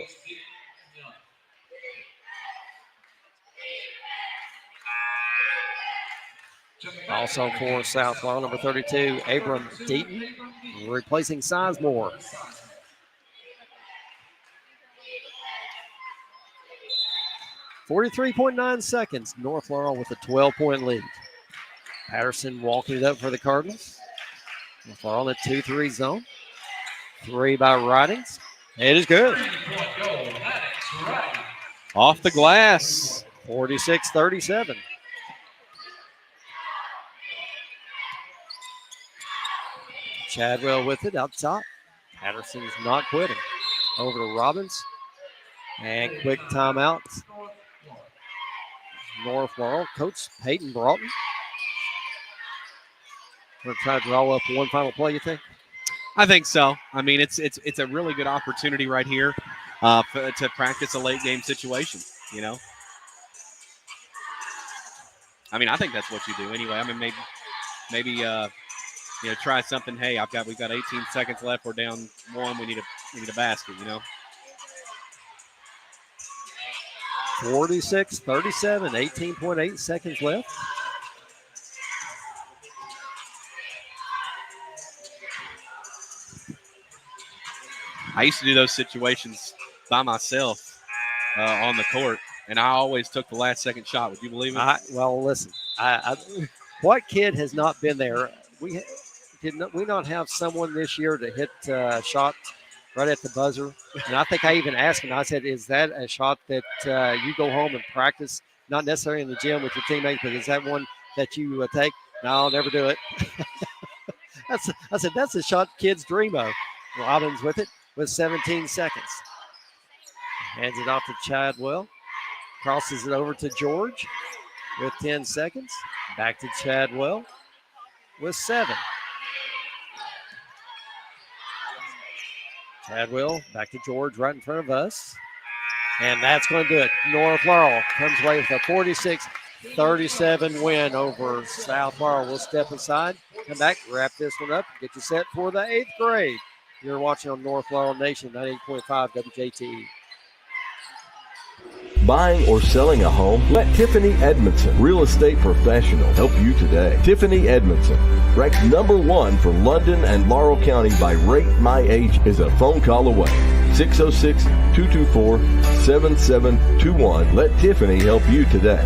Also for South Laurel, number 32, Abram Deaton, replacing Sizemore. .9 seconds. North Laurel with a 12-point lead. Patterson walking it up for the Cardinals. North Laurel in a 2-3 zone. 3 by Ridings. It is good. Off the glass. 46-37. Chadwell with it out top. Patterson's not quitting. Over to Robbins. And quick timeout. North Laurel. Coach Peyton Broughton. We're trying to draw up one final play, you think? I think so. I mean, it's a really good opportunity right here to practice a late game situation. You know. I mean, I think that's what you do anyway. I mean, maybe try something. Hey, we've got 18 seconds left. We're down 1. We need a basket. You know. 46-37, 18.8 seconds left. I used to do those situations by myself on the court, and I always took the last second shot. Would you believe it? Well, listen, what kid has not been there? Did we not have someone this year to hit a shot right at the buzzer? And I think I even asked him, I said, is that a shot that you go home and practice, not necessarily in the gym with your teammates, but is that one that you take? No, I'll never do it. I said, that's a shot kids dream of. Robbins with it with 17 seconds. Hands it off to Chadwell. Crosses it over to George with 10 seconds. Back to Chadwell with 7. Chadwell back to George right in front of us. And that's going to do it. North Laurel comes away with a 46-37 win over South Laurel. We'll step aside, come back, wrap this one up, get you set for the 8th grade. You're watching on North Laurel Nation, 98.5 WJTE. Buying or selling a home? Let Tiffany Edmondson, real estate professional, help you today. Tiffany Edmondson, ranked number 1 for London and Laurel County by Rate My Age, is a phone call away. 606-224-7721. Let Tiffany help you today.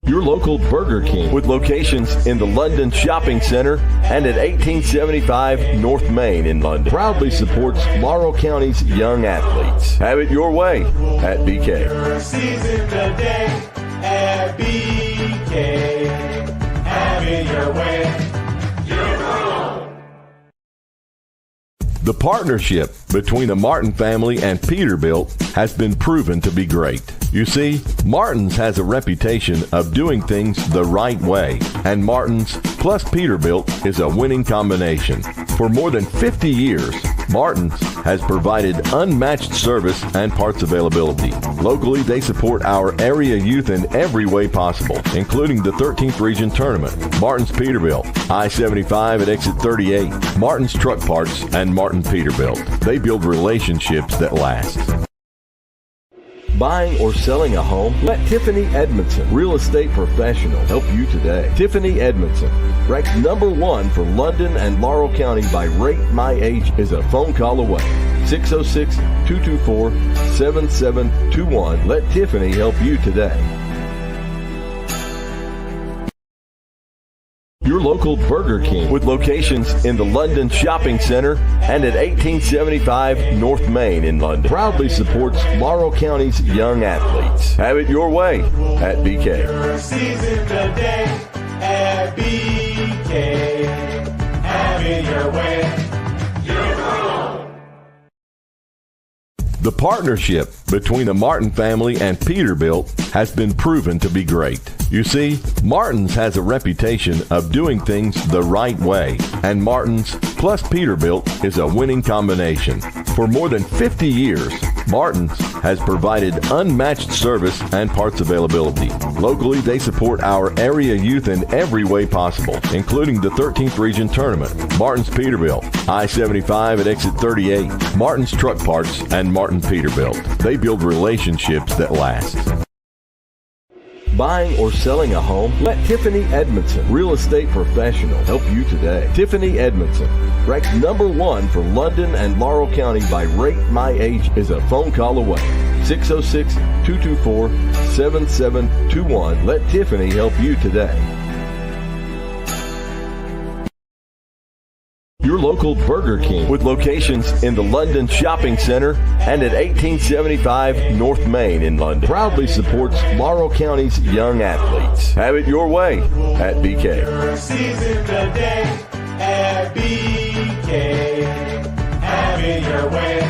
Your local Burger King with locations in the London Shopping Center and at 1875 North Main in London proudly supports Laurel County's young athletes. Have it your way at BK. Season today at BK. Have it your way. You're wrong. The partnership between the Martin family and Peterbilt has been proven to be great. You see, Martin's has a reputation of doing things the right way, and Martin's plus Peterbilt is a winning combination. For more than 50 years, Martin's has provided unmatched service and parts availability. Locally, they support our area youth in every way possible, including the 13th Region Tournament. Martin's Peterbilt, I-75 at exit 38, Martin's Truck Parts, and Martin Peterbilt. They build relationships that last. Buying or selling a home? Let Tiffany Edmondson, real estate professional, help you today. Tiffany Edmondson, ranked number 1 for London and Laurel County by Rate My Age, is a phone call away. 606-224-7721. Let Tiffany help you today. Your local Burger King with locations in the London Shopping Center and at 1875 North Main in London. Proudly supports Laurel County's young athletes. Have it your way at BK. Season the day at BK. Have it your way. The partnership between the Martin family and Peterbilt has been proven to be great. You see, Martin's has a reputation of doing things the right way, and Martin's plus Peterbilt is a winning combination. For more than 50 years, Martin's has provided unmatched service and parts availability. Locally, they support our area youth in every way possible, including the 13th Region Tournament, Martin's Peterbilt, I-75 at exit 38, Martin's Truck Parts, and Martin Peterbilt. They build relationships that last. Buying or selling a home? Let Tiffany Edmondson, real estate professional, help you today. Tiffany Edmondson, ranked #1 for London and Laurel County by Rate My Age, is a phone call away. 606-224-7721. Let Tiffany help you today. Your local Burger King with locations in the London Shopping Center and at 1875 North Main in London. Proudly supports Laurel County's young athletes. Have it your way at BK. Season the day at BK. Have it your way.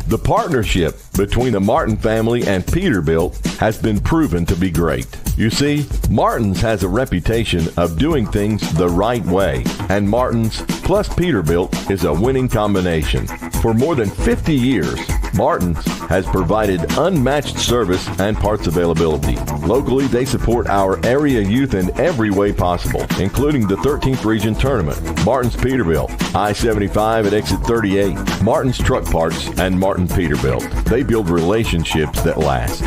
The partnership between the Martin family and Peterbilt has been proven to be great. You see, Martin's has a reputation of doing things the right way, and Martin's plus Peterbilt is a winning combination. For more than 50 years, Martin's has provided unmatched service and parts availability. Locally, they support our area youth in every way possible, including the 13th Region Tournament, Martin's Peterbilt, I-75 at exit 38, Martin's Truck Parts, and Martin Peterbilt. They build relationships that last.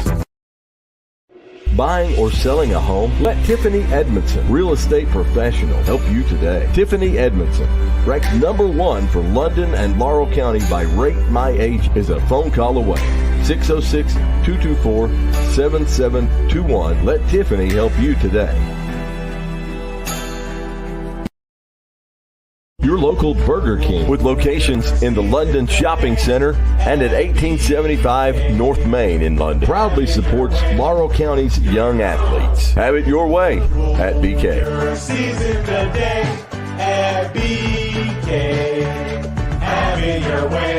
Buying or selling a home? Let Tiffany Edmondson, real estate professional, help you today. Tiffany Edmondson, ranked #1 for London and Laurel County by Rate My Age, is a phone call away. 606-224-7721. Let Tiffany help you today. Your local Burger King with locations in the London Shopping Center and at 1875 North Main in London. Proudly supports Laurel County's young athletes. Have it your way at BK. Season the day at BK. Have it your way.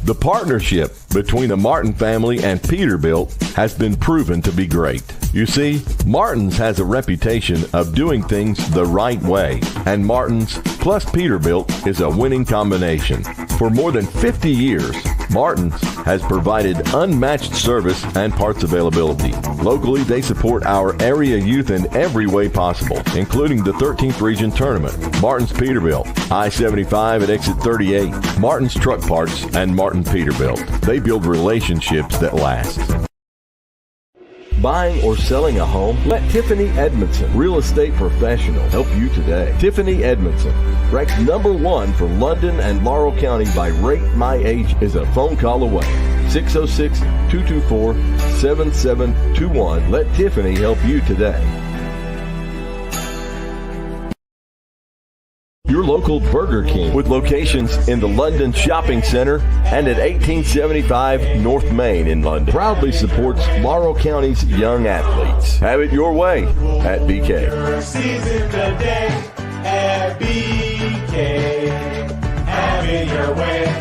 The partnership between the Martin family and Peterbilt has been proven to be great. You see, Martin's has a reputation of doing things the right way, and Martin's plus Peterbilt is a winning combination. For more than 50 years, Martin's has provided unmatched service and parts availability. Locally, they support our area youth in every way possible, including the 13th Region Tournament, Martin's Peterbilt, I-75 at exit 38, Martin's Truck Parts, and Martin Peterbilt. They build relationships that last. Buying or selling a home? Let Tiffany Edmondson, real estate professional, help you today. Tiffany Edmondson, ranked #1 for London and Laurel County by Rate My Age, is a phone call away. 606-224-7721. Let Tiffany help you today. Your local Burger King with locations in the London Shopping Center and at 1875 North Main in London. Proudly supports Laurel County's young athletes. Have it your way at BK. Season the day at BK. Have it your way.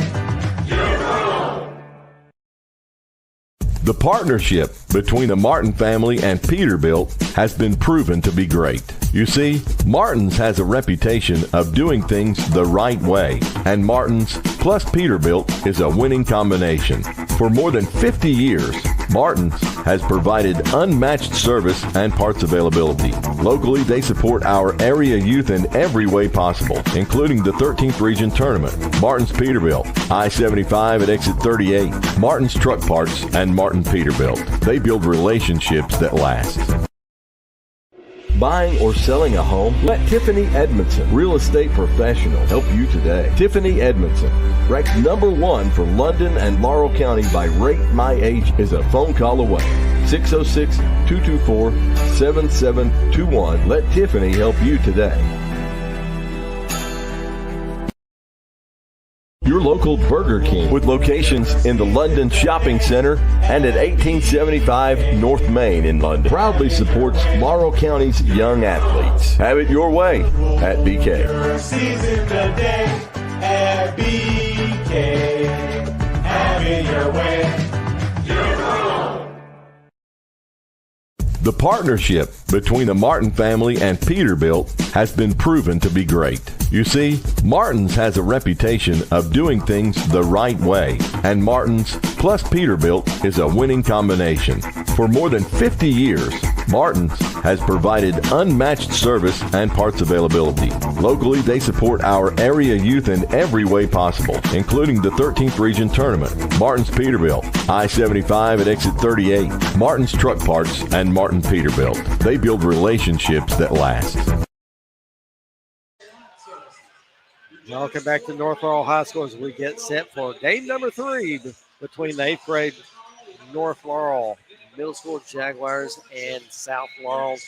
The partnership between the Martin family and Peterbilt has been proven to be great. You see, Martin's has a reputation of doing things the right way, and Martin's plus Peterbilt is a winning combination. For more than 50 years, Martin's has provided unmatched service and parts availability. Locally, they support our area youth in every way possible, including the 13th Region Tournament, Martin's Peterbilt, I-75 at exit 38, Martin's Truck Parts, and Martin Peterbilt. They build relationships that last. Buying or selling a home? Let Tiffany Edmondson, real estate professional, help you today. Tiffany Edmondson, ranked #1 for London and Laurel County by Rate My Age, is a phone call away. 606-224-7721. Let Tiffany help you today. Your local Burger King with locations in the London Shopping Center and at 1875 North Main in London proudly supports Laurel County's young athletes. Have it your way at BK. Season today at BK. Have it your way. Your own. The partnership between the Martin family and Peterbilt has been proven to be great. You see, Martin's has a reputation of doing things the right way, and Martin's plus Peterbilt is a winning combination. For more than 50 years, Martin's has provided unmatched service and parts availability. Locally, they support our area youth in every way possible, including the 13th Region Tournament. Martin's Peterbilt, I-75 at exit 38, Martin's Truck Parts, and Martin Peterbilt. They build relationships that last. Welcome back to North Laurel High School as we get set for game number 3 between the 8th grade North Laurel Middle School Jaguars and South Laurel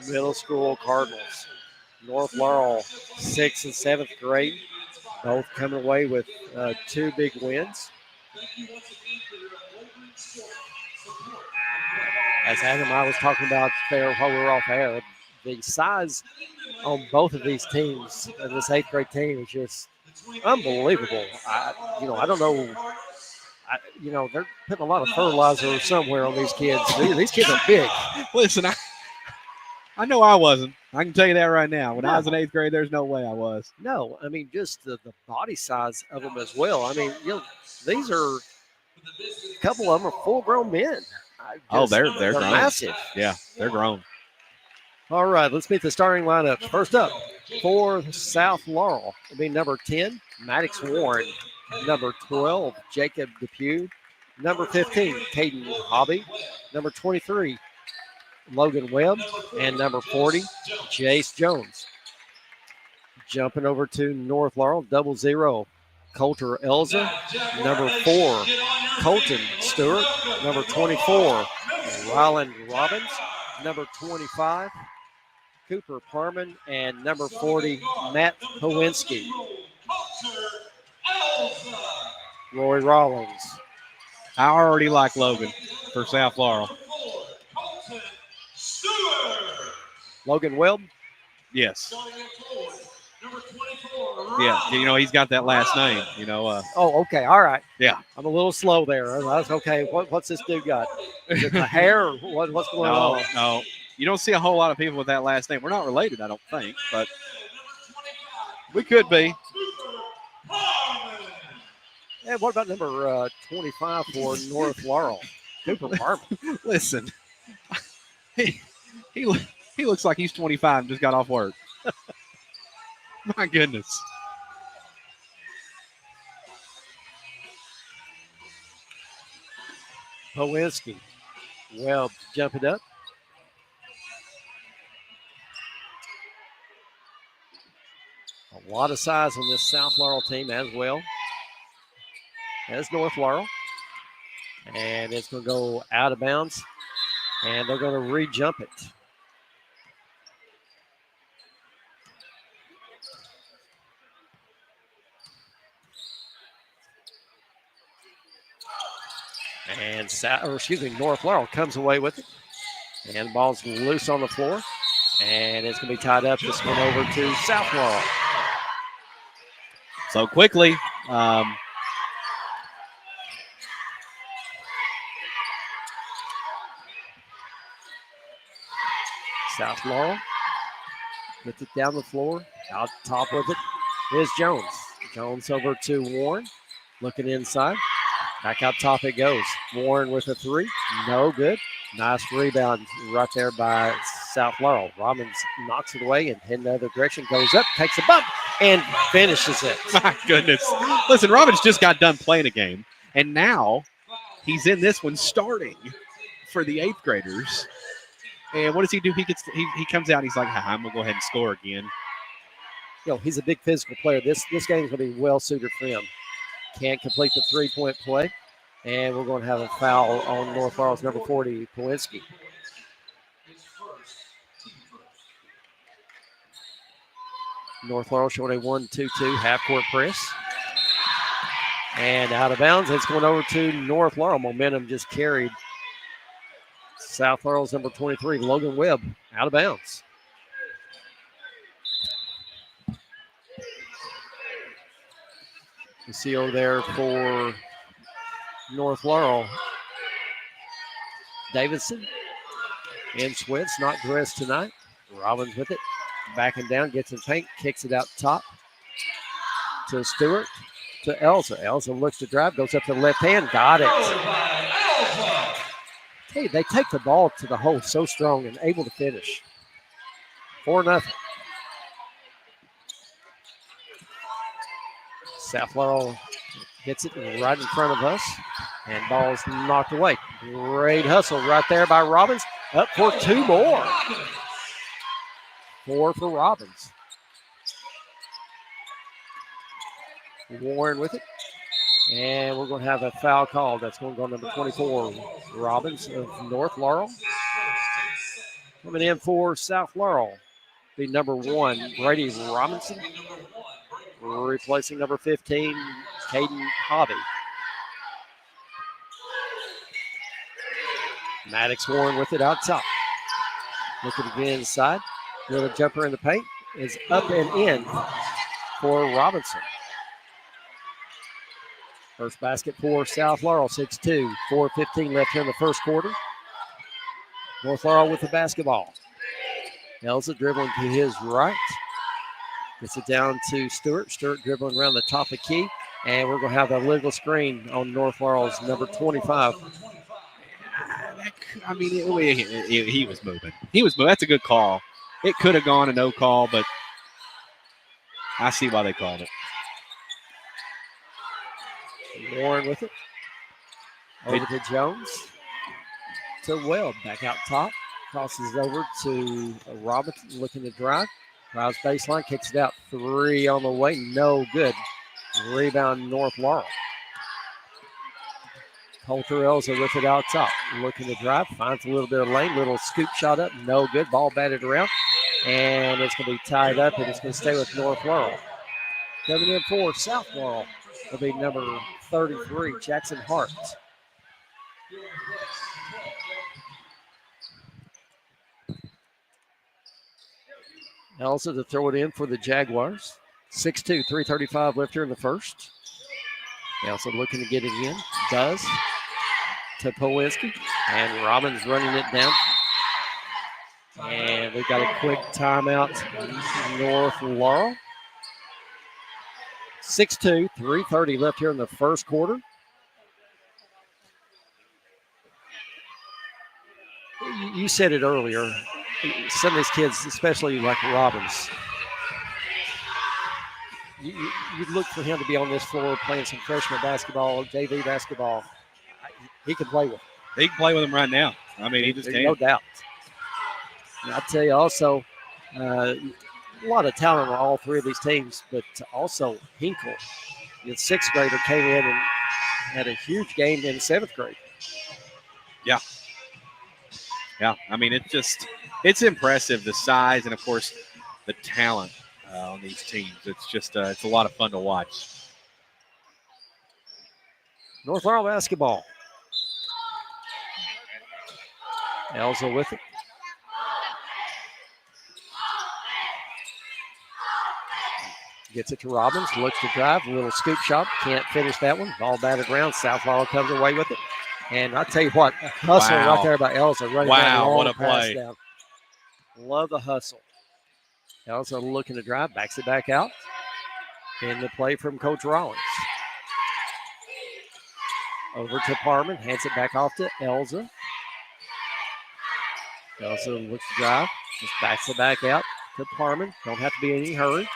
Middle School Cardinals. North Laurel 6th and 7th grade, both coming away with 2 big wins. As Adam and I was talking about there while we were off air, the size on both of these teams, and this 8th grade team, is just unbelievable. I don't know. They're putting a lot of fertilizer somewhere on these kids. These kids are big. Listen, I know I wasn't. I can tell you that right now. When I was in 8th grade, there's no way I was. No, I mean, just the body size of them as well. I mean, these are, a couple of them are full-grown men. They're grown. Massive. Yeah, they're grown. All right, let's meet the starting lineup. First up, for South Laurel, it'll be number 10, Maddox Warren. Number 12, Jacob Depew. Number 15, Caden Hobby. Number 23, Logan Webb. And number 40, Jace Jones. Jumping over to North Laurel, 00, Coulter Elza. Number 4, Colton Stewart. Number 24, Ryland Robbins. Number 25, Cooper Parman. And number 40, Matt Powinski. Roy Rollins. I already like Logan for South Laurel. Logan Webb? Yes. Yeah, he's got that last name, Oh, okay. All right. Yeah. I'm a little slow there. That's okay. What's this dude got? Is it the hair or what's going on? No. You don't see a whole lot of people with that last name. We're not related, I don't think, but we could be. And what about number 25 for North Laurel? Cooper Parman. Listen, he looks like he's 25 and just got off work. My goodness. Powinski. Well, jumping up. A lot of size on this South Laurel team as well as North Laurel. And it's going to go out of bounds. And they're going to re-jump it. And North Laurel comes away with it. And the ball's loose on the floor. And it's going to be tied up. This one over to South Laurel. So quickly, South Laurel gets it down the floor. Out top with it is Jones. Jones over to Warren. Looking inside. Back out top it goes. Warren with a 3. No good. Nice rebound right there by South Laurel. Robbins knocks it away and heading the other direction. Goes up, takes a bump, and finishes it. My goodness. Listen, Robbins just got done playing a game, and now he's in this one starting for the 8th graders. And what does he do? He comes out and he's like, I'm gonna go ahead and score again. He's a big physical player. This game is going to be well suited for him. Can't complete the 3-point play. And we're going to have a foul on North Laurel's number 40, Powinski. North Laurel showing a 1-2-2 half-court press. And out of bounds, it's going over to North Laurel. Momentum just carried South Laurel's number 23, Logan Webb, out of bounds. You see over there for North Laurel, Davidson and Switz, not dressed tonight. Robbins with it, backing down, gets in paint, kicks it out top to Stewart, to Elsa. Elsa looks to drive, goes up to the left hand, got it. Hey, they take the ball to the hole so strong and able to finish. 4-0. South Laurel hits it right in front of us, and ball's knocked away. Great hustle right there by Robbins. Up for 2 more. 4 for Robbins. Warren with it. And we're going to have a foul call. That's going to go number 24, Robbins of North Laurel. Coming in for South Laurel, the number 1, Brady Robinson. Replacing number 15, Caden Hobby. Maddox Warren with it out top. Looking to get inside. Little jumper in the paint is up and in for Robinson. First basket for South Laurel, 6-2. 4:15 left here in the first quarter. North Laurel with the basketball. Elsa dribbling to his right. Gets it down to Stewart. Stewart dribbling around the top of the key. And we're going to have a legal screen on North Laurel's number 25. I mean, he was moving. He was moving. That's a good call. It could have gone a no call, but I see why they called it. Warren with it. Over to Jones. To Webb. Back out top. Crosses over to Robinson looking to drive. Drives baseline. Kicks it out. 3 on the way. No good. Rebound North Laurel. Coulter Elsa with it out top. Looking to drive. Finds a little bit of lane. Little scoop shot up. No good. Ball batted around. And it's going to be tied up, and it's going to stay with North Laurel. Coming in for South Laurel will be number 33, Jackson Hart. Elsa to throw it in for the Jaguars. 6-2, 3:35 left here in the first. Elsa looking to get it in. Does. To Powinski. And Robbins running it down. And we've got a quick timeout. North Laurel. 6-2, 3:30 left here in the first quarter. You said it earlier. Some of these kids, especially like Robbins, you'd look for him to be on this floor playing some freshman basketball, JV basketball. He can play with him. He can play with him right now. I mean, he just There's can. no doubt. And I'll tell you also, a lot of talent on all 3 of these teams, but also Hinkle, the 6th grader, came in and had a huge game in 7th grade. Yeah. Yeah, I mean, it's impressive, the size and, of course, the talent on these teams. It's just it's a lot of fun to watch. North Laurel basketball. Elsa with it. Gets it to Robbins, looks to drive, a little scoop shot, can't finish that one. Ball batted around, South Laurel comes away with it. And I'll tell you what, a hustle Wow. right there by Elsa running Wow, down long what a pass play. down. Love the hustle. Elsa looking to drive, backs it back out. In the play from Coach Rollins. Over to Parman, hands it back off to Elsa. Elsa looks to drive, just backs it back out to Parman. Don't have to be in any hurry.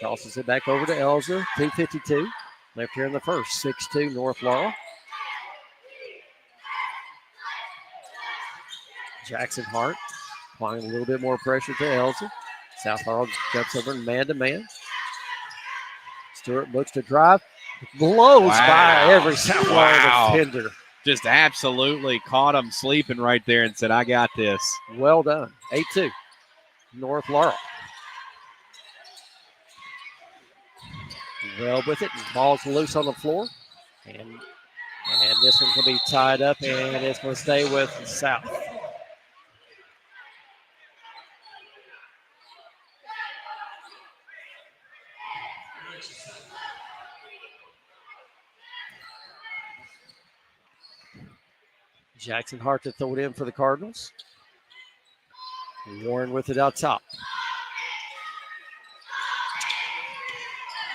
Crosses it back over to Elsa, 2:52. Left here in the first, 6-2 North Laurel. Jackson Hart applying a little bit more pressure to Elsa. South Laurel jumps over man-to-man. Stewart looks to drive. Blows by every South Laurel defender. Just absolutely caught him sleeping right there and said, I got this. Well done. 8-2. North Laurel. Well with it. Ball's loose on the floor. And this one's going to be tied up, and it's going to stay with South. Jackson Hart to throw it in for the Cardinals. Warren with it out top.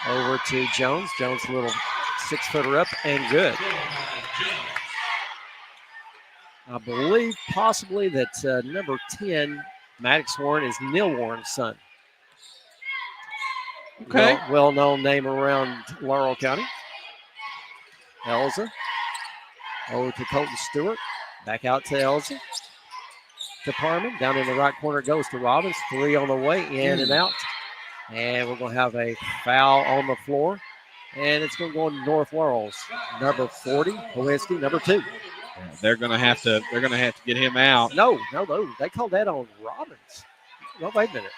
Over to Jones. Jones a little 6-footer up and good. I believe possibly that number 10, Maddox Warren, is Neil Warren's son. Okay. Well-known name around Laurel County. Elza. Over to Colton Stewart. Back out to Elza. To Parman. Down in the right corner goes to Robbins. 3 on the way, in and out. And we're going to have a foul on the floor. And it's going to go on North Laurel's number 40, Kowinski, number 2. They're going to have to get him out. No. They called that on Robbins. No, wait a minute.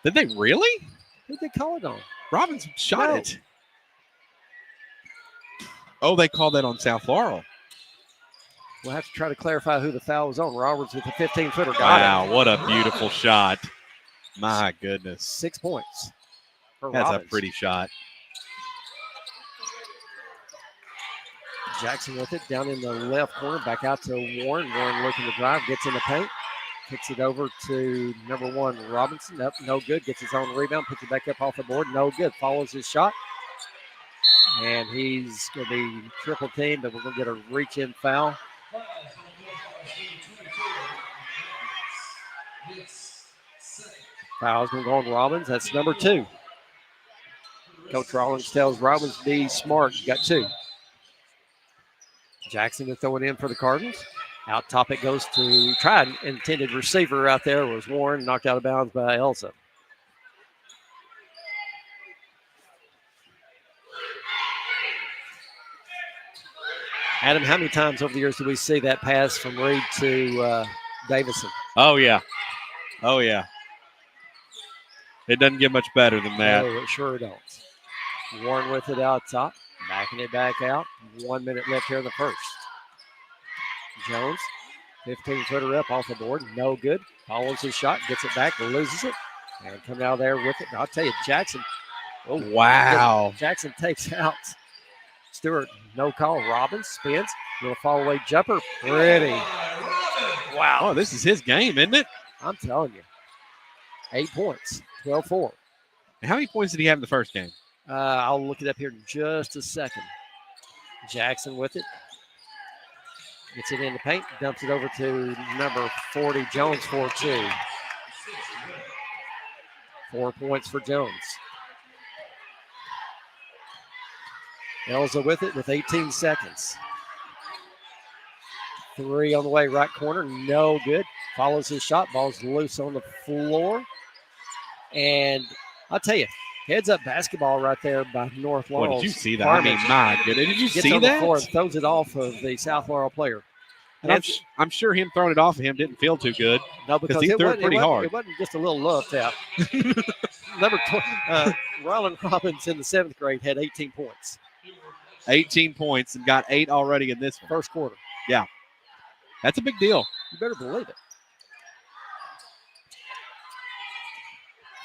Did they really? Who'd they call it on? Robbins shot No. it. Oh, they called that on South Laurel. We'll have to try to clarify who the foul was on. Roberts with a 15-footer. Wow, what a beautiful shot. My goodness. 6 points for That's Robbins. a pretty shot. Jackson with it down in the left corner. Back out to Warren. Warren looking to drive. Gets in the paint. Kicks it over to number 1, Robinson. Nope, no good. Gets his own rebound. Puts it back up off the board. No good. Follows his shot. And he's going to be triple teamed, but we're going to get a reach-in foul. Foul's going to go on Robbins. That's number 2. Coach Rollins tells Robbins, be smart. You got 2. Jackson to throw it in for the Cardinals. Out top it goes to tried intended receiver out there was Warren, knocked out of bounds by Elsa. Adam, how many times over the years do we see that pass from Reed to Davison? Oh, yeah. It doesn't get much better than that. No, it sure don't. Warren with it out top, backing it back out. 1 minute left here in the first. Jones, 15-footer up off the board, no good. Follows his shot, gets it back, loses it, and coming out of there with it. I'll tell you, Jackson. Oh, wow. Jackson takes out Stewart, no call. Robbins spins, little fall away jumper, pretty. Wow. Oh, this is his game, isn't it? I'm telling you. 8 points, 12-4. How many points did he have in the first game? I'll look it up here in just a second. Jackson with it. Gets it in the paint, dumps it over to number 40, Jones, 4-2. 4 points for Jones. Elza with it with 18 seconds. 3 on the way, right corner, no good. Follows his shot, ball's loose on the floor. And I'll tell you, heads up basketball right there by North Laurel. Well, did you see that? I mean, my goodness. Did you Gets see on that? the floor and throws it off of the South Laurel player. And I'm sure him throwing it off of him didn't feel too good. No, because he threw it pretty hard. It wasn't just a little love tap. Number Rylan Robbins in the 7th grade had 18 points. 18 points and got 8 already in this one. First quarter. Yeah. That's a big deal. You better believe it.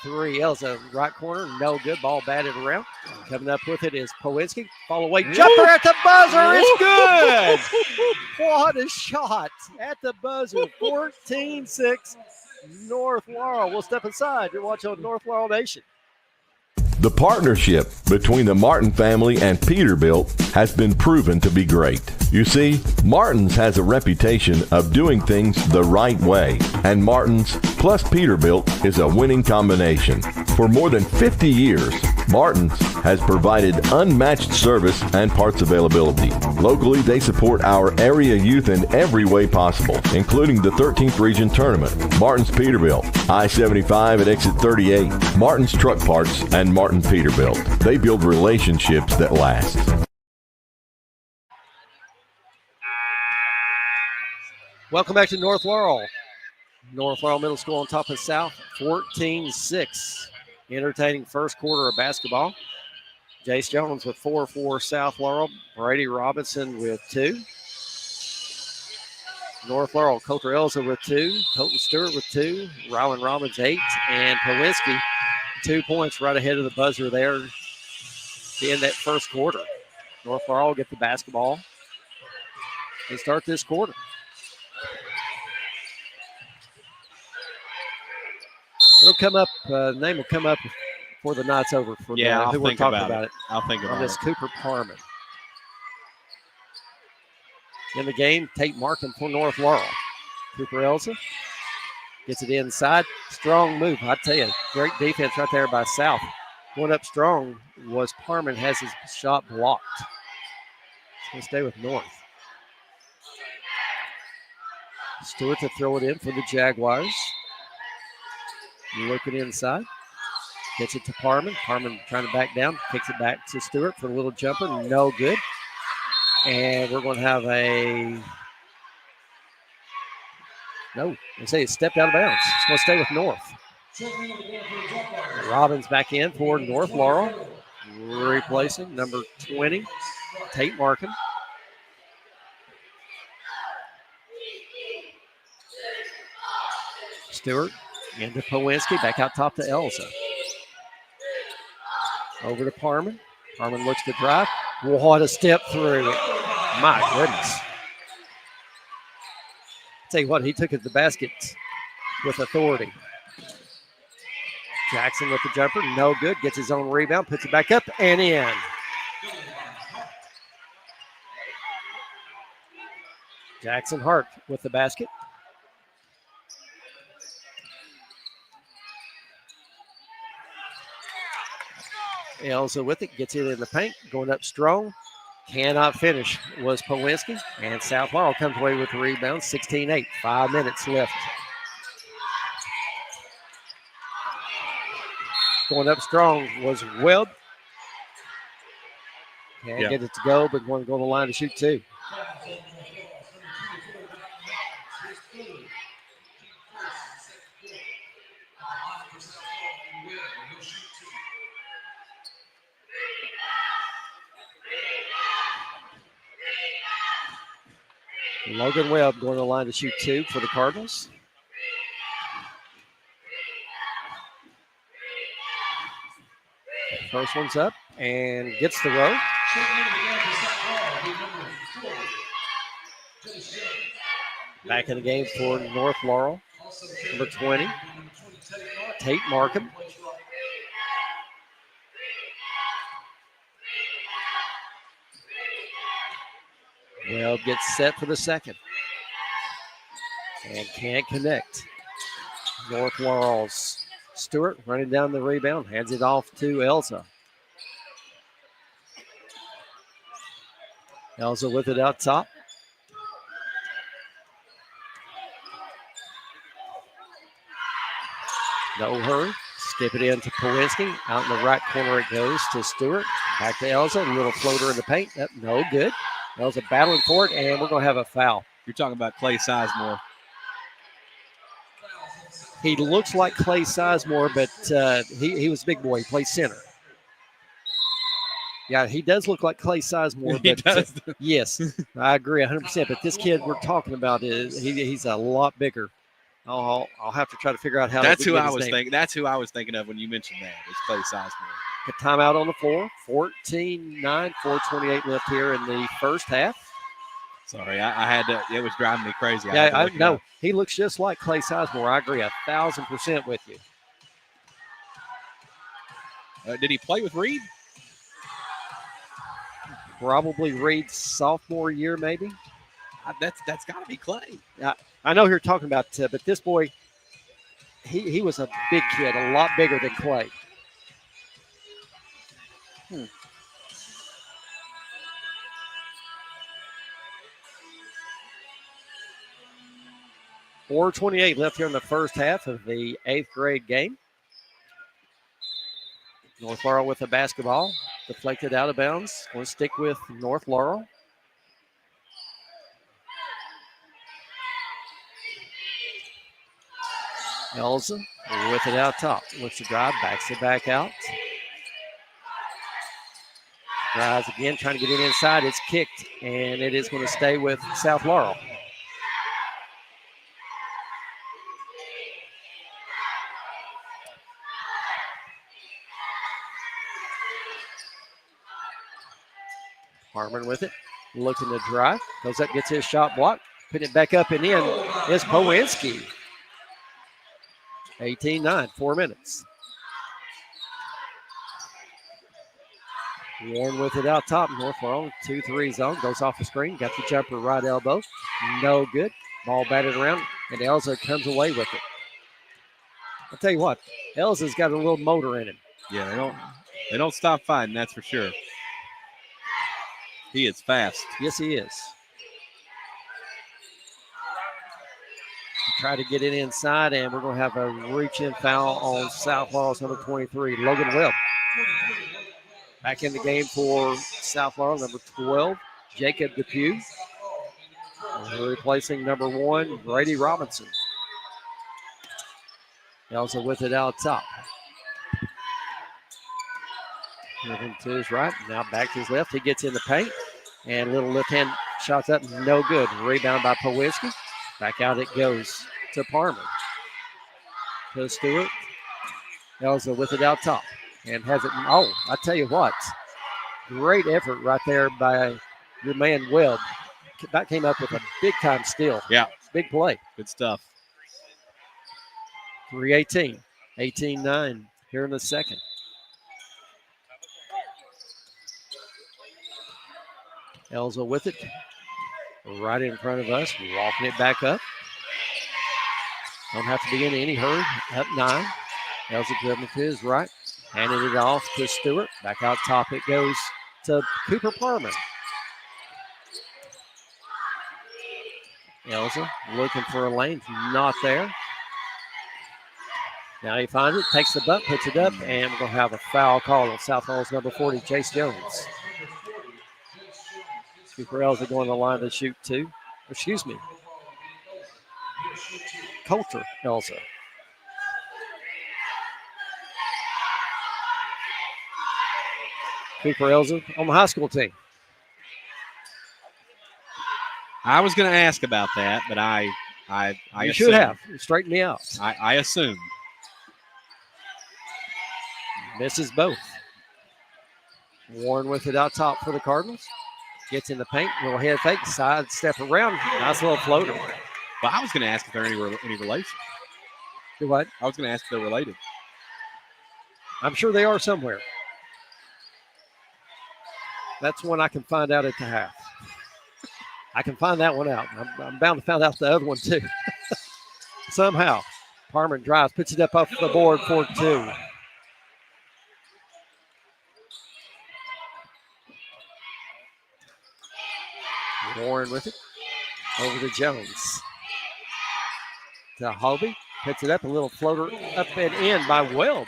3, Elza, right corner, no good. Ball batted around. Coming up with it is Kowinski. Fall away, jumper at the buzzer. It's good. What a shot at the buzzer. 14-6, North Laurel. We'll step inside. You're watching on North Laurel Nation. The partnership between the Martin family and Peterbilt has been proven to be great. You see, Martin's has a reputation of doing things the right way, and Martin's plus Peterbilt is a winning combination. For more than 50 years, Martin's has provided unmatched service and parts availability. Locally, they support our area youth in every way possible, including the 13th Region Tournament. Martin's Peterbilt, I-75 at exit 38, Martin's Truck Parts, and Martin Peterbilt. They build relationships that last. Welcome back to North Laurel. North Laurel Middle School on top of South, 14-6. Entertaining first quarter of basketball. Jace Jones with 4 for South Laurel. Brady Robinson with 2. North Laurel, Coulter Elza with 2. Colton Stewart with 2. Rylan Robbins 8. And Powinski 2 points right ahead of the buzzer there in that first quarter. North Laurel will get the basketball and start this quarter. It'll come up, name will come up before the night's over for I'll who we're think talking about about it. I'll think on about this it. Cooper Parman. In the game, Tate Markham for North Laurel. Cooper Elza gets it inside. Strong move. I tell you, great defense right there by South. Going up strong was Parman, has his shot blocked. He's going to stay with North. Stewart to throw it in for the Jaguars. Looking inside. Gets it to Parman. Parman trying to back down. Kicks it back to Stewart for a little jumper. No good. And we're going to have they say it stepped out of bounds. It's going to stay with North. Robbins back in for North Laurel. Replacing number 20, Tate Markham. Stewart into Powinski. Back out top to Elza. Over to Parman. Parman looks to drive. What a step through. My goodness. Tell you what, he took it to the basket with authority. Jackson with the jumper. No good. Gets his own rebound. Puts it back up and in. Jackson Hart with the basket. Elza with it. Gets it in the paint. Going up strong. Cannot finish was Powinski. And South Laurel comes away with the rebound. 16-8. 5 minutes left. Going up strong was Webb. Can't get it to go, but going to go to the line to shoot 2. Logan Webb going to the line to shoot 2 for the Cardinals. First one's up and gets the row. Back in the game for North Laurel, number 20, Tate Markham. Webb gets set for the second and can't connect. North Laurel's Stewart running down the rebound, hands it off to Elza. Elza with it out top. No hurry. Skip it in to Powinski. Out in the right corner it goes to Stewart. Back to Elza. A little floater in the paint. No good. Elza battling for it, and we're going to have a foul. You're talking about Clay Sizemore. He looks like Clay Sizemore, but he was a big boy. He plays center. Yeah, he does look like Clay Sizemore. He But does. yes, I agree 100%. But this kid we're talking about he's a lot bigger. I'll have to try to figure out how. That's to who get I his was name. thinking. That's who I was thinking of when you mentioned that. It's Clay Sizemore. A timeout on the floor. 14-9, 4:28 left here in the first half. Sorry, I had to. It was driving me crazy. I know. He looks just like Clay Sizemore. I agree 1,000% with you. Did he play with Reed? Probably Reed's sophomore year, maybe. That's got to be Clay. I know who you're talking about, but this boy, he was a big kid, a lot bigger than Clay. .428 left here in the first half of the 8th grade game. North Laurel with the basketball. Deflected out of bounds. Going to stick with North Laurel. Elza with it out top. Looks to drive, backs it back out. Drives again, trying to get it inside. It's kicked, and it is going to stay with South Laurel. Harmon with it, looking to drive. Goes up, gets his shot blocked. Putting it back up and in is Powinski. 18-9, 4 minutes. Warren with it out top. North Laurel, 2-3 zone. Goes off the screen. Got the jumper right elbow. No good. Ball batted around, and Elza comes away with it. I'll tell you what, Elza's got a little motor in him. Yeah, they don't stop fighting, that's for sure. He is fast. Yes, he is. Try to get it inside, and we're going to have a reach-in foul on South Laurel's number 23, Logan Webb. Back in the game for South Laurel, number 12, Jacob Depew. Replacing number 1, Brady Robinson. Elsa with it out top. Moving to his right, now back to his left. He gets in the paint, and little left hand shots up, no good. Rebound by Powinski. Back out it goes to Parman. To Stewart. Elsa with it out top, and has it. Oh, I tell you what, great effort right there by your man Webb. That came up with a big time steal. Yeah. Big play. Good stuff. 3:18, 18-9 here in the second. Elza with it, right in front of us, walking it back up. Don't have to be in any hurry. Up 9. Elza dribbling to his right, handed it off to Stewart. Back out top it goes to Cooper Parman. Elza looking for a lane, not there. Now he finds it, takes the butt, puts it up, and we're going to have a foul call on South Laurel's number 40, Chase Jones. Cooper Elza going to the line to shoot 2. Excuse me. Coulter Elza. Cooper Elza on the high school team. I was going to ask about that, but I You should have. Straighten me out. I assumed. Misses both. Warren with it out top for the Cardinals. Gets in the paint, little head fake, side step around. Nice little floater. Well, I was going to ask if they're any relation. Do what? I was going to ask if they're related. I'm sure they are somewhere. That's one I can find out at the half. I can find that one out. I'm bound to find out the other one too. Somehow. Parman drives, puts it up off the board for 2. Warren with it. Over to Jones. To Hobie. Puts it up, a little floater up and in by Webb.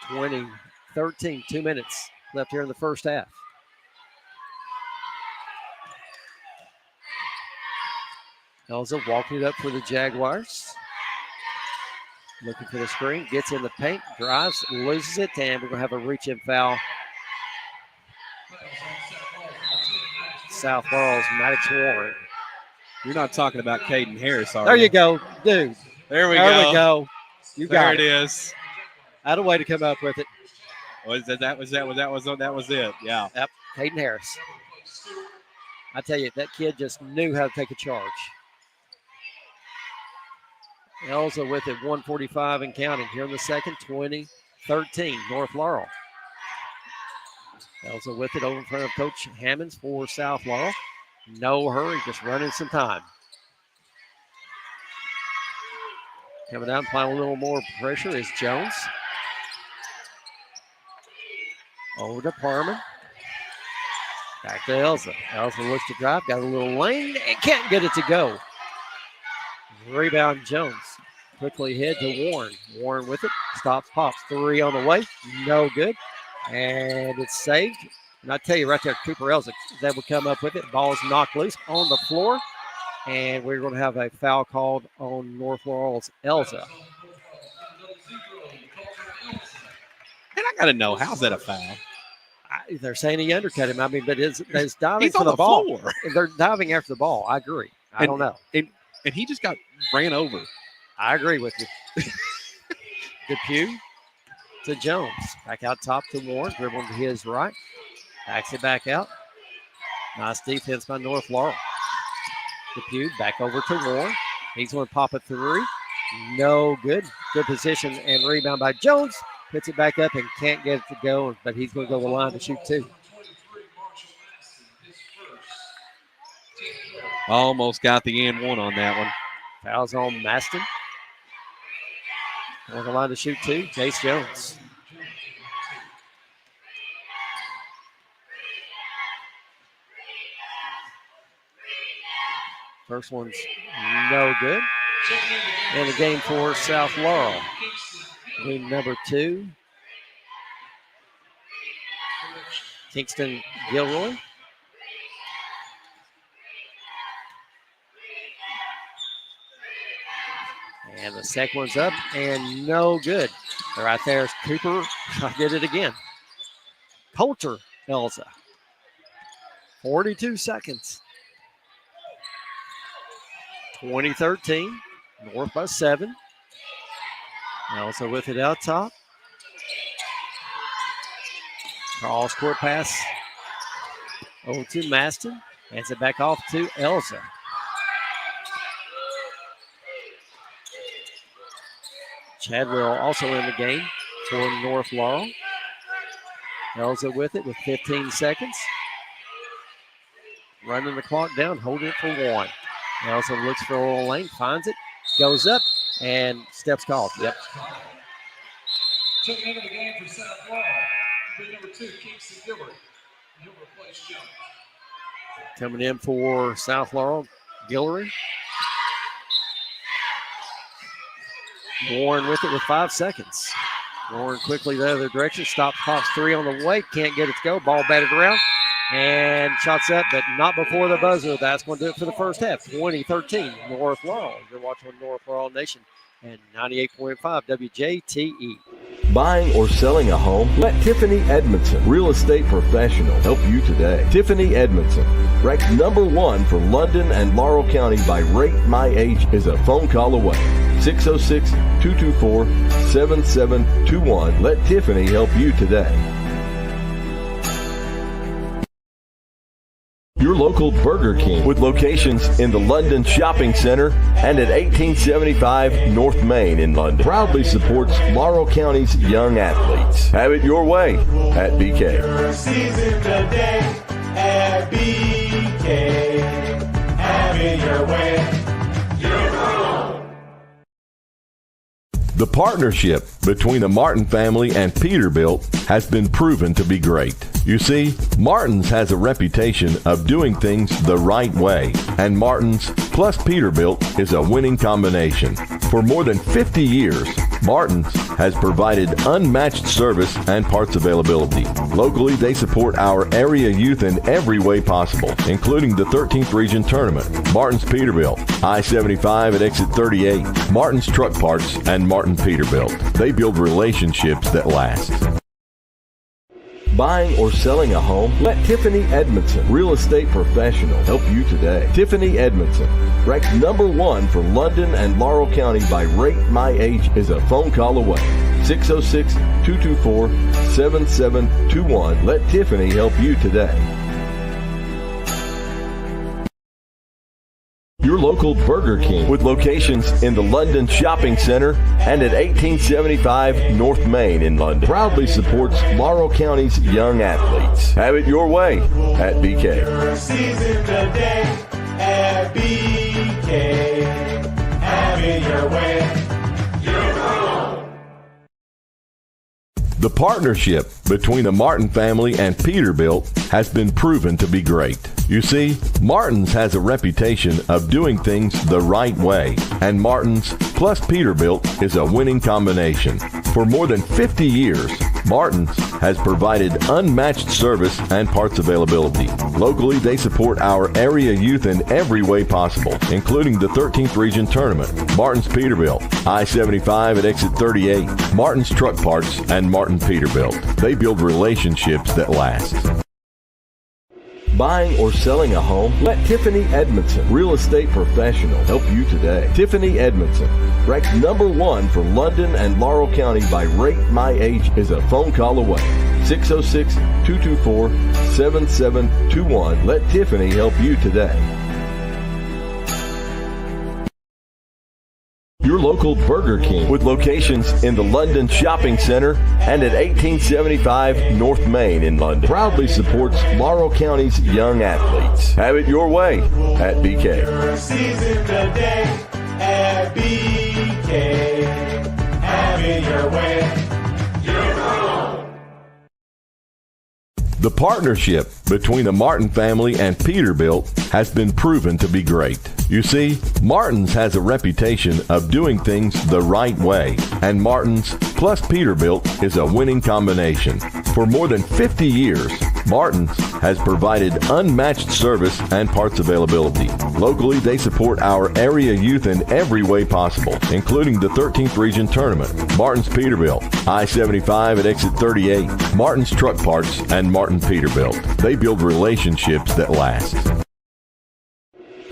20-13, 2 minutes left here in the first half. Elza walking it up for the Jaguars. Looking for the screen, gets in the paint, drives, loses it, and we're going to have a reach-in foul. South Laurel's Maddox Warren. You're not talking about Caden Harris, are There you go, dude. There we There go. we go. You There got it is. I had a way to come up with it. That was it. Yeah. Yep, Caden Harris. I tell you, that kid just knew how to take a charge. Elza with it, 1:45 and counting here in the second, 20-13, North Laurel. Elza with it over in front of Coach Hammonds for South Laurel. No hurry, just running some time. Coming out and applying a little more pressure is Jones. Over to Parman. Back to Elza. Elza looks to drive. Got a little lane and can't get it to go. Rebound Jones. Quickly head to Warren. Warren with it. Stops, pops. 3 on the way. No good. And it's saved. And I tell you right there, Cooper Elza, that would come up with it. Ball is knocked loose on the floor. And we're going to have a foul called on North Laurel's Elza. And I got to know, how's that a foul? They're saying he undercut him. I mean, but it's diving He's for on the the ball. floor. They're diving after the ball. I agree. I don't know. And he just got ran over. I agree with you. Depew to Jones. Back out top to Warren. Dribbling to his right. Backs it back out. Nice defense by North Laurel. Depew back over to Warren. He's going to pop a 3. No good. Good position and rebound by Jones. Puts it back up and can't get it to go, but he's going to go to the line to shoot 2. Almost got the and 1 on that one. Fouls on Maston. On the line to shoot 2, Jace Jones. First one's no good. And the game for South Laurel. Game number 2. Kingston Gilroy. And the second one's up and no good. Right there is Cooper. I did it again. Coulter Elza. 42 seconds. 2013. North by 7. Elza with it out top. Cross court pass over to Maston. Hands it back off to Elza. Chadwell also in the game for North Laurel. Elza with it with 15 seconds. Running the clock down, holding it for 1. Elza looks for a little lane, finds it, goes up, and steps called. Yep. Checking into the game for South Laurel. Number 2, Kingston Gilbert. He'll replace Jones. Coming in for South Laurel, Guillory. Warren with it with 5 seconds. Warren quickly the other direction. Stops, pops 3 on the way. Can't get it to go. Ball batted around. And shots up, but not before the buzzer. That's going to do it for the first half. 2013, North Laurel. You're watching North Laurel Nation and 98.5 WJTE. Buying or selling a home? Let Tiffany Edmondson, real estate professional, help you today. Tiffany Edmondson, ranked number 1 for London and Laurel County by Rate My Age, is a phone call away. 606-224-7721. Let Tiffany help you today. Your local Burger King with locations in the London Shopping Center and at 1875 North Main in London proudly supports Laurel County's young athletes. Have it your way at BK. Season today at BK. Have it your way. The partnership between the Martin family and Peterbilt has been proven to be great. You see, Martin's has a reputation of doing things the right way, and Martin's plus Peterbilt is a winning combination. For more than 50 years, Martin's has provided unmatched service and parts availability. Locally, they support our area youth in every way possible, including the 13th Region Tournament. Martin's Peterbilt, I-75 at exit 38, Martin's Truck Parts, and Martin Peterbilt. They build relationships that last. Buying or selling a home? Let Tiffany Edmondson, real estate professional, help you today. Tiffany Edmondson, ranked number 1 for London and Laurel County by Rate My Age, is a phone call away. 606-224-7721. Let Tiffany help you today. Your local Burger King with locations in the London Shopping Center and at 1875 North Main in London proudly supports Laurel County's young athletes. Have it your way at BK. Season today at BK. Have it your way. The partnership between the Martin family and Peterbilt has been proven to be great. You see, Martin's has a reputation of doing things the right way, and Martin's plus Peterbilt is a winning combination. For more than 50 years, Martin's has provided unmatched service and parts availability. Locally, they support our area youth in every way possible, including the 13th Region Tournament, Martin's Peterbilt, I-75 at exit 38, Martin's Truck Parts, and Martin Peterbilt. They build relationships that last. Buying or selling a home? Let Tiffany Edmondson, real estate professional, help you today. Tiffany Edmondson, ranked #1 for London and Laurel County by Rate My Age, is a phone call away. 606-224-7721. Let Tiffany help you today. Your local Burger King, with locations in the London Shopping Center and at 1875 North Main in London, proudly supports Laurel County's young athletes. Have it your way at BK. Season the day at BK. Have it your way. Your own. The partnership between the Martin family and Peterbilt has been proven to be great. You see, Martin's has a reputation of doing things the right way, and Martin's plus Peterbilt is a winning combination. For more than 50 years, Martin's has provided unmatched service and parts availability. Locally, they support our area youth in every way possible, including the 13th Region Tournament, Martin's Peterbilt, I-75 at exit 38, Martin's Truck Parts, and Martin Peterbilt. They build relationships that last.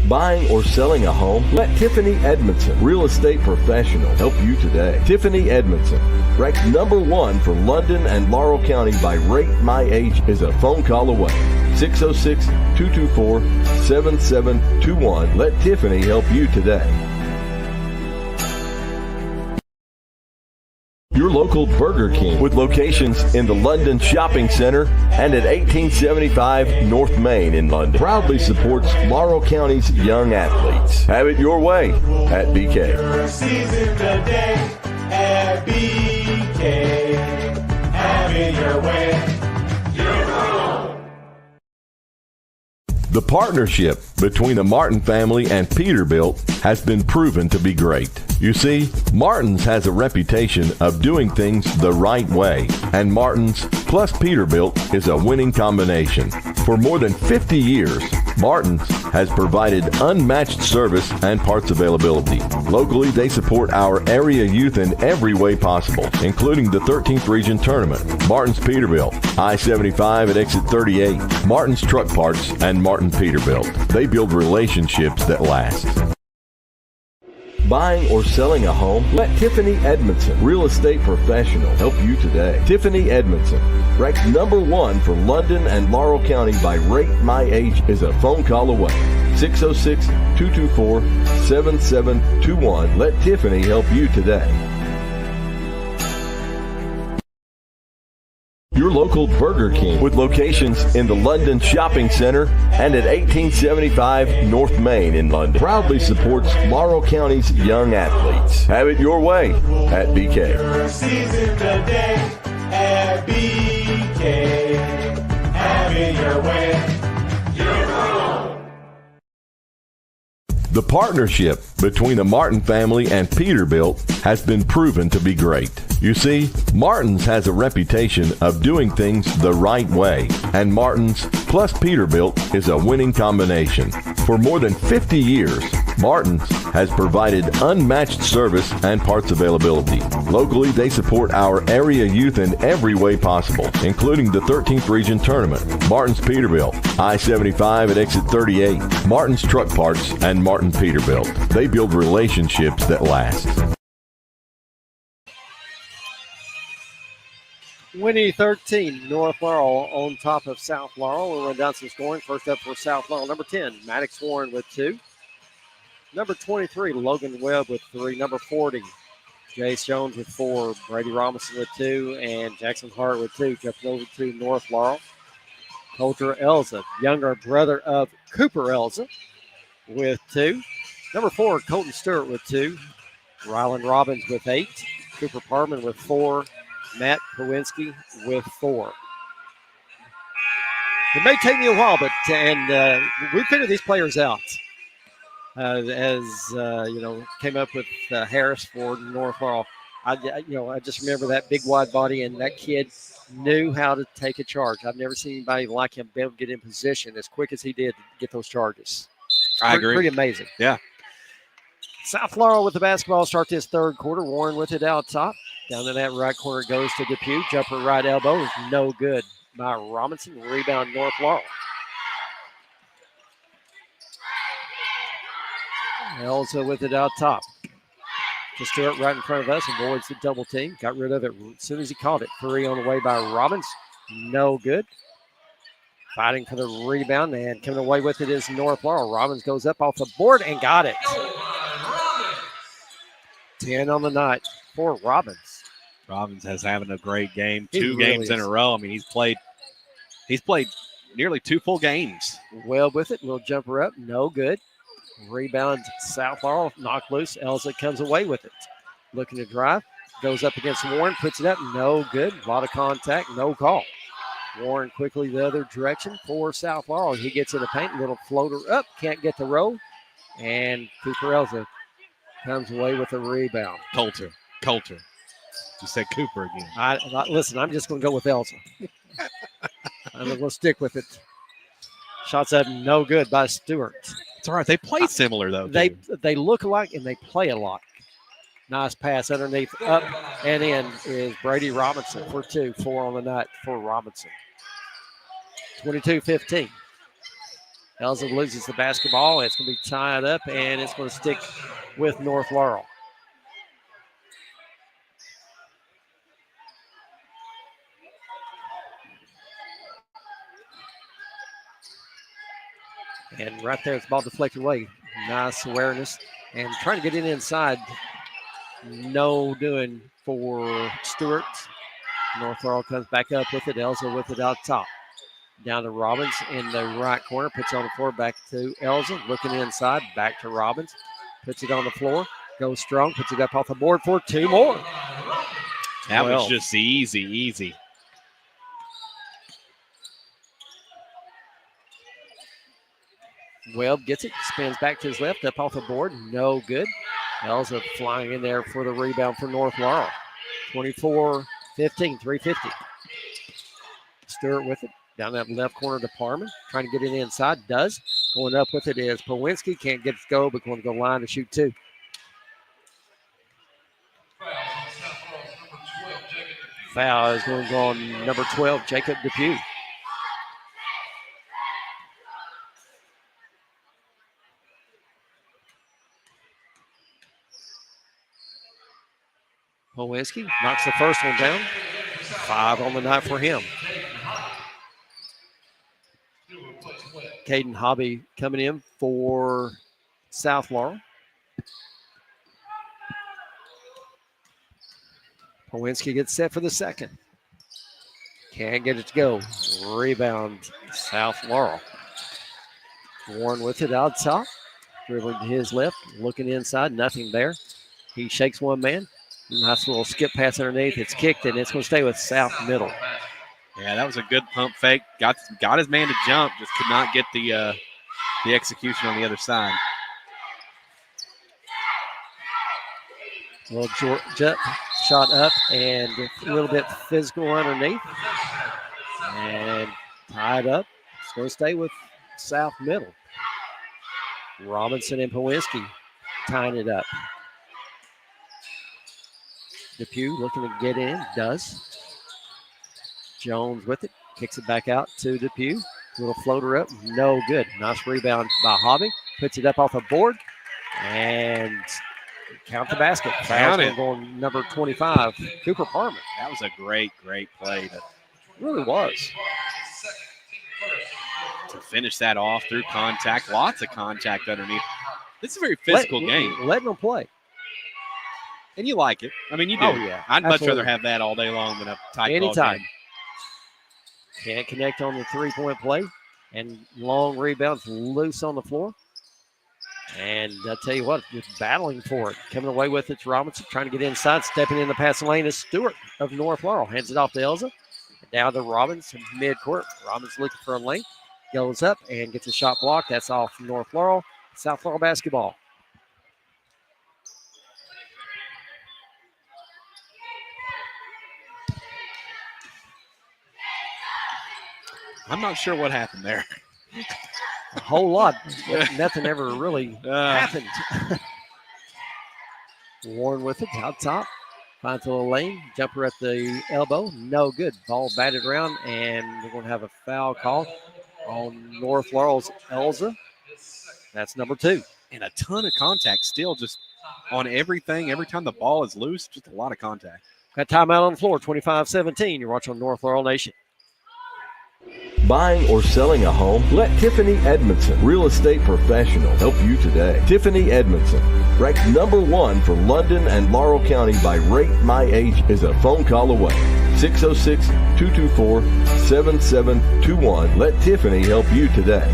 Buying or selling a home? Let Tiffany Edmondson, real estate professional, help you today. Tiffany Edmondson, ranked #1 for London and Laurel County by Rate My Age, is a phone call away. 606-224-7721. Let Tiffany help you today. Your local Burger King, with locations in the London Shopping Center and at 1875 North Main in London, proudly supports Laurel County's young athletes. Have it your way at BK. Season the day at BK. Have it your way. Your own. The partnership between the Martin family and Peterbilt has been proven to be great. You see, Martin's has a reputation of doing things the right way, and Martin's plus Peterbilt is a winning combination. For more than 50 years, Martin's has provided unmatched service and parts availability. Locally, they support our area youth in every way possible, including the 13th Region Tournament, Martin's Peterbilt, I-75 at exit 38, Martin's Truck Parts, and Martin Peterbilt. They build relationships that last. Buying or selling a home? Let Tiffany Edmondson, real estate professional, help you today. Tiffany Edmondson, ranked #1 for London and Laurel County by Rate My Age, is a phone call away. 606-224-7721. Let Tiffany help you today. Your local Burger King, with locations in the London Shopping Center and at 1875 North Main in London, proudly supports Laurel County's young athletes. Have it your way at BK. Season the day at BK. Have it your way. Your own. The partnership between the Martin family and Peterbilt has been proven to be great. You see, Martin's has a reputation of doing things the right way, and Martin's plus Peterbilt is a winning combination. For more than 50 years, Martin's has provided unmatched service and parts availability. Locally, they support our area youth in every way possible, including the 13th Region Tournament, Martin's Peterbilt, I-75 at exit 38, Martin's Truck Parts, and Martin Peterbilt. They build relationships that last. Winnie 13, North Laurel on top of South Laurel. We'll run down some scoring. First up for South Laurel, number 10, Maddox Warren with 2. Number 23, Logan Webb with 3. Number 40, Jace Jones with 4. Brady Robinson with 2. And Jackson Hart with 2. Jumping over to North Laurel, Coulter Elza, younger brother of Cooper Elza, with 2. Number 4, Colton Stewart with 2. Rylan Robbins with 8. Cooper Parman with 4. Matt Pawinski with 4. It may take me a while, but we figured these players out. Came up with Harris for North Laurel. I just remember that big wide body, and that kid knew how to take a charge. I've never seen anybody like him be able to get in position as quick as he did to get those charges. I agree. Pretty amazing. Yeah. South Laurel with the basketball start this third quarter. Warren with it out top. Down in that right corner goes to Depew. Jumper right elbow is no good by Robinson. Rebound North Laurel. Elza with it out top. To Stewart right in front of us. Avoids the double team. Got rid of it as soon as he caught it. 3 on the way by Robbins. No good. Fighting for the rebound and coming away with it is North Laurel. Robbins goes up off the board and got it. 10 on the night for Robbins. Robbins has having a great game. He Two really games in is. a row. I mean, he's played nearly 2 full games. Well with it. Little jumper up. No good. Rebound South Laurel. Knocked loose. Elza comes away with it. Looking to drive. Goes up against Warren. Puts it up. No good. A lot of contact. No call. Warren quickly the other direction for South Laurel. He gets in the paint. Little floater up. Can't get the roll. And Cooper Elza comes away with a rebound. Coulter. You said Cooper again. Listen, I'm just going to go with Elsa. I'm going to stick with it. Shots up, no good by Stewart. It's all right. They play similar, though. They look alike and they play alike. Nice pass underneath, up and in is Brady Robinson for 2. 4 on the night for Robinson. 22-15. Elsa loses the basketball. It's going to be tied up, and it's going to stick with North Laurel. And right there, it's ball deflected away. Nice awareness. And trying to get it inside. No doing for Stewart. North Laurel comes back up with it. Elza with it out top. Down to Robbins in the right corner. Puts it on the floor. Back to Elza. Looking inside. Back to Robbins. Puts it on the floor. Goes strong. Puts it up off the board for 2 more. That was just easy. Webb gets it, spins back to his left, up off the board, no good. Elza flying in there for the rebound for North Laurel. 24-15, 3:50. Stewart with it, down that left corner to Parman, trying to get it inside, does. Going up with it is Pawinski, can't get it to go, but going to go line to shoot 2. Foul is going to go on number 12, Jacob Depew. Pawinski knocks the first one down. 5 on the night for him. Caden Hobby coming in for South Laurel. Pawinski gets set for the second. Can't get it to go. Rebound, South Laurel. Warren with it out top. Dribbling to his left, looking inside, nothing there. He shakes one man. Nice little skip pass underneath. It's kicked, and it's going to stay with South Middle. Yeah, that was a good pump fake. Got his man to jump, just could not get the execution on the other side. Well, jump shot up and a little bit physical underneath. And tied up. It's going to stay with South Middle. Robinson and Pawinski tying it up. Depew looking to get in, does. Jones with it, kicks it back out to Depew. Little floater up, no good. Nice rebound by Hobby. Puts it up off the board and count the basket. Count it. Going number 25, Cooper Parman. That was a great play Really was. to finish that off through contact. Lots of contact underneath. This is a very physical game. Letting them play. And you like it. I mean, you do. Oh, yeah. I'd much Absolutely. rather have that all day long than a tight ball Anytime. game. Can't connect on the three-point play. And long rebounds loose on the floor. And I tell you what, just battling for it. Coming away with it's Robinson trying to get inside, stepping in the passing lane is Stewart of North Laurel. Hands it off to Elza. Down to Robbins in midcourt. Robbins looking for a lane. Goes up and gets a shot blocked. That's off from North Laurel. South Laurel basketball. I'm not sure what happened there. A whole lot. Nothing ever really happened. Warren with it out top. Finds a little lane. Jumper at the elbow. No good. Ball batted around, and we're going to have a foul call on North Laurel's Elza. That's number 2. And a ton of contact still just on everything. Every time the ball is loose, just a lot of contact. Got timeout on the floor, 25-17. You're watching North Laurel Nation. Buying or selling a home? Let Tiffany Edmondson, real estate professional, help you today. Tiffany Edmondson, ranked number 1 for London and Laurel County by Rate My Age, is a phone call away. 606-224-7721. Let Tiffany help you today.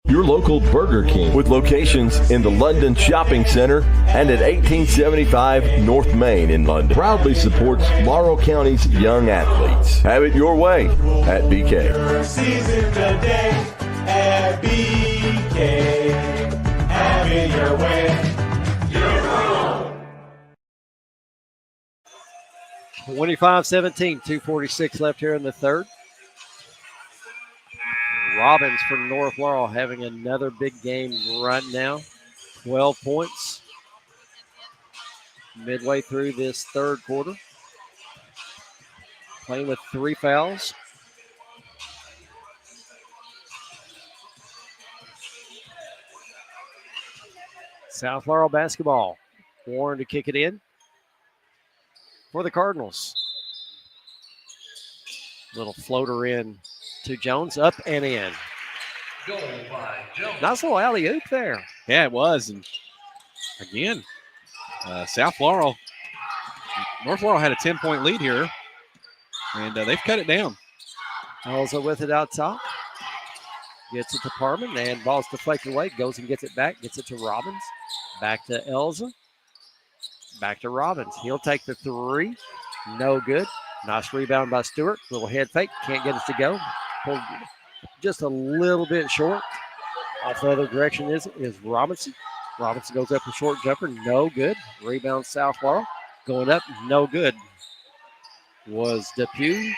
Your local Burger King with locations in the London Shopping Center and at 1875 North Main in London proudly supports Laurel County's young athletes. Have it your way at BK. Season today at BK. Have it your way. Your own. 25-17, 2:46 left here in the third. Robbins for North Laurel having another big game right now. 12 points midway through this third quarter. Playing with 3 fouls. South Laurel basketball. Warren to kick it in for the Cardinals. Little floater in to Jones, up and in. Nice little alley-oop there. Yeah, it was. And again, North Laurel had a 10-point lead here, and they've cut it down. Elza with it out top. Gets it to Parman, and ball's deflected away. Goes and gets it back. Gets it to Robbins. Back to Elza. Back to Robbins. He'll take the 3. No good. Nice rebound by Stewart. Little head fake. Can't get it to go. Pulled just a little bit short. Off the other direction is Robinson. Robinson goes up a short jumper. No good. Rebound South Laurel. Going up. No good. Was Depew.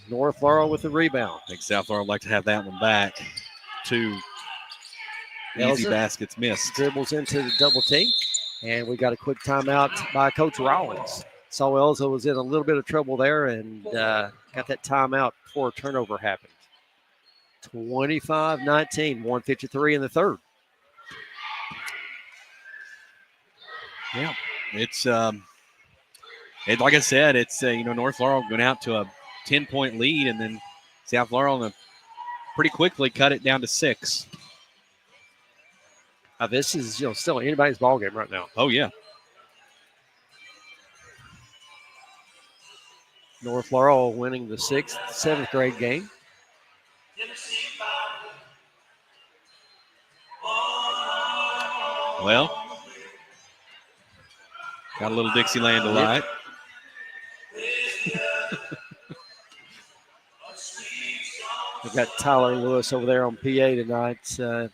North Laurel with the rebound. I think South Laurel would like to have that one back. 2 easy Elza baskets missed. dribbles into the double team. And we got a quick timeout by Coach Rollins. Saw Elza was in a little bit of trouble there and got that timeout before a turnover happened. 25-19, 1:53 in the third. Yeah, it's like I said, it's North Laurel went out to a 10-point lead, and then South Laurel pretty quickly cut it down to 6. This is still anybody's ball game right now. Oh yeah. North Laurel winning the 7th grade game. Well, got a little Dixieland delight. We've got Tyler Lewis over there on PA tonight. You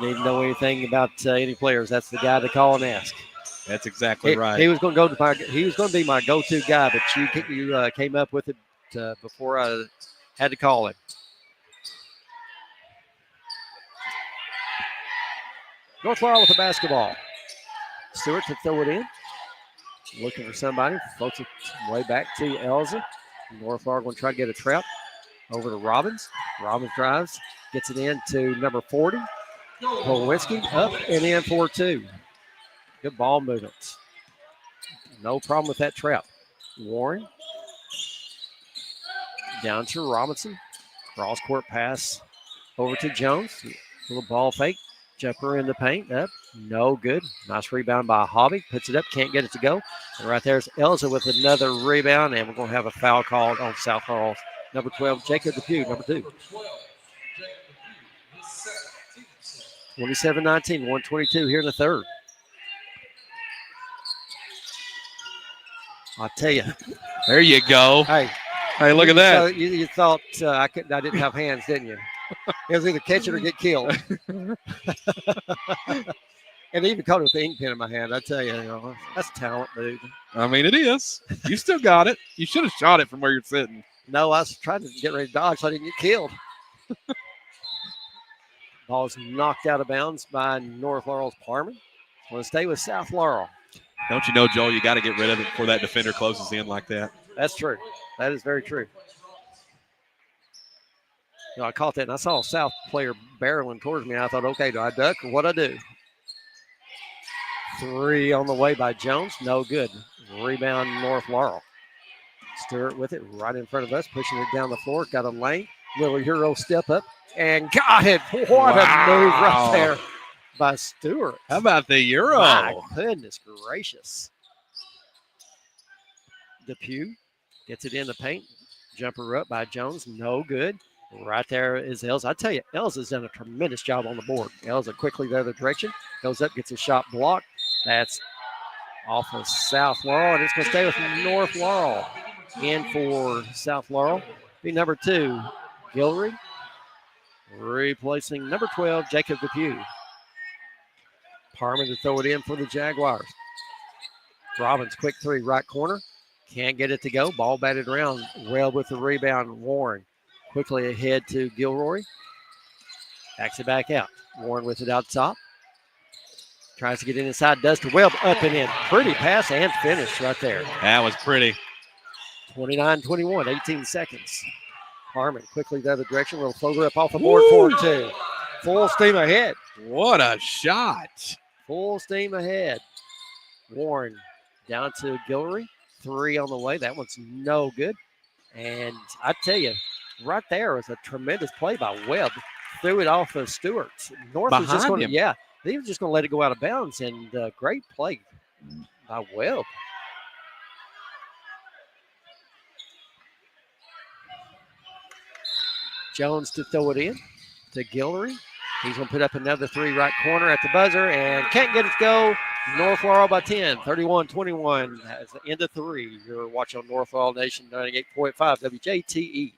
need to know anything about any players, that's the guy to call and ask. That's exactly right. He was going to be my go-to guy, but you came up with it before I had to call him. North Laurel with the basketball. Stewart to throw it in. Looking for somebody. Floats it way back to Elza. North Laurel going to try to get a trap. Over to Robbins. Robbins drives. Gets it in to number 40. Polwinski up and in for 2. Good ball movements. No problem with that trap. Warren. Down to Robinson. Cross court pass over to Jones. Little ball fake. Jumper in the paint. Up. No good. Nice rebound by Hobby. Puts it up. Can't get it to go. And right there's Elza with another rebound. And we're going to have a foul called on South Laurel. Number 12, Jacob Depew, number 2. 27-19, 122 here in the third. I'll tell you. There you go. Hey, Hey, look at so that. you thought I didn't have hands, didn't you? It was either catch it or get killed. And even caught it with the ink pen in my hand. I tell you, that's talent, dude. I mean, it is. You still got it. You should have shot it from where you're sitting. No, I was trying to get ready to dodge so I didn't get killed. Ball's knocked out of bounds by North Laurel's Parman. Want to stay with South Laurel. Don't you know, Joel, you got to get rid of it before that defender closes in like that. That's true. That is very true. I caught that, and I saw a South player barreling towards me. I thought, okay, do I duck or what I do? 3 on the way by Jones. No good. Rebound North Laurel. Stewart with it right in front of us, pushing it down the floor. Got a lane. Little hero step up and got it. What a move right there by Stewart. How about the Euro? My goodness gracious. Depew gets it in the paint. Jumper up by Jones. No good. Right there is Els. I tell you, Els has done a tremendous job on the board. Els quickly the other direction. Goes up, gets a shot blocked. That's off of South Laurel, and it's going to stay with North Laurel. In for South Laurel. Be number 2, Guillory. Replacing number 12, Jacob Depew. Parman to throw it in for the Jaguars. Robbins, quick 3, right corner. Can't get it to go. Ball batted around. Well with the rebound. Warren quickly ahead to Gilroy. Backs it back out. Warren with it out top. Tries to get it inside. Does to Webb. Up and in. Pretty pass and finish right there. That was pretty. 29-21, 18 seconds. Harmon quickly the other direction. Little floater up off the board for 2. Full steam ahead. What a shot. Full steam ahead. Warren down to Guillory. 3 on the way. That one's no good. And I tell you, right there was a tremendous play by Webb. Threw it off of Stewart. North was just going to, they were just going to let it go out of bounds. And great play by Webb. Jones to throw it in to Guillory. He's going to put up another 3 right corner at the buzzer and can't get it to go. North Laurel by 10, 31-21 as the end of 3. You're watching on North Laurel Nation 98.5 WJTE.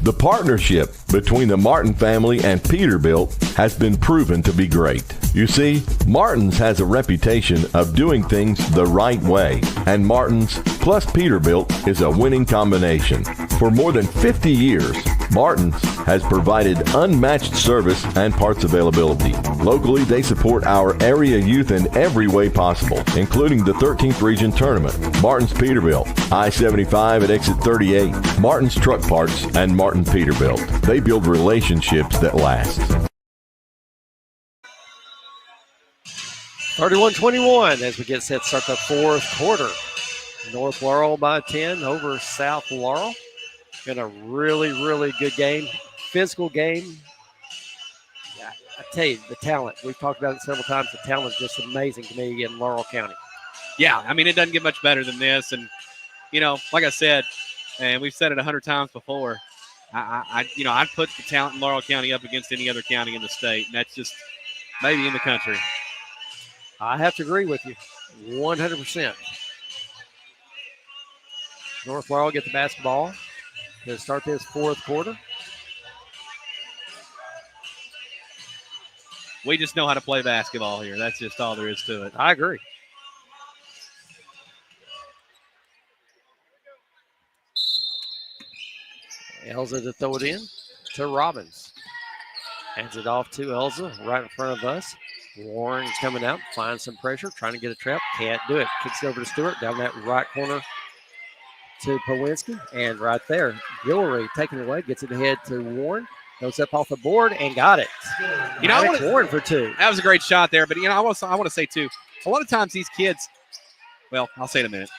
The partnership between the Martin family and Peterbilt has been proven to be great. You see, Martin's has a reputation of doing things the right way, and Martin's plus Peterbilt is a winning combination. For more than 50 years, Martin's has provided unmatched service and parts availability. Locally, they support our area youth in every way possible, including the 13th Region Tournament. Martin's Peterbilt, I-75 at exit 38, Martin's Truck Parts, and Martin Peterbilt. They build relationships that last. 31-21 as we get set to start the 4th quarter. North Laurel by 10 over South Laurel. Been a really, really good game. Physical game. I tell you, the talent. We've talked about it several times. The talent is just amazing to me in Laurel County. Yeah, I mean, it doesn't get much better than this. And, like I said, and we've said it 100 times before, I'd put the talent in Laurel County up against any other county in the state. And that's just maybe in the country. I have to agree with you 100%. North Laurel get the basketball to start this 4th quarter. We just know how to play basketball here. That's just all there is to it. I agree. Elza to throw it in to Robbins. Hands it off to Elza right in front of us. Warren coming out, finds some pressure, trying to get a trap. Can't do it. Kicks it over to Stewart down that right corner to Powinski. And right there, Guillory taking it away, gets it ahead to Warren. Goes up off the board and got it. Warren for 2. That was a great shot there. But, I want to say, too, a lot of times these kids, well, I'll say it in a minute.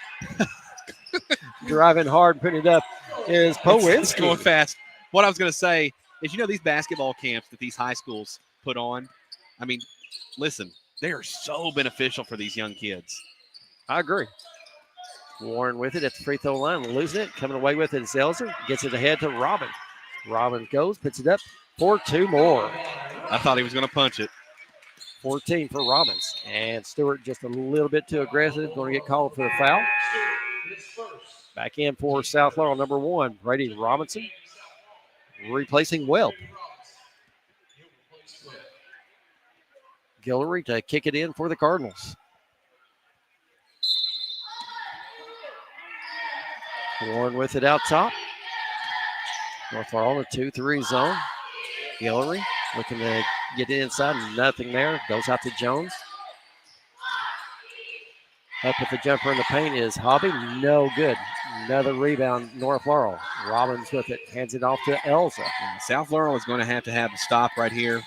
Driving hard and putting it up is Powinski. It's going fast. What I was going to say is, these basketball camps that these high schools put on, I mean, listen, they are so beneficial for these young kids. I agree. Warren with it at the free throw line, losing it. Coming away with it is Elzer. Gets it ahead to Robin. Robin goes, puts it up for 2 more. I thought he was going to punch it. 14 for Robbins. And Stewart just a little bit too aggressive. Going to get called for the foul. Back in for South Laurel, number 1, Brady Robinson, replacing Webb. Guillory to kick it in for the Cardinals. Warren with it out top. North Laurel in a 2-3 zone. Guillory looking to get it inside. Nothing there. Goes out to Jones. Up with the jumper in the paint is Hobby. No good. Another rebound, North Laurel. Robbins with it. Hands it off to Elza. And South Laurel is going to have a stop right here.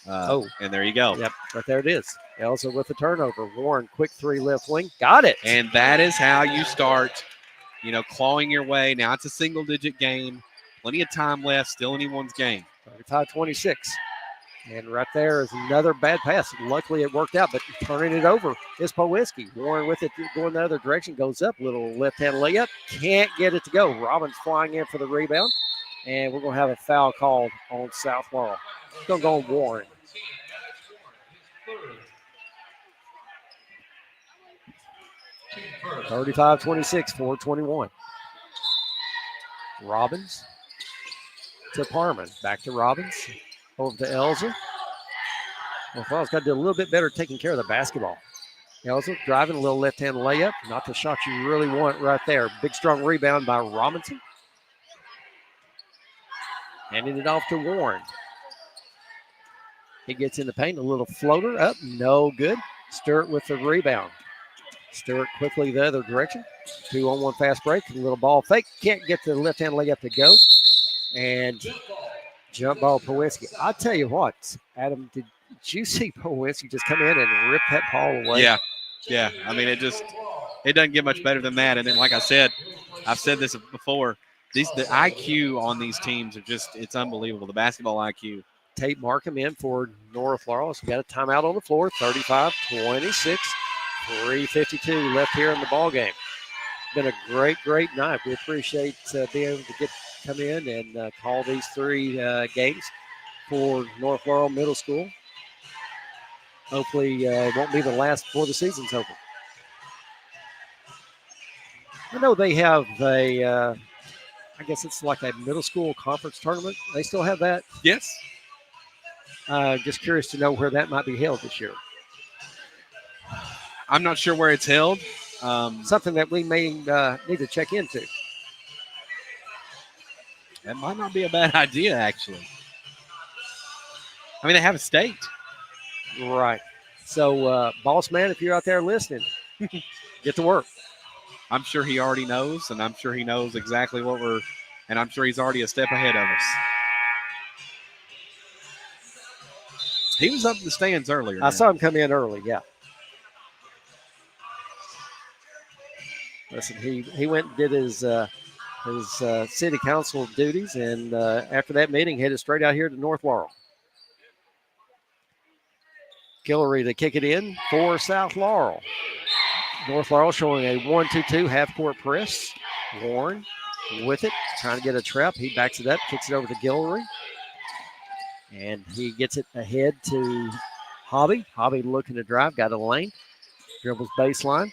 And there you go. Yep, but there it is. Elza with the turnover. Warren, quick 3 left wing. Got it. And that is how you start, clawing your way. Now it's a single-digit game. Plenty of time left. Still anyone's game. 35-26. And right there is another bad pass. Luckily, it worked out, but turning it over is Powiski. Warren with it going the other direction. Goes up. Little left-hand layup. Can't get it to go. Robbins flying in for the rebound. And we're going to have a foul called on South Laurel. It's going to go on Warren. First. 35-26, 4:21. Robbins to Parman. Back to Robbins. Over to Elza. Well, Laurel's got to do a little bit better taking care of the basketball. Elza driving a little left-hand layup. Not the shot you really want right there. Big, strong rebound by Robinson. Handing it off to Warren. He gets in the paint. A little floater up. No good. Stewart with the rebound. Stewart quickly the other direction. 2-on-1 fast break. A little ball fake. Can't get the left-hand layup to go. And jump ball Powiski. I'll tell you what, Adam, did you see Powiski just come in and rip that ball away? Yeah. I mean, it doesn't get much better than that. And then, like I said, I've said this before, the IQ on these teams are it's unbelievable, the basketball IQ. Tate Markham in for North Laurel. So we got a timeout on the floor, 35-26, 3:52 left here in the ball game. Been a great night. We appreciate being able to come in and call these 3 games for North Laurel Middle School. Hopefully it won't be the last before the season's over. I know they have I guess it's like a middle school conference tournament. They still have that? Yes. Just curious to know where that might be held this year. I'm not sure where it's held. Something that we may need to check into. That might not be a bad idea, actually. I mean, they have a state. Right. So, boss man, if you're out there listening, get to work. I'm sure he already knows, and I'm sure he knows exactly and I'm sure he's already a step ahead of us. He was up in the stands earlier. I saw him come in early, yeah. Listen, he went and did his city council duties, and after that meeting, headed straight out here to North Laurel. Guillory to kick it in for South Laurel. North Laurel showing a 1-2-2 half-court press. Warren with it, trying to get a trap. He backs it up, kicks it over to Guillory. And he gets it ahead to Hobby. Hobby looking to drive, got a lane. Dribbles baseline.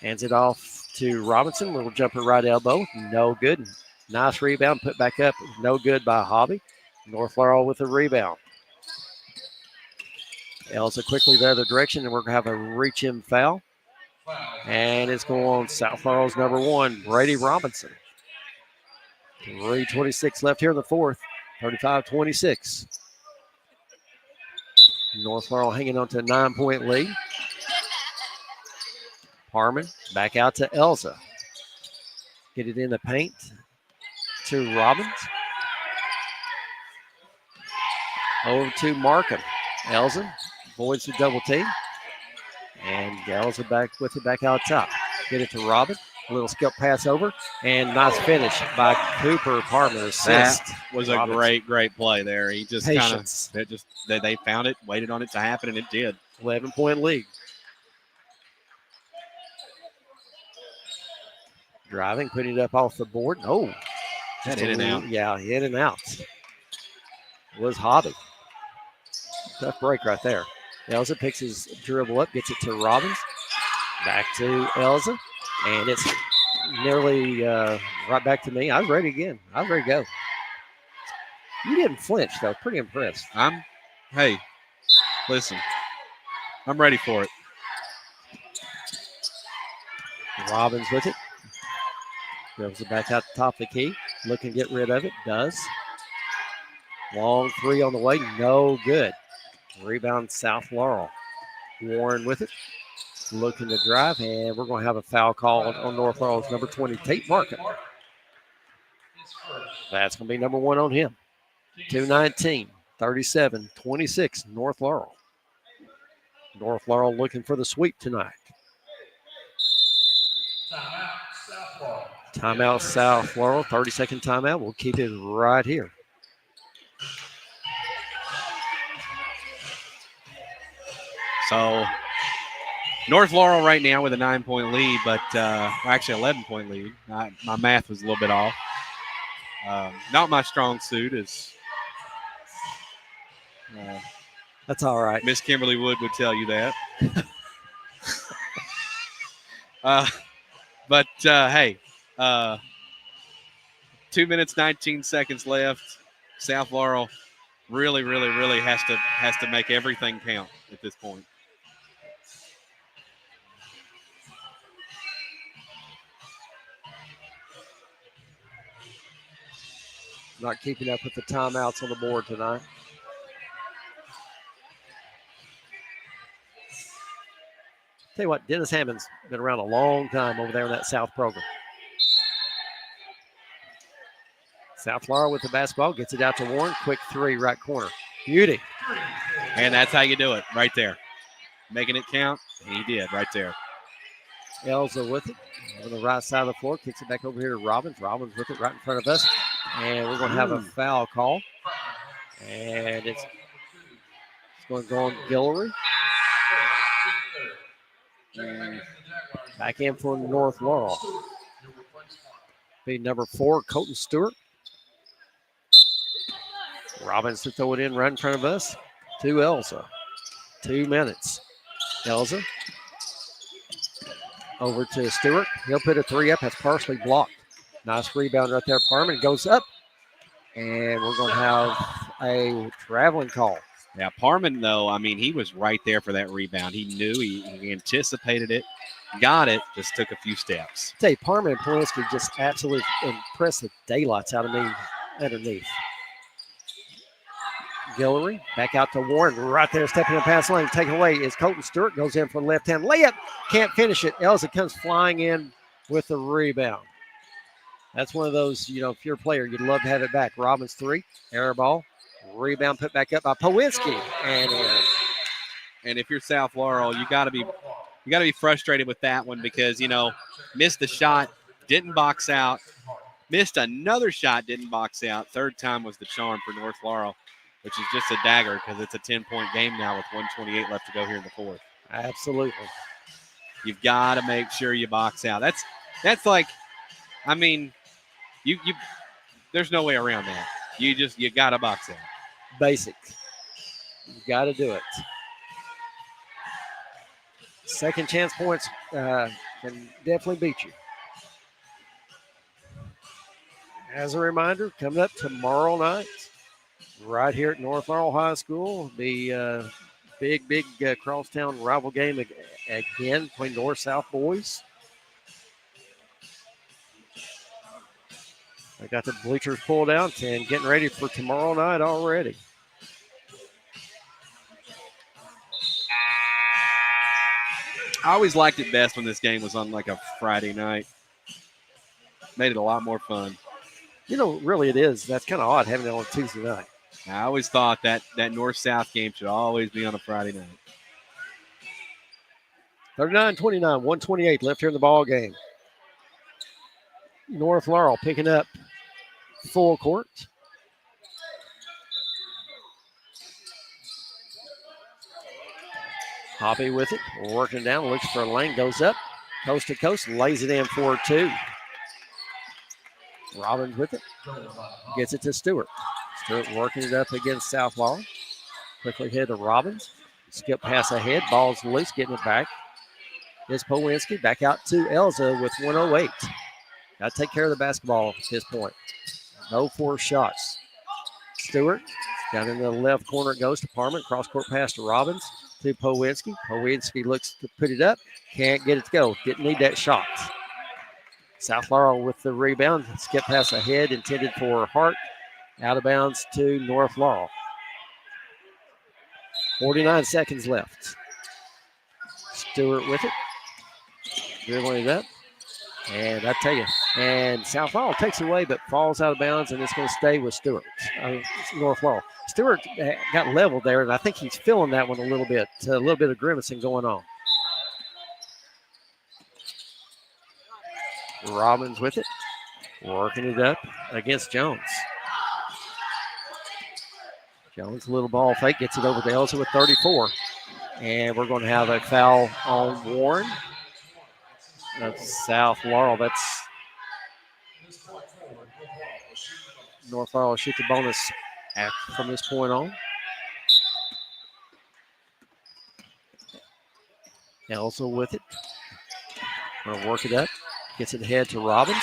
Hands it off to Robinson. Little jumper right elbow. No good. Nice rebound. Put back up. No good by Hobby. North Laurel with a rebound. Elsa quickly the other direction, and we're going to have a reach-in foul. And it's going on South Laurel's number 1, Brady Robinson. 3:26 left here in the fourth. 35-26. North Laurel hanging on to a 9-point lead. Harmon back out to Elza. Get it in the paint to Robbins. Over to Markham. Elza avoids the double team. And Elza back with it back out top. Get it to Robin. A little skip pass over. And nice finish by Cooper Parman. Assist. That was a Robinson. great play there. He just Patience. they found it, waited on it to happen, and it did. 11-point lead. Driving, putting it up off the board. Oh. That in and out. Yeah, in and out. It was Hobby. Tough break right there. Elza picks his dribble up, gets it to Robbins. Back to Elza. And it's nearly right back to me. I was ready again. I was ready to go. You didn't flinch, though. Pretty impressed. Hey, listen, I'm ready for it. Robbins with it. Goes it back out the top of the key. Looking to get rid of it. Does. Long three on the way. No good. Rebound South Laurel. Warren with it. Looking to drive. And we're going to have a foul call on North Laurel's number 20, Tate Market. That's going to be number 1 on him. 2:19, 37-26, North Laurel. North Laurel looking for the sweep tonight. Timeout South Laurel, 30-second timeout. We'll keep it right here. So North Laurel right now with a 9-point lead, but actually 11-point lead. My math was a little bit off. Not my strong suit, as That's all right. Miss Kimberly Wood would tell you that. But hey, 2 minutes 19 seconds left. South Laurel really has to make everything count at this point. Not keeping up with the timeouts on the board tonight. Tell you what, Dennis Hammond's been around a long time over there in that South program. South Laurel with the basketball, gets it out to Warren. Quick three, right corner. Beauty. And that's how you do it, right there. Making it count, and he did right there. Elza with it on the right side of the floor. Kicks it back over here to Robbins. Robbins with it right in front of us. And we're going to have a foul call. And it's going to go on Guillory. Back in for North Laurel. Be number 4, Colton Stewart. Robbins to throw it in right in front of us to Elza. 2 minutes. Elza over to Stewart. He'll put a three up. That's partially blocked. Nice rebound right there. Parman goes up. And we're going to have a traveling call. Yeah, Parman, though, I mean, he was right there for that rebound. He knew, he anticipated it, got it, just took a few steps. I tell you, Parman and Polinski just absolutely impressed the daylights out of me underneath. Guillory back out to Warren, right there, stepping in the pass lane. Taken away is Colton Stewart, goes in for the left hand layup, can't finish it. Elza comes flying in with the rebound. That's one of those, you know, if you're a player, you'd love to have it back. Robbins three, air ball, rebound put back up by Polinski, and in. And if you're South Laurel, you got to be frustrated with that one because, you know, missed the shot, didn't box out, missed another shot, didn't box out. Third time was the charm for North Laurel, which is just a dagger because it's a 10-point game now with 1:28 left to go here in the fourth. Absolutely. You've got to make sure you box out. That's like, I mean, you there's no way around that. You got to box out. Basic. You got to do it. Second chance points can definitely beat you. As a reminder, coming up tomorrow night, right here at North Laurel High School, the big crosstown rival game again between North-South boys. I got the bleachers pulled out and getting ready for tomorrow night already. I always liked it best when this game was on like a Friday night. Made it a lot more fun. You know, really it is. That's kind of odd having it on Tuesday night. I always thought that North-South game should always be on a Friday night. 39-29, 1:28 left here in the ball game. North Laurel picking up full court. Hoppy with it, working down, looks for a lane, goes up, coast to coast, lays it in for 2. Robbins with it, gets it to Stewart. Stewart working it up against South Laurel. Quickly ahead to Robbins. Skip pass ahead. Ball's loose. Getting it back is Powinski. Back out to Elza with 1:08. Got to take care of the basketball at this point. No forced shots. Stewart down in the left corner. It goes to Parman. Cross court pass to Robbins to Powinski. Powinski looks to put it up. Can't get it to go. Didn't need that shot. South Laurel with the rebound. Skip pass ahead intended for Hart. Out of bounds to North Laurel. 49 seconds left. Stewart with it. Dribbling it up. And I tell you, and South Laurel takes it away but falls out of bounds, and it's going to stay with Stewart. North Laurel. Stewart got leveled there, and I think he's feeling that one a little bit of grimacing going on. Robbins with it. Working it up against Jones. Jones, little ball fake, gets it over to Elsa with 34. And we're going to have a foul on Warren. That's South Laurel. That's North Laurel shoot the bonus from this point on. Elsa with it. Going to work it up. Gets it ahead to Robbins.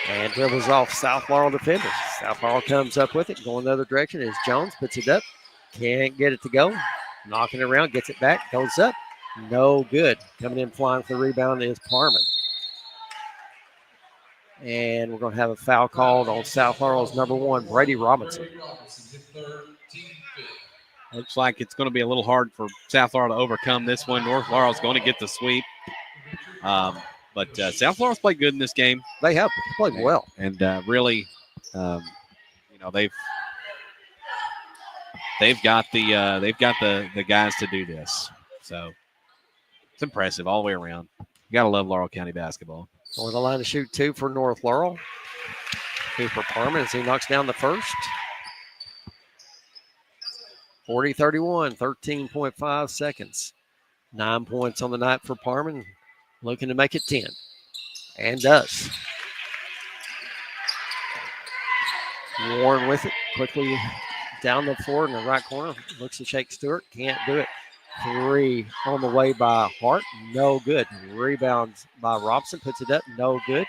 And dribbles off South Laurel defenders. South Laurel comes up with it. Going the other direction is Jones. Puts it up. Can't get it to go. Knocking it around. Gets it back. Goes up. No good. Coming in flying for the rebound is Parman. And we're going to have a foul called on South Laurel's number 1, Brady Robinson. Looks like it's going to be a little hard for South Laurel to overcome this one. North Laurel's going to get the sweep. But South Laurel's played good in this game. They have played well. And really, they've got the guys to do this. So it's impressive all the way around. You got to love Laurel County basketball. On the line to shoot 2 for North Laurel. 2 for Parman as he knocks down the first. 40-31, 13.5 seconds. 9 points on the night for Parman. Looking to make it 10. And does. Warren with it. Quickly down the floor in the right corner. Looks to shake Stewart. Can't do it. 3 on the way by Hart. No good. Rebounds by Robson. Puts it up. No good.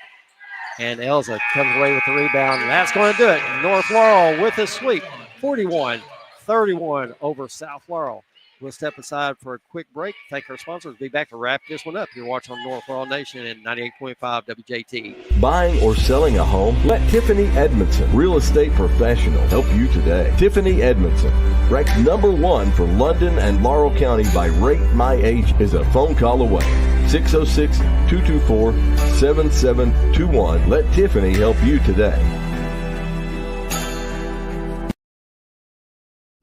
And Elza comes away with the rebound. And that's going to do it. North Laurel with a sweep. 41-31 over South Laurel. We'll step aside for a quick break. Thank our sponsors. Be back to wrap this one up. You're watching on North Laurel Nation and 98.5 WJT. Buying or selling a home? Let Tiffany Edmondson, real estate professional, help you today. Tiffany Edmondson, ranked number 1 for London and Laurel County by Rate My Age, is a phone call away. 606-224-7721. Let Tiffany help you today.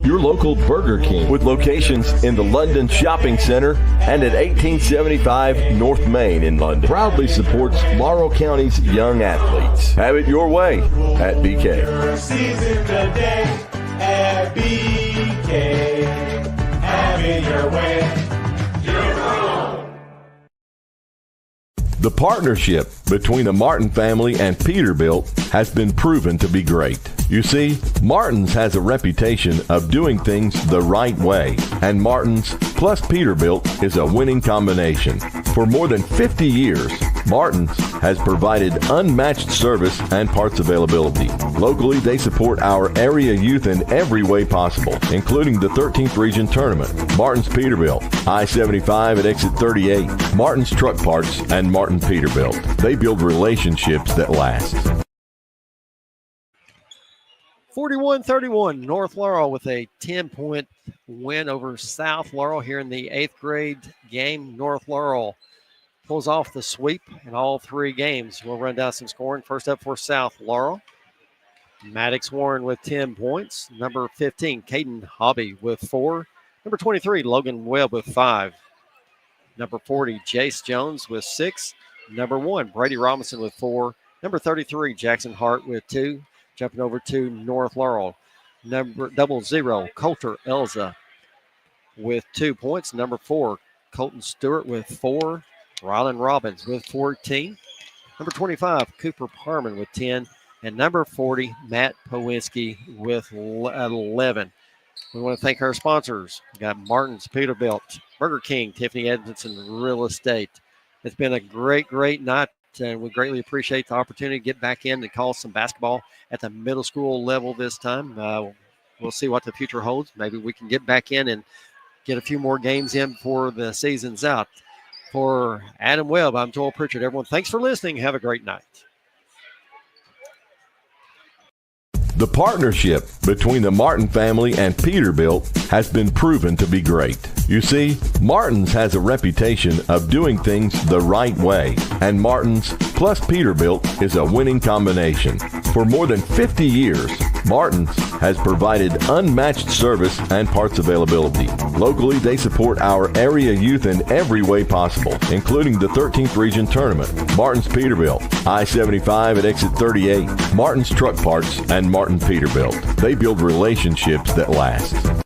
Your local Burger King with locations in the London Shopping Center and at 1875 North Main in London proudly supports Laurel County's young athletes. Have it your way at BK. Season today at BK. Have it your way. Your own. The partnership between the Martin family and Peterbilt has been proven to be great. You see, Martin's has a reputation of doing things the right way, and Martin's plus Peterbilt is a winning combination. For more than 50 years, Martin's has provided unmatched service and parts availability. Locally, they support our area youth in every way possible, including the 13th Region Tournament. Martin's Peterbilt, I-75 at exit 38, Martin's Truck Parts, and Martin Peterbilt. They build relationships that last. 41-31, North Laurel with a 10-point win over South Laurel here in the 8th grade game. North Laurel pulls off the sweep in all 3 games. We'll run down some scoring. First up for South Laurel, Maddox Warren with 10 points. Number 15, Caden Hobby with 4. Number 23, Logan Webb with 5. Number 40, Jace Jones with 6. Number 1, Brady Robinson with 4. Number 33, Jackson Hart with 2. Jumping over to North Laurel, number 00, Coulter Elza with 2 points. Number 4, Colton Stewart with 4. Rylan Robbins with 14. Number 25, Cooper Parman with 10. And number 40, Matt Powinski with 11. We want to thank our sponsors. We got Martin's Peterbilt, Burger King, Tiffany Edmondson Real Estate. It's been a great night, and we greatly appreciate the opportunity to get back in and call some basketball at the middle school level this time. We'll see what the future holds. Maybe we can get back in and get a few more games in before the season's out. For Adam Webb, I'm Joel Pritchard. Everyone, thanks for listening. Have a great night. The partnership between the Martin family and Peterbilt has been proven to be great. You see, Martin's has a reputation of doing things the right way, and Martin's plus Peterbilt is a winning combination. For more than 50 years, Martin's has provided unmatched service and parts availability. Locally, they support our area youth in every way possible, including the 13th Region Tournament. Martin's Peterbilt, I-75 at exit 38, Martin's Truck Parts, and Martin Peterbilt. They build relationships that last.